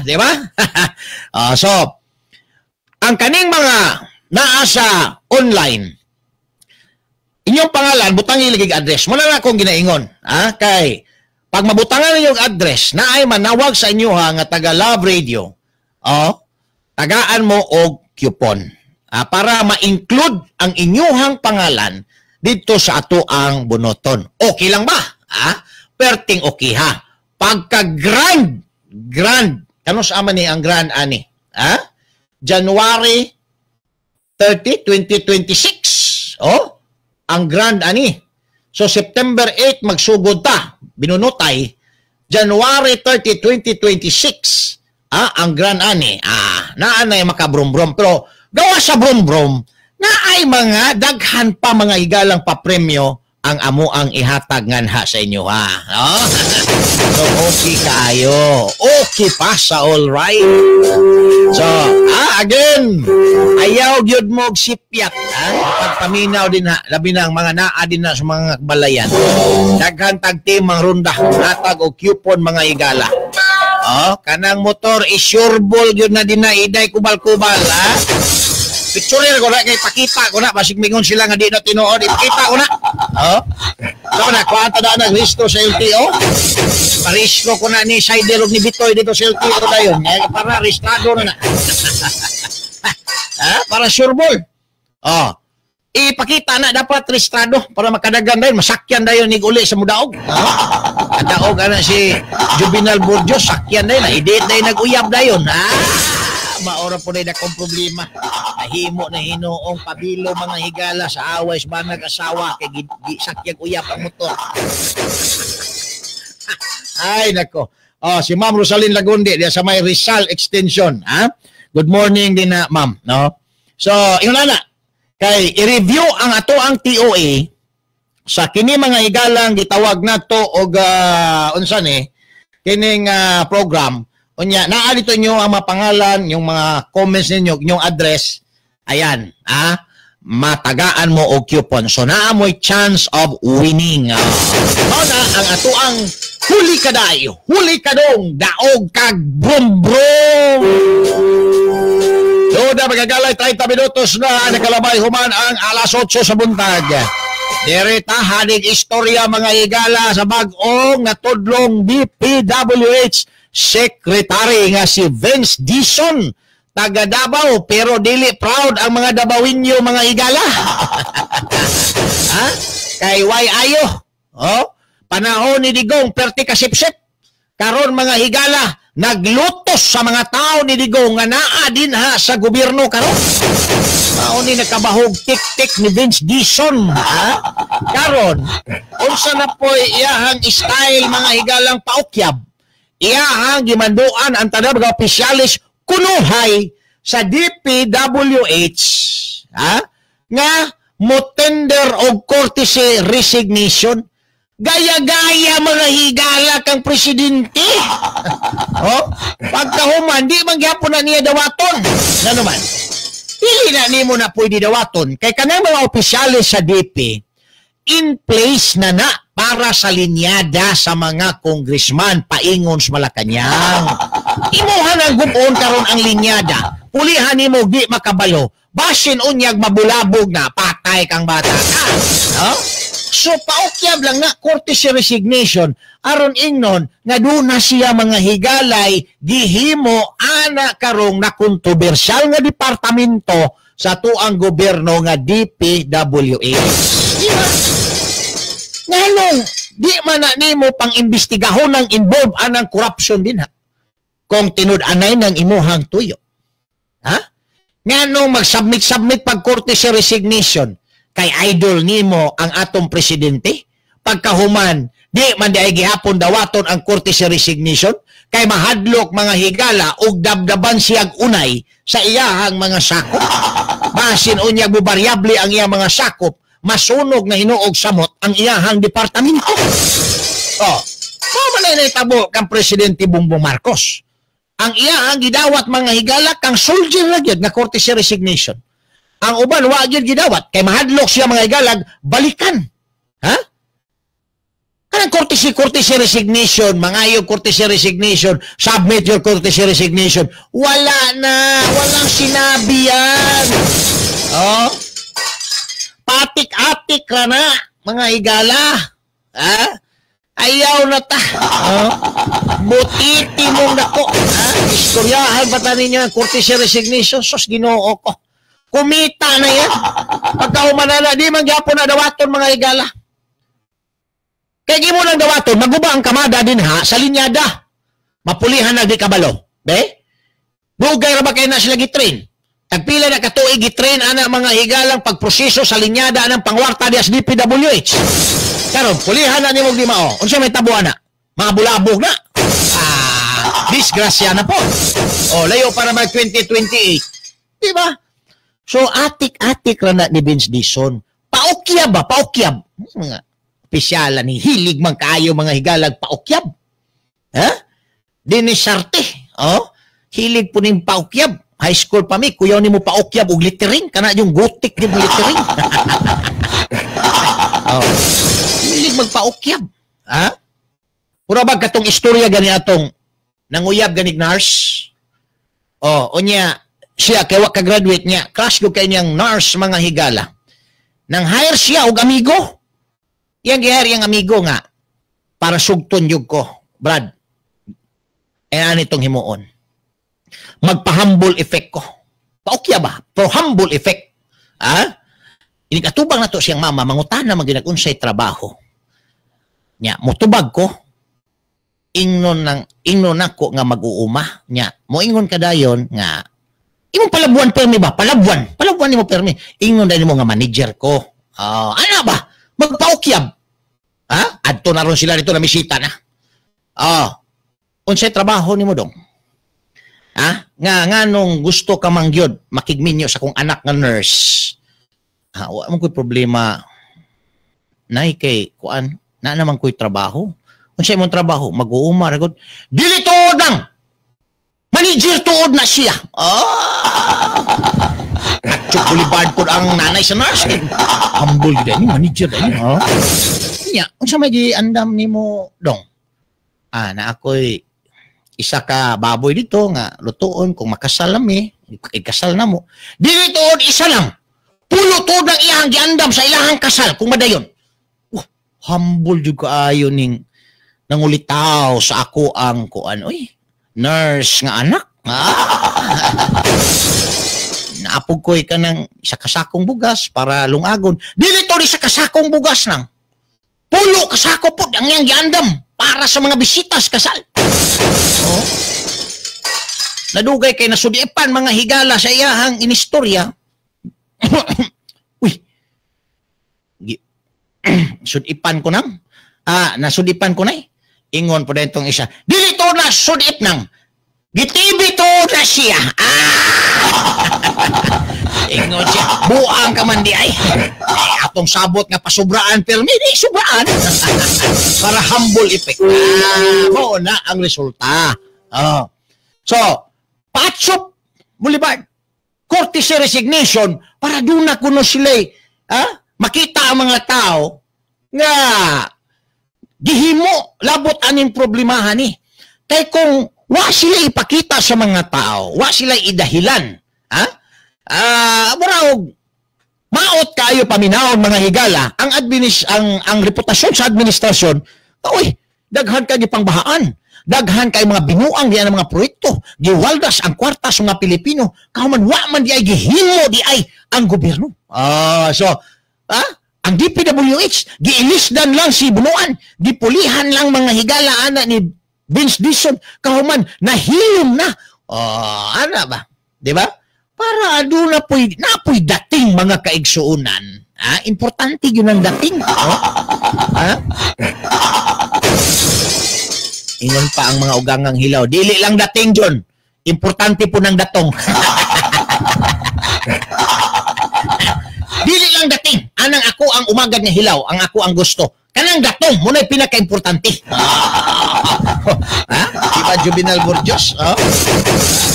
Di ba? So, ang kaning mga naa sa online, inyong pangalan, butang iligig address. Muna na akong ginaingon. Kay, pag mabutangan ninyong address, na ay manawag sa inyo nga taga Love Radio, tagaan mo og coupon. Para ma-include ang inyong pangalan dito sa ato ang bunoton. Okay lang ba? Perting okay ha. Pagka-grand, kano sa ni ang grand ani? January 30, 2026. Ang grand ani. So September 8 magsugod ta, binunotay. January 30, 2026. Ang grand ani. Naanay makabrom-brom. Pero gawa sa brom-brom, na ay mga daghan pa mga higalang papremyo ang amo ang ihatag nganha sa inyo So okay kayo. Okay pa sa all right. So, again, ayaw gyud mo og sipyat, pagpaminaw din labi na ang mga naa din na sa mga balayan. Daghan tag team ang runda, natag og coupon mga higala. Kanang motor isurebol gyud na din na Iday Kubal-Kubal, picture ko na kay pakita ko na basig mingon sila nga di na tinuod, ipakita ko na. So na kwanta na nagresto sa LTO. Paresto ko na ni Sider og ni Bitoy dito sa LTO dayon. Para registrado na. Para surebol. Ipakita na dapat registrado para makadagan dayon, masakyan dayon ni uli sa mudaog. Kadaog ana si Juvenal Burgos, sakyan dayon, idit dayon nag-uyab dayon. Maora po na akong problema. Nahimo na hinoong pabilo mga higala sa away sa banag asawa kay sakyag uyap ang motor. Ay nako. Si Ma'am Rosalyn Lagundi diya sa may Rizal Extension. Good morning din na ma'am, no? So, ingon na kay i-review ang ato ang TOA sa kini mga higalang gitawag nato og unsa ni kining program. Unya, naaalito nyo ang mga pangalan, yung mga comments ninyo, yung address, ayan, matagaan mo o coupon. So, naamoy chance of winning. Na ang ato ang huli kadayo, huli kadong, daog kag brum-brum. So, na magagalay 30 minutos na nakalabay human ang alas 8 sa buntag. Direta hanig istorya mga higala sa bag-ong natudlong DPWH Secretary nga si Vince Dison, taga Davao, pero dili proud ang mga Davawinyo mga higala. Kay way ayo. Panahon ni Digong perti kasipsip. Karon mga higala, naglutos sa mga tao ni Digong nga naa din sa gobyerno karon. Mao ni nakabahog tik-tik ni Vince Dison. Karon, unsa na po iyahang style mga higalang paukyab? Iyahang gimanduan ang tanang mga opisyalis kunuhay sa DPWH nga mo tender og courtesy resignation. Gaya-gaya mga higala kang presidente. Pagkahuman, di man gyapon na niya dawaton. Ano man? Dili na nimo na pwede dawaton kay kanang mga opisyalis sa DP in place na para sa linyada sa mga congressman paingon sa Malacañang. Imuhan ang gumon karon ang linyada. Pulihan nimo di makabalo. Basin unyag mabulabog na patay kang bata ka. No? So paukyab lang na courtesy resignation aron ingnon nga duna siya mga higalay gihimo ana karong na kontrobersyal nga departamento sa tuang gobyerno nga DPWH. Nganong di man na nimo pang imbestigahon ng involved anang corruption din ha. Kung tinud-anay ng imuhang tuyo. Ha? Nganong mag-submit pag courtesy resignation kay idol nimo ang atong presidente? Pagkahuman, di man di ay gihapon dawaton ang courtesy resignation kay mahadlok mga higala ug dabdaban siyag unay sa iyahang mga sakop. Basin unyag variable ang iyang mga sakop, masunog na hinuog samot ang iyahang departamento. Oh, mao man ay tabo kang presidente Bongbong Marcos. Ang iyahang gidawat mga higala kang soldier ra gyud nga courtesy resignation. Ang uban wa gyud gidawat kay mahadlok siya mga higalag balikan. Ha? Kanang courtesy resignation, mangayog courtesy resignation, submit your courtesy resignation. Wala na, walang sinabi yan. Oh. Patik-atik ka na, mga higala. Ha? Ayaw na ta. Oh. Butiti mong nako. Ha? Istoryahan ba tanin niya ang courtesy resignation? Sos, Ginoo ko. Kumita na yan. Pagkahumanala, di man gyapon na dawaton mga higala. Kaya di mo lang dawaton, maguba ang kamada din ha, sa linyada. Mapulihan na di kabalo. Be? Bugay ra ba kayo na sila gitrain? Tagpila na katuig gitrain ana mga higalang pagproseso sa linyada ng pangwarta di as DPWH. Karon, pulihan na ni mo di mao. Unsa may tabo ana? Mga bulabog na. Disgrasya na po. O, layo para mag 2028. Di ba? So, atik-atik ra na ni Vince Dizon. Paukyab ba? Paukyab. Mga opisyala ni hilig man kaayo mga higalag paukyab. Ha? Dinisarte. Oh? Hilig po ning paukyab. High school pa mi, kuyaw ni mo paukyab og littering. Kana yung gotik ni mo littering. Oh. Hilig magpaukyab. Ha? Pura ba katong istorya gani atong nanguyab ganig nurse? Oh, unya siya kay wa ka graduate niya, crush ko kay niyang nurse mga higala. Nang hire siya og amigo. Yang gihire yang amigo nga para sugton yug ko, Brad. Ani tong himuon. Magpa-humble effect ko. Paokya ba? Pro humble effect. Ha? Ini katubang na to siyang mama, mangutana maginag-unsay trabaho. Nya, motubag ko. Ingnon nako nga mag-uuma. Nya, moingon kadayon nga imong palabuan permi ba? Palabuan nimo permi. Ingon dahil mo nga manager ko. Ano ba? Magpaukyab. Ha? Adto na ron sila dito na misita na. Unsay trabaho nimo dong? Ha? Nga nung gusto ka mangyod makigminyo sa kong anak nga nurse. Wa man ko'y problema. Nay kay kuan, na naman ko'y trabaho. Unsay imong trabaho? Mag-uuma ra gud. Dili tuod nang manager tuod na siya. Chuk Boulevard po ang nanay sa nurse. Humble din, manager din. Nya, unsa may giandam nimo dong? Na ako'y isa ka baboy dito nga lutuon kung makasal nami, ikasal na mo. Dili tuod isa lang. Pulo tuod ang iyang giandam sa ilahang kasal kung madayon. Humble jud kaayo ning nangulitaw sa ako ang kuan. Uy, nurse nga anak. Naapog ko'y ka ng isa kasakong bugas para lungagon. Dili to di sa kasakong bugas nang. Pulo kasako po ang iyang giandam para sa mga bisitas kasal. Nadugay kay nasudipan mga higala sa iyahang inistorya. Uy. Sudipan ko nang. Nasudipan ko na eh. Ingon po na itong isa. Dili to na sudip nang. Gitibi to na siya. Ingon siya. Buang ka man di ay. Atong sabot nga pasubraan pero hindi subraan. Para humble effect. Oo na ang resulta. So, Patsop Boulevard. courtesy resignation para doon na kuno sila makita ang mga tao nga gihimo labot aning problemahan ni. Kay kung wa sila ipakita sa mga tao, wa sila idahilan, murag maot kayo paminawon mga higala ang reputasyon sa administrasyon, daghan kay pangbahaan, daghan kay mga binuang diyan mga proyekto, giwaldas ang kwarta sa mga Pilipino, kauman wa man di ay gihimo di ay ang gobyerno. Ang DPWH giilisdan lang si bunuan, gipulihan lang mga higala ana ni Vince Dixon, kauman nahilom na. Ana ba? Di ba? Para doon napoy dating mga kaigsuunan. Importante yun ang dating. Ingon pa ang mga ugangang hilaw. Dili lang dating, John. Importante po ng datong. Dili lang dating. Anang ako ang umagad nga hilaw. Ang ako ang gusto. Kanang datong. Muna'y pinaka-importante. Diba, Juvenal Burgos?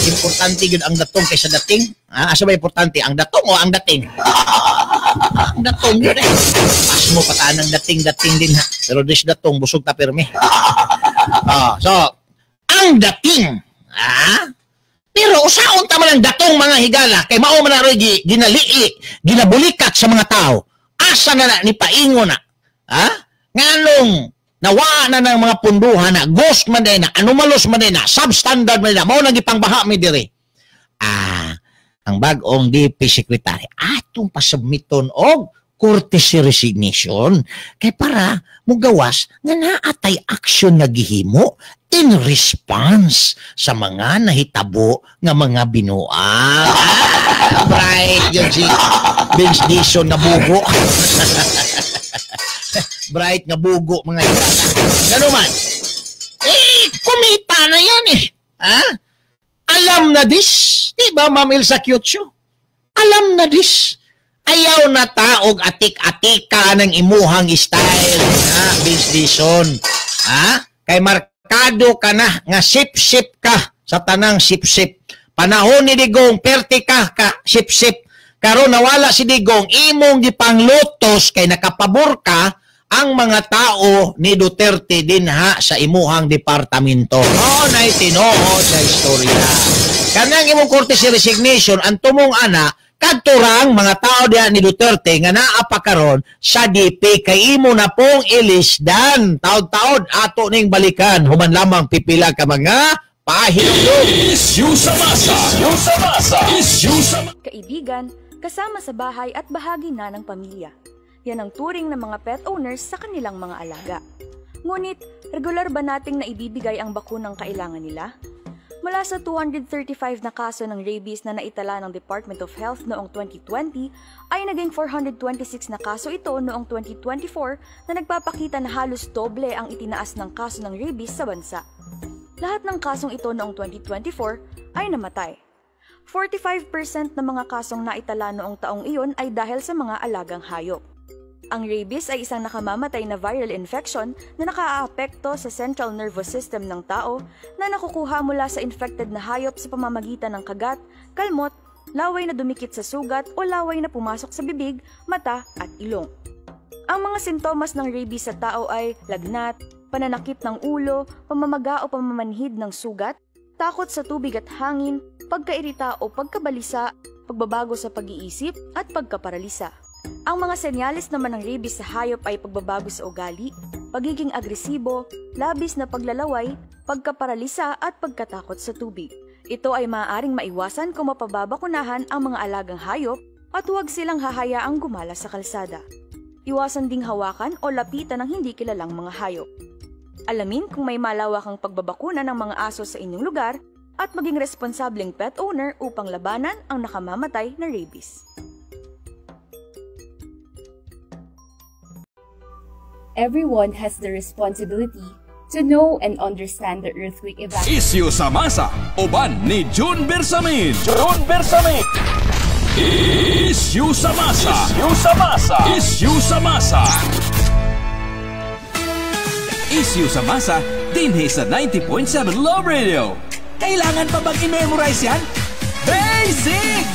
Importante yun ang datong kaysa dating. Asa ba importante? Ang datong o ang dating? Ang datong yun Pas mo pataan ng dating din ha. Pero dis datong, busog ta pirmi. So, ang dating. Pero usaon tama ng datong mga higala. Kay mao man na ginaliili, ginabulikat sa mga tao. Asa na ni paingo na. Nganong nawa na ng mga punduhan na ghost man din na, anomalous man din na, substandard man din na, mao nang ipangbaha mi diri. Ang bagong DP Secretary atong pasubmiton og courtesy resignation kay para mugawas nga naatay aksyon nga gihimo in response sa mga nahitabo nga mga binuang. Bright yun si Vince Dixon na bugo. Bright nga bugo mga higala. Gano'n man. Kumita na yan Alam na dis. Diba, Ma'am Elsa Kyotso? Alam na dis. Ayaw na taog atik-atika ng imuhang style Vince Dixon. Kay markado ka na nga sip-sip ka sa tanang sip-sip. Panahon ni Digong, perti ka sip-sip. Karon nawala si Digong, imong gipanglutos kay nakapabor ka ang mga tao ni Duterte dinha sa imuhang departamento. Nay tinuod sa istorya. Kanang imong courtesy resignation ang tumong ana kadturang mga tao diha ni Duterte nga naa pa karon sa DP kay imo na pong ilisdan. Taod-taod ato ning balikan human lamang pipila ka mga pahinumdum. Issue sa masa. Kaibigan, kasama sa bahay at bahagi na ng pamilya. Yan ang turing ng mga pet owners sa kanilang mga alaga. Ngunit, regular ba nating naibibigay ang bakunang kailangan nila? Mula sa 235 na kaso ng rabies na naitala ng Department of Health noong 2020, ay naging 426 na kaso ito noong 2024 na nagpapakita na halos doble ang itinaas ng kaso ng rabies sa bansa. Lahat ng kasong ito noong 2024 ay namatay. 45% ng mga kasong naitala noong taong iyon ay dahil sa mga alagang hayop. Ang rabies ay isang nakamamatay na viral infection na nakaaapekto sa central nervous system ng tao na nakukuha mula sa infected na hayop sa pamamagitan ng kagat, kalmot, laway na dumikit sa sugat o laway na pumasok sa bibig, mata at ilong. Ang mga sintomas ng rabies sa tao ay lagnat, pananakit ng ulo, pamamaga o pamamanhid ng sugat, takot sa tubig at hangin, pagkairita o pagkabalisa, pagbabago sa pag-iisip at pagkaparalisa. Ang mga senyales naman ng rabies sa hayop ay pagbabago sa ugali, pagiging agresibo, labis na paglalaway, pagkaparalisa at pagkatakot sa tubig. Ito ay maaaring maiwasan kung mapababakunahan ang mga alagang hayop at huwag silang hahayaang gumala sa kalsada. Iwasan ding hawakan o lapitan ng hindi kilalang mga hayop. Alamin kung may malawakang pagbabakuna ng mga aso sa inyong lugar at maging responsableng pet owner upang labanan ang nakamamatay na rabies. Everyone has the responsibility to know and understand the earthquake evacuation. Issue sa masa. Uban ni June Bersamin. Issue sa masa. Issue sa masa dinhi sa 90.7 Love Radio. Kailangan pa bang i-memorize yan? Basic!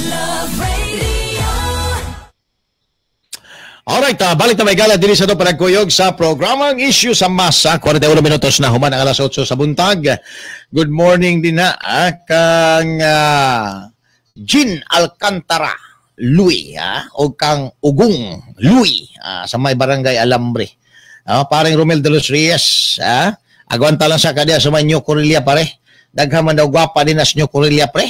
Love Radio. Alright, balik na may gala din sa ito panagkuyog sa programang Issue sa Masa. 41 minutos na human ang alas 8 sa buntag. Good morning din na kang Jean Alcantara Louie, o kang Ugong Louie sa may barangay Alambre. Paring Romel de los Reyes, agwanta lang sa kadya sa may New Correlia pare. Daghaman daw gwapa din as New Correlia pre.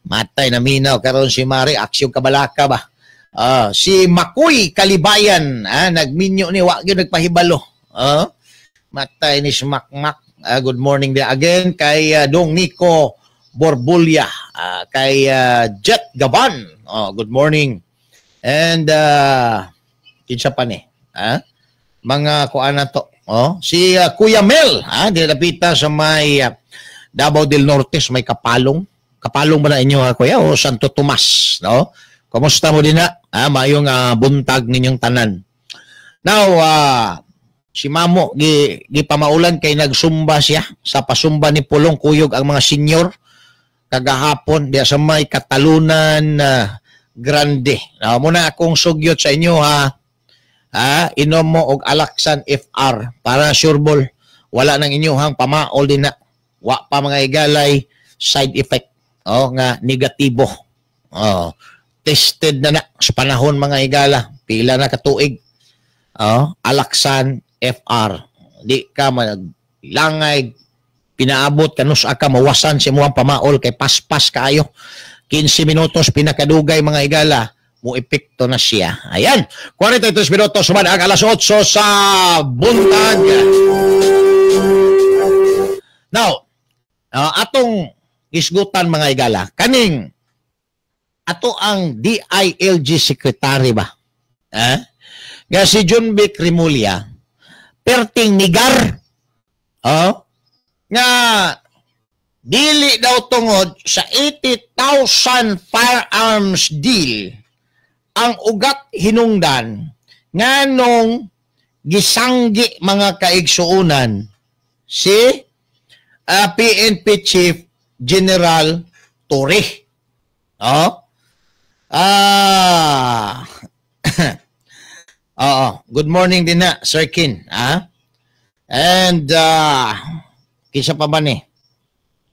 Matay na minaw karon si Mari aksyon kabalaka ba. Si Makoy Kalibayan, nagminyo ni wag gyud nagpahibalo. Matay ni Smakmak. Good morning din again kay Dong Nico Borbulya, kay Jet Gaban. Good morning. And kinsa pa ni? Mga kuan na to. Si Kuya Mel, dilapita sa may Davao del Norte, may Kapalong. Kapalong ba na inyo kuya o Santo Tomas, no? Kumusta mo din na? Mayong buntag ninyong tanan. Now, si Mamo, gipamaulan kay nagsumba siya. Sa pasumba ni Pulong Kuyog ang mga senior. Kagahapon, diya sa may Katalunan Grande. Now, muna akong sugyot sa inyo inom mo og Alaksan FR para sureball. Wala nang inyong pamaol din na. Wa pa mga igalay side effect. Nga negatibo. Tested na sa panahon mga higala. Pila na katuig. Alaksan FR. Di ka maglangay, pinaabot, kanus ka, mawasan si muang pamaol kay paspas kaayo. 15 minutos pinakadugay mga higala. Mo epekto na siya. Ayan. 43 minutos suman ang alas 8 sa buntag. Now, atong isgutan mga higala. Kaning ato ang DILG secretary ba? Nga si John Vic Remulla, perting nigar, nga dili daw tungod sa 80,000 firearms deal ang ugat hinungdan nga nung gisanggi mga kaigsuunan si PNP Chief General Torre. Good morning din na, Sir Kin. And, kisa pa ba ni?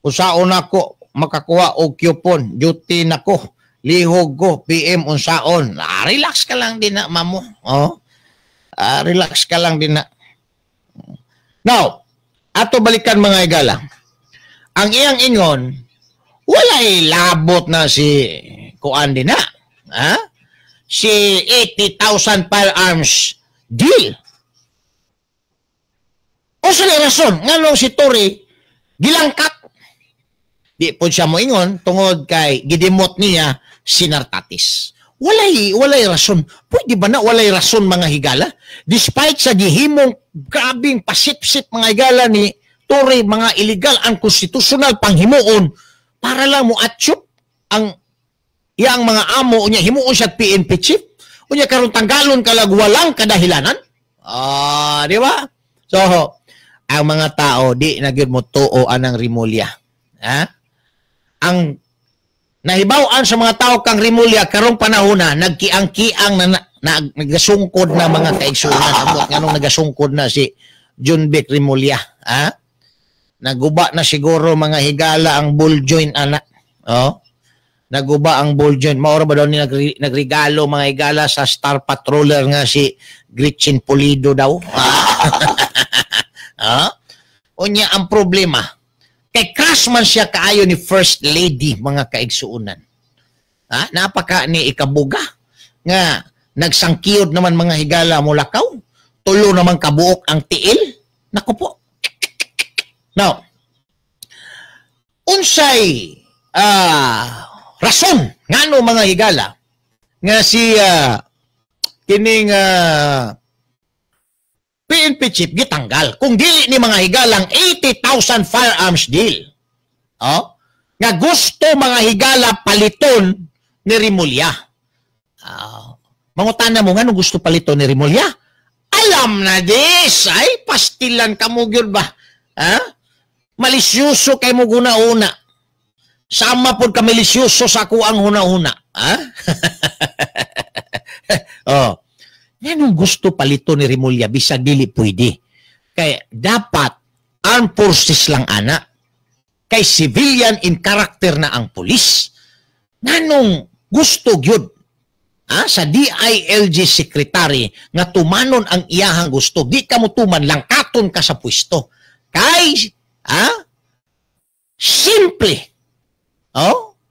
Usaon ako, makakuha og coupon, duty na ko, lihog ko, PM unsaon. Relax ka lang din na, mamo. Relax ka lang din na. Now, ato balikan mga igala. Ang iyang ingon, walay labot na si kuan din na. Si 80,000 firearms deal. O sa rason, nga nung si Torre, gilangkat. Di po siya mo ingon, tungod kay gidimot niya sinartatis. Walay rason. Pwede ba na walay rason mga higala? Despite sa gihimong grabing pasip-sip mga higala ni Torre, mga illegal, unconstitutional panghimuon, para lang mo atsyop ang iyang mga amo niya, himuon siya PNP chief, unya karon tanggalon kalag walang kadahilanan. Di ba? So, ang mga tao, di na gyud mo tuo anang Remulla. Ang nahibaw-an sa mga tao kang Remulla, karong panahon na, nagkiang-kiang na nagasungkod na mga kaigsuunan. Amot nga nung nagasungkod na si John Vic Remulla. Naguba na siguro mga higala ang ball joint anak. Naguba ang ball joint. Maura ba daw ni nagregalo mga higala sa star patroller nga si Gretchen Pulido daw? Unya ang problema. Kay crush man siya kaayo ni First Lady mga kaigsuunan. Napaka ni ikabuga. Nga nagsangkiyod naman mga higala mo lakaw. Tulo naman kabuok ang tiil. Naku po. Now, unsay rason ngano mga higala nga si kining PNP chief gitanggal kung dili ni mga higalang 80,000 firearms deal. Nga gusto mga higala paliton ni Remulla. Mangutana mo ngano gusto paliton ni Remulla? Alam na dis, ay pastilan ka mo gyud ba? Malisyoso kay mo guna-una. Sama po ka milisyoso sa ako ang huna-huna. Ha? Oh. Yan ang gusto palito ni Remulla, bisag dili pwede. Kaya dapat armed forces lang ana. Kay civilian in character na ang pulis. Nanong gusto gyud sa DILG secretary nga tumanon ang iyahang gusto. Di ka mo tuman, langkaton ka sa pwesto. Kay simple.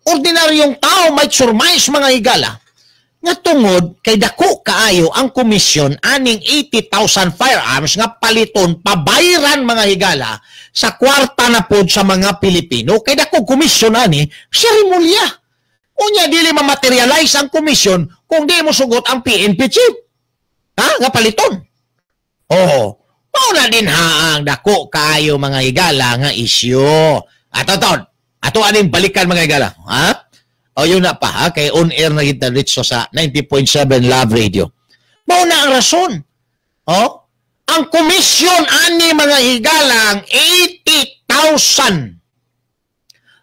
Ordinaryong tao might surmise mga higala nga tungod kay dako kaayo ang komisyon aning 80,000 firearms nga paliton pabayran mga higala sa kwarta na pod sa mga Pilipino kay dako komisyon ani si Remulla. Unya dili ma-materialize ang komisyon kung di mo sugot ang PNP chief. Nga paliton. Mao na din ang dako kaayo mga higala nga isyu. Ato aning balikan mga higala. Yun na pa kay on-air na kita dito sa 90.7 Love Radio. Mao na ang rason. Ang komisyon ani mga higalang 80,000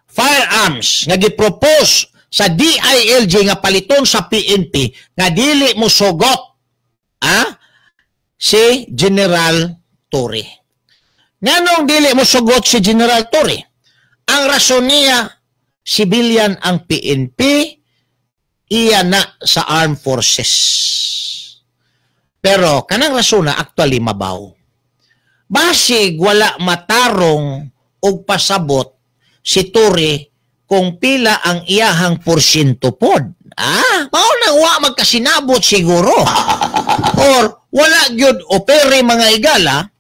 firearms nga gipropose sa DILG nga paliton sa PNP nga dili mo sugot si General Torre. Nganong dili mo sugot si General Torre? Ang rason niya, civilian ang PNP, iya na sa armed forces. Pero kanang rason na actually mabaw. Basig wala matarong og pasabot si Torre kung pila ang iyahang porsyento pod. Mao nang wa magkasinabot siguro. Or wala gyud opere mga higala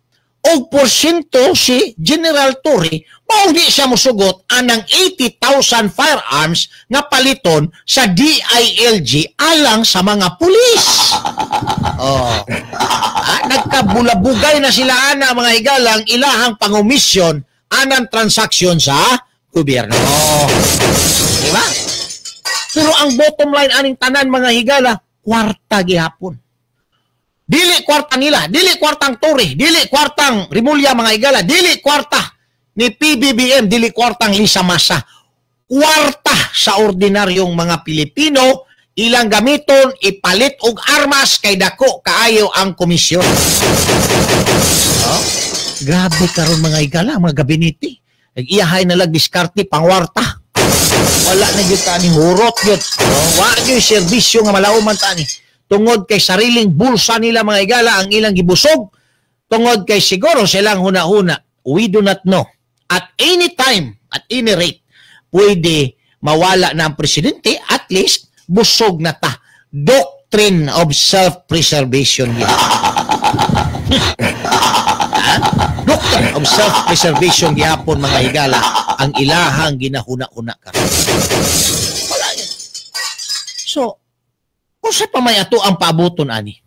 og porsyento si General Torre, mao di siya mosugot anang 80,000 firearms nga paliton sa DILG alang sa mga pulis. Nagkabulabugay na sila ana mga higalang ilahang pangomisyon anang transaksyon sa gobyerno. Diba? Pero ang bottom line aning tanan mga higala, kwarta gihapon. Dili kwarta nila, dili kwartang Torre, dili kwartang Remulla mga higala, dili kwarta ni PBBM, dili kwartang Lisa Masa. Kwarta sa ordinaryong mga Pilipino, ilang gamiton, ipalit og armas kay dako kaayo ang komisyon. Grabe karon mga higala, mga gabinete. Nag-iyahay na lang diskarte pangwarta. Wala na gyud tani hurot gyud. Wa gyud serbisyo nga malauman tani. Tungod kay sariling bulsa nila mga higala ang ilang gibusog. Tungod kay siguro silang huna-huna. We do not know. At any time, at any rate, pwede mawala na ang presidente, at least busog na ta. Doctrine of self-preservation yan. Doctrine of self-preservation gyapon mga higala ang ilahang ginahuna-una ka. Wala yan. So, unsa pa may ato ang paabuton ani?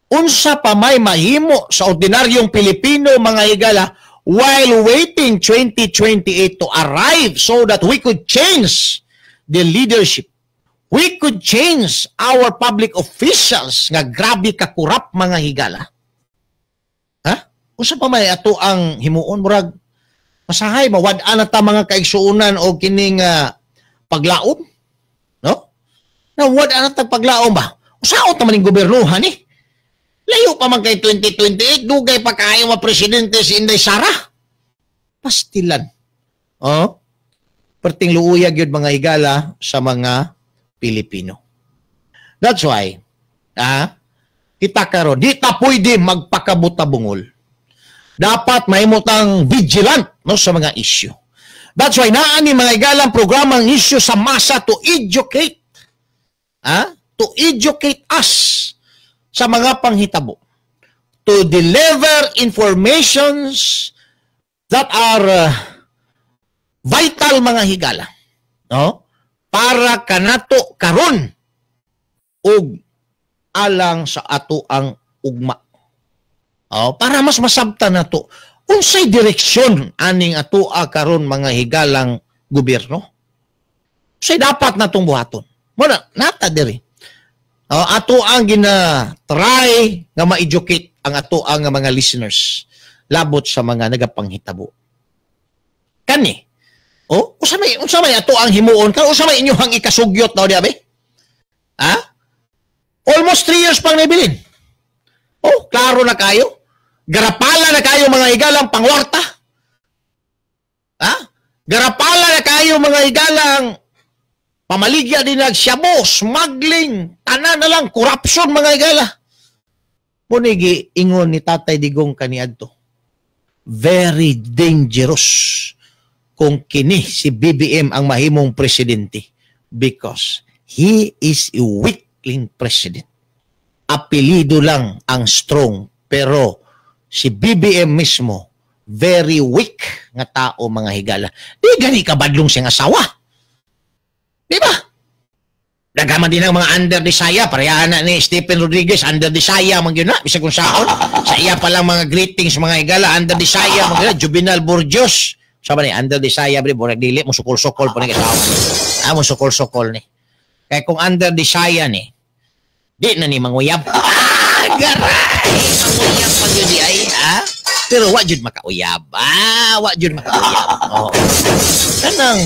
Unsa pa may mahimo sa ordinaryong Pilipino mga higala while waiting 2028 to arrive so that we could change the leadership. We could change our public officials nga grabe ka kurap mga higala. Unsa pa may ato ang himuon murag masahay mawad-an na ta mga kaigsuunan o kining paglaom, no? Nawad-an na ta paglaom ba? Usaon ta maning gobernohan eh. Layo pa man kay 2028, dugay pa kaayo nga presidente si Inday Sara. Pastilan. Perting luuyag yun mga higala sa mga Pilipino. That's why, kita karon di ta pwede magpakabutabungol. Dapat mahimutang vigilant no, sa mga issue. That's why naani mga higalang programang issue sa masa to educate. To educate us sa mga panghitabo. To deliver informations that are vital mga higala. No? Para kanato karon ug alang sa ato ang ugma. Para mas masabtan nato unsay direksyon aning ato karon mga higalang gobyerno. Unsay dapat natong buhaton. Muna nata diri. Ato ang gina-try nga ma-educate ang ato ang mga listeners labot sa mga nagapanghitabo. Kani, Unsa may ato ang himuon kan unsa may inyong ikasugyot daw diabe? Ha? Almost 3 years pang nabilin. Oh, klaro na kayo. Garapala na kayo mga higalang pangwarta. Ha? Garapala na kayo mga higalang pamaligya din nagsyabo, smuggling, tanan na lang, corruption mga higala. Munigi ingon ni Tatay Digong kaniadto. Very dangerous kung kini si BBM ang mahimong presidente because he is a weakling president. Apelido lang ang strong pero si BBM mismo very weak nga tao mga higala. Di gani ka badlong siyang asawa. Di ba? Nagaman din ang mga under the saya. Parehaan na ni Stephen Rodriguez, under the saya, mga na, bisa kung saon. Sa iya palang mga greetings, mga higala, under the saya, mga na, Juvenal Burgos. Sabi ni, under the saya, bre, burag dili, musukol-sukol po ni kasawa. Musukol-sukol ni. Kaya kung under the saya ni, di na ni manguyab. Garay! Manguyab pag yun di ay, ha? Pero wak jud makauyab. Wak jud makauyab. Oh. Kanang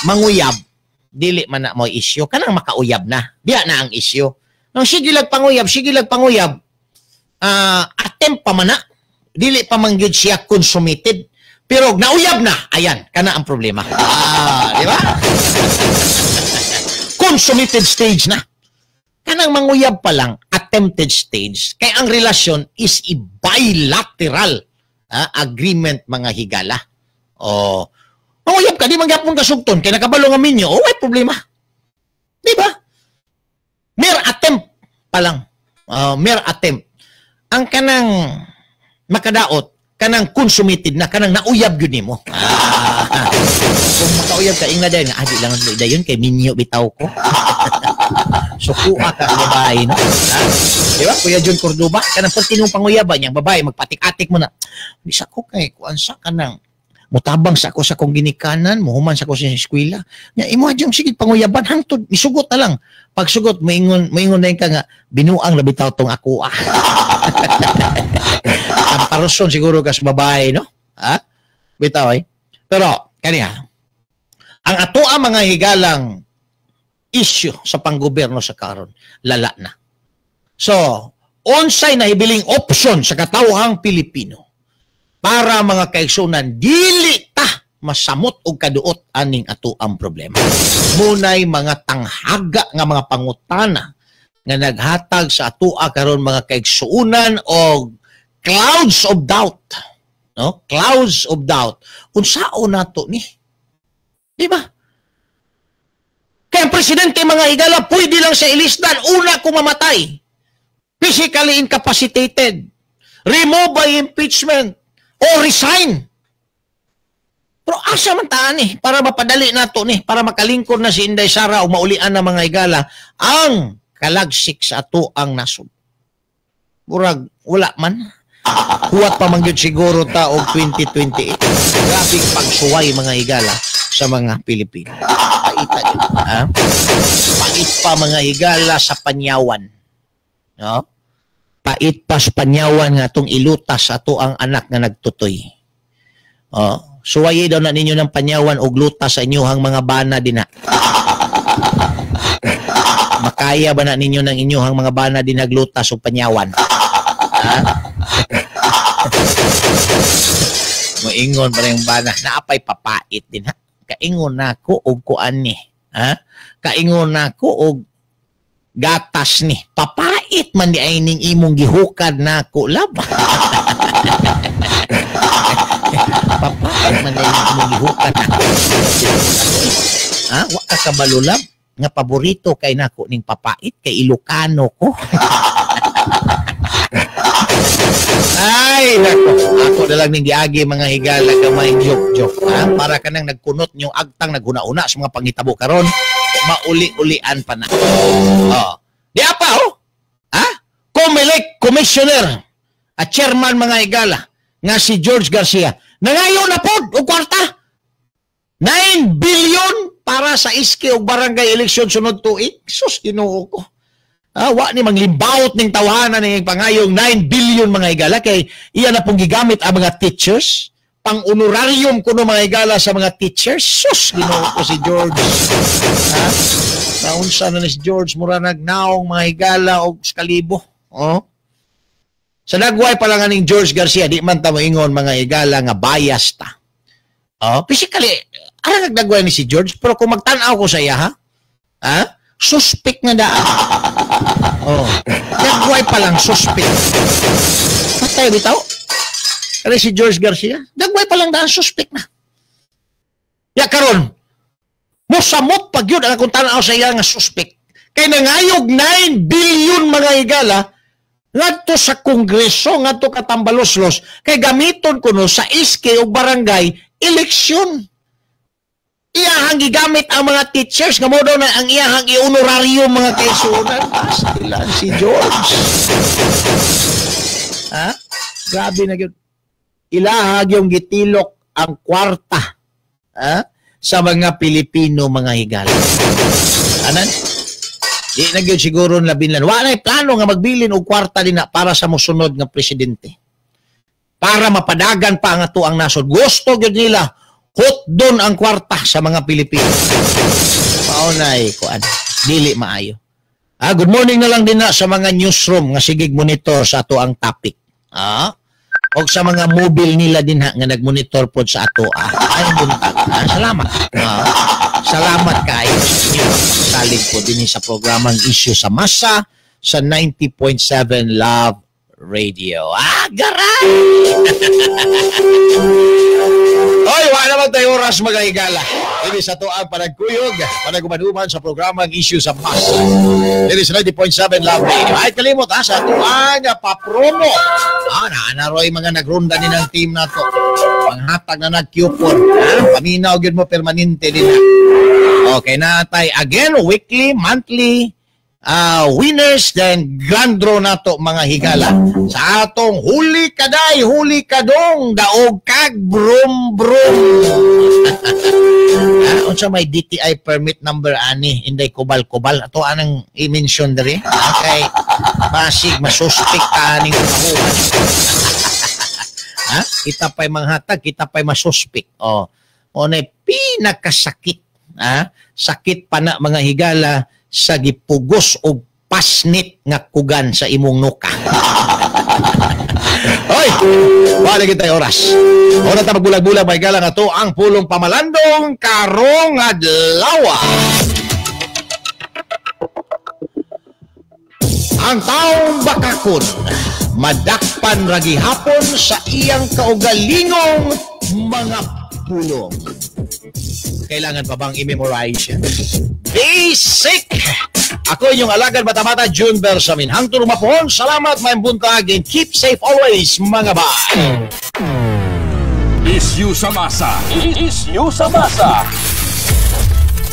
manguyab, dili man na mo isyo, kanang makauyab na. Diya na ang isyo. Nang sige lag panguyab, attempt pa man na. Dili pa man gyud siya consummated. Pero nauyab na, ayan, kana ang problema. Di ba? Consummated stage na. Kanang manguyab pa lang, attempted stage. Kaya ang relasyon is a bilateral agreement mga higala. O, manguyab ka, di mangyapon kasugton, kaya nakabalo nga minyo, may problema. Di ba? Mere attempt pa lang. Mere attempt. Ang kanang makadaot, kanang consummated na, kanang nauyab yun ni mo. Kung makauyab ka, inga dahil nga, di lang ang dayon, kay minyo bitaw ko. So, kuha ka ang babae, no? Di ba? Kuya John Cordoba, kanang pertinong panguyaban niyang babae, magpatik-atik mo na. Di sa ko kay, kuan sa kanang, mutabang sa ako sa kong ginikanan, muhuman sa ako sa eskwela. Imo adyong sige panguyaban hangtod isugot na lang. Pag sugot moingon na ka nga binuang labitaw tong ako. Ang paruson siguro kas babae no? Ha? Bitaw ay. Pero kaniya. Ang ato ang mga higalang issue sa panggobyerno sa karon lala na. So, unsay nahibiling option sa katawhang Pilipino para mga kaigsunan dili ta masamot og kaduot aning ato ang problema. Munay mga tanghaga nga mga pangutana nga naghatag sa atoa karon mga kaigsuunan og clouds of doubt. No? Clouds of doubt. Unsaon nato ni? Di ba? Kaya ang presidente mga higala pwede lang sa ilisdan una kung mamatay. Physically incapacitated. Remove by impeachment. O resign. Pero asa man taan para mapadali nato para makalingkod na si Inday Sara o maulian na mga higala ang kalagsik sa ato ang nasod. Murag wala man. Huwat pa mangyod siguro ta og 2028. Grabing pagsuway mga higala sa mga Pilipino. Paita din. Pait pa mga higala sa panyawan. No? Pait pa sa panyawan nga itong ilutas ato ang anak na nagtutoy. Suwaye daw na ninyo ng panyawan o lutas sa inyohang mga bana din na. Makaya ba na ninyo ng inyohang mga bana din naglutas o panyawan? Moingon pa rin bana, naapay papait din ha. Kaingon na ko o kuan ni. Kaingon na ko o gatas ni. Papait man di ay ning imong gihukad na ko lab. Papait man di ay imong gihukad na ko. Wa ka kabalulab nga paborito kay nako ning papait kay Ilocano ko. Ay, nako. Ako na lang ning giagi mga higala gamay joke-joke. Para ka nang nagkunot yung agtang naghuna-una sa mga pangitabo karon. Mauli-ulian pa na. Di apa, Comelec Commissioner at Chairman mga higala nga si George Garcia. Nangayo na po o kwarta. 9 billion para sa iski o barangay eleksyon sunod tuig. Sus, Ginoo ko. Wa ni manglimbawot ning tawanan ning pangayong 9 billion mga higala kay iya na pong gigamit ang mga teachers pang-honorarium kuno mga higala sa mga teachers. Sus, Ginoo ko si George. Ha? Naunsa na ni si George mura nagnaong mga higala og skalibo. Oh. Sa nagway pa lang aning George Garcia, di man ta moingon mga higala nga bias ta. Oh, physically, arang nagdagway ni si George, pero kung magtanaw ko sa iya, ha? Suspect na daan. Oh, nagway pa lang, suspect. Patay bitaw. Kaya si George Garcia, nagway pa lang daan, suspect na. Ya karon, musamot pag yun, kung tanaw sa iya nga suspect, kay nangayog 9 billion mga higala, ngadto sa kongreso, ngadto katambaloslos, kay gamiton kuno sa iske o barangay, eleksyon. Iyahang gigamit ang mga teachers nga mo daw na ang iyahang i-honoraryo mga kaisunan. Pastilan si George. Ha? Grabe na yun. Ilahag yung gitilok ang kwarta sa mga Pilipino mga higala. Anan? Di na yun siguro labinlan. Wala'y plano nga magbilin og kwarta din na para sa musunod nga presidente. Para mapadagan pa ang ato ang nasod. Gusto yun nila hot doon ang kwarta sa mga Pilipino. Maunay ko dili maayo. Good morning na lang din na sa mga newsroom nga sigig monitor sa ato ang topic. O sa mga mobile nila din nga nagmonitor po sa ato. Ay buntag. Salamat. Salamat kayo sa inyo. Salig po din sa programang Issue sa Masa sa 90.7 Love Radio. Garay! Oy, wala naman tayo oras mga higala. Ini sa tuang panagkuyog, panagumanuman sa programang Issue sa Masa. Ini sa 90.7 Love Radio. Ay, kalimot sa tuang papromo. Naanaroy mga nagrunda din ng team na to. Panghatag na nag-coupon. Paminaw yun mo permanente din. Okay, natay again, weekly, monthly, winners then grand draw na to mga higala sa atong huli kaday huli kadong daog kag brum unsa may DTI permit number ani inday kubal ato anang i-mention diri kay masig masuspect ka ning kahuman kita pa'y manghatag kita pa'y masuspect onay pinakasakit sakit pa na mga higala sa gipugos o pasnit nga kugan sa imong nuka. Hoy, wala kita oras. Ora ta magbulag-bulag may gala nga to ang pulong pamalandong karong adlaw. Ang taong bakakon madakpan ra gihapon sa iyang kaugalingong mga pulong. Kailangan pa bang i-memorize yan? Basic! Ako inyong alagad mata-mata, June Bersamin. Hangtong rumapon, salamat, may buntag, and keep safe always, mga bay! Issue sa Masa. Issue sa Masa.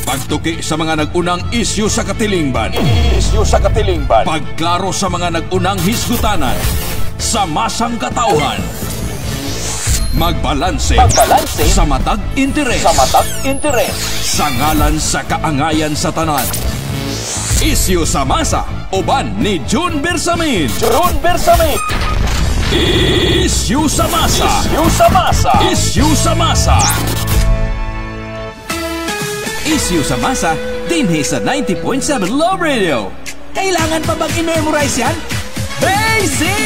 Pagtuki sa mga nag-unang issue sa katilingban. Issue sa katilingban. Pagklaro sa mga nag-unang hisgutanan. Sa masang katauhan. Magbalanse sa matag interes. Sa ngalan sa kaangayan sa tanan. Issue sa Masa, uban ni June Bersamin. Issue sa Masa. Issue sa Masa, dinhi sa 90.7 Love Radio. Kailangan pa bang i-memorize yan? Basic!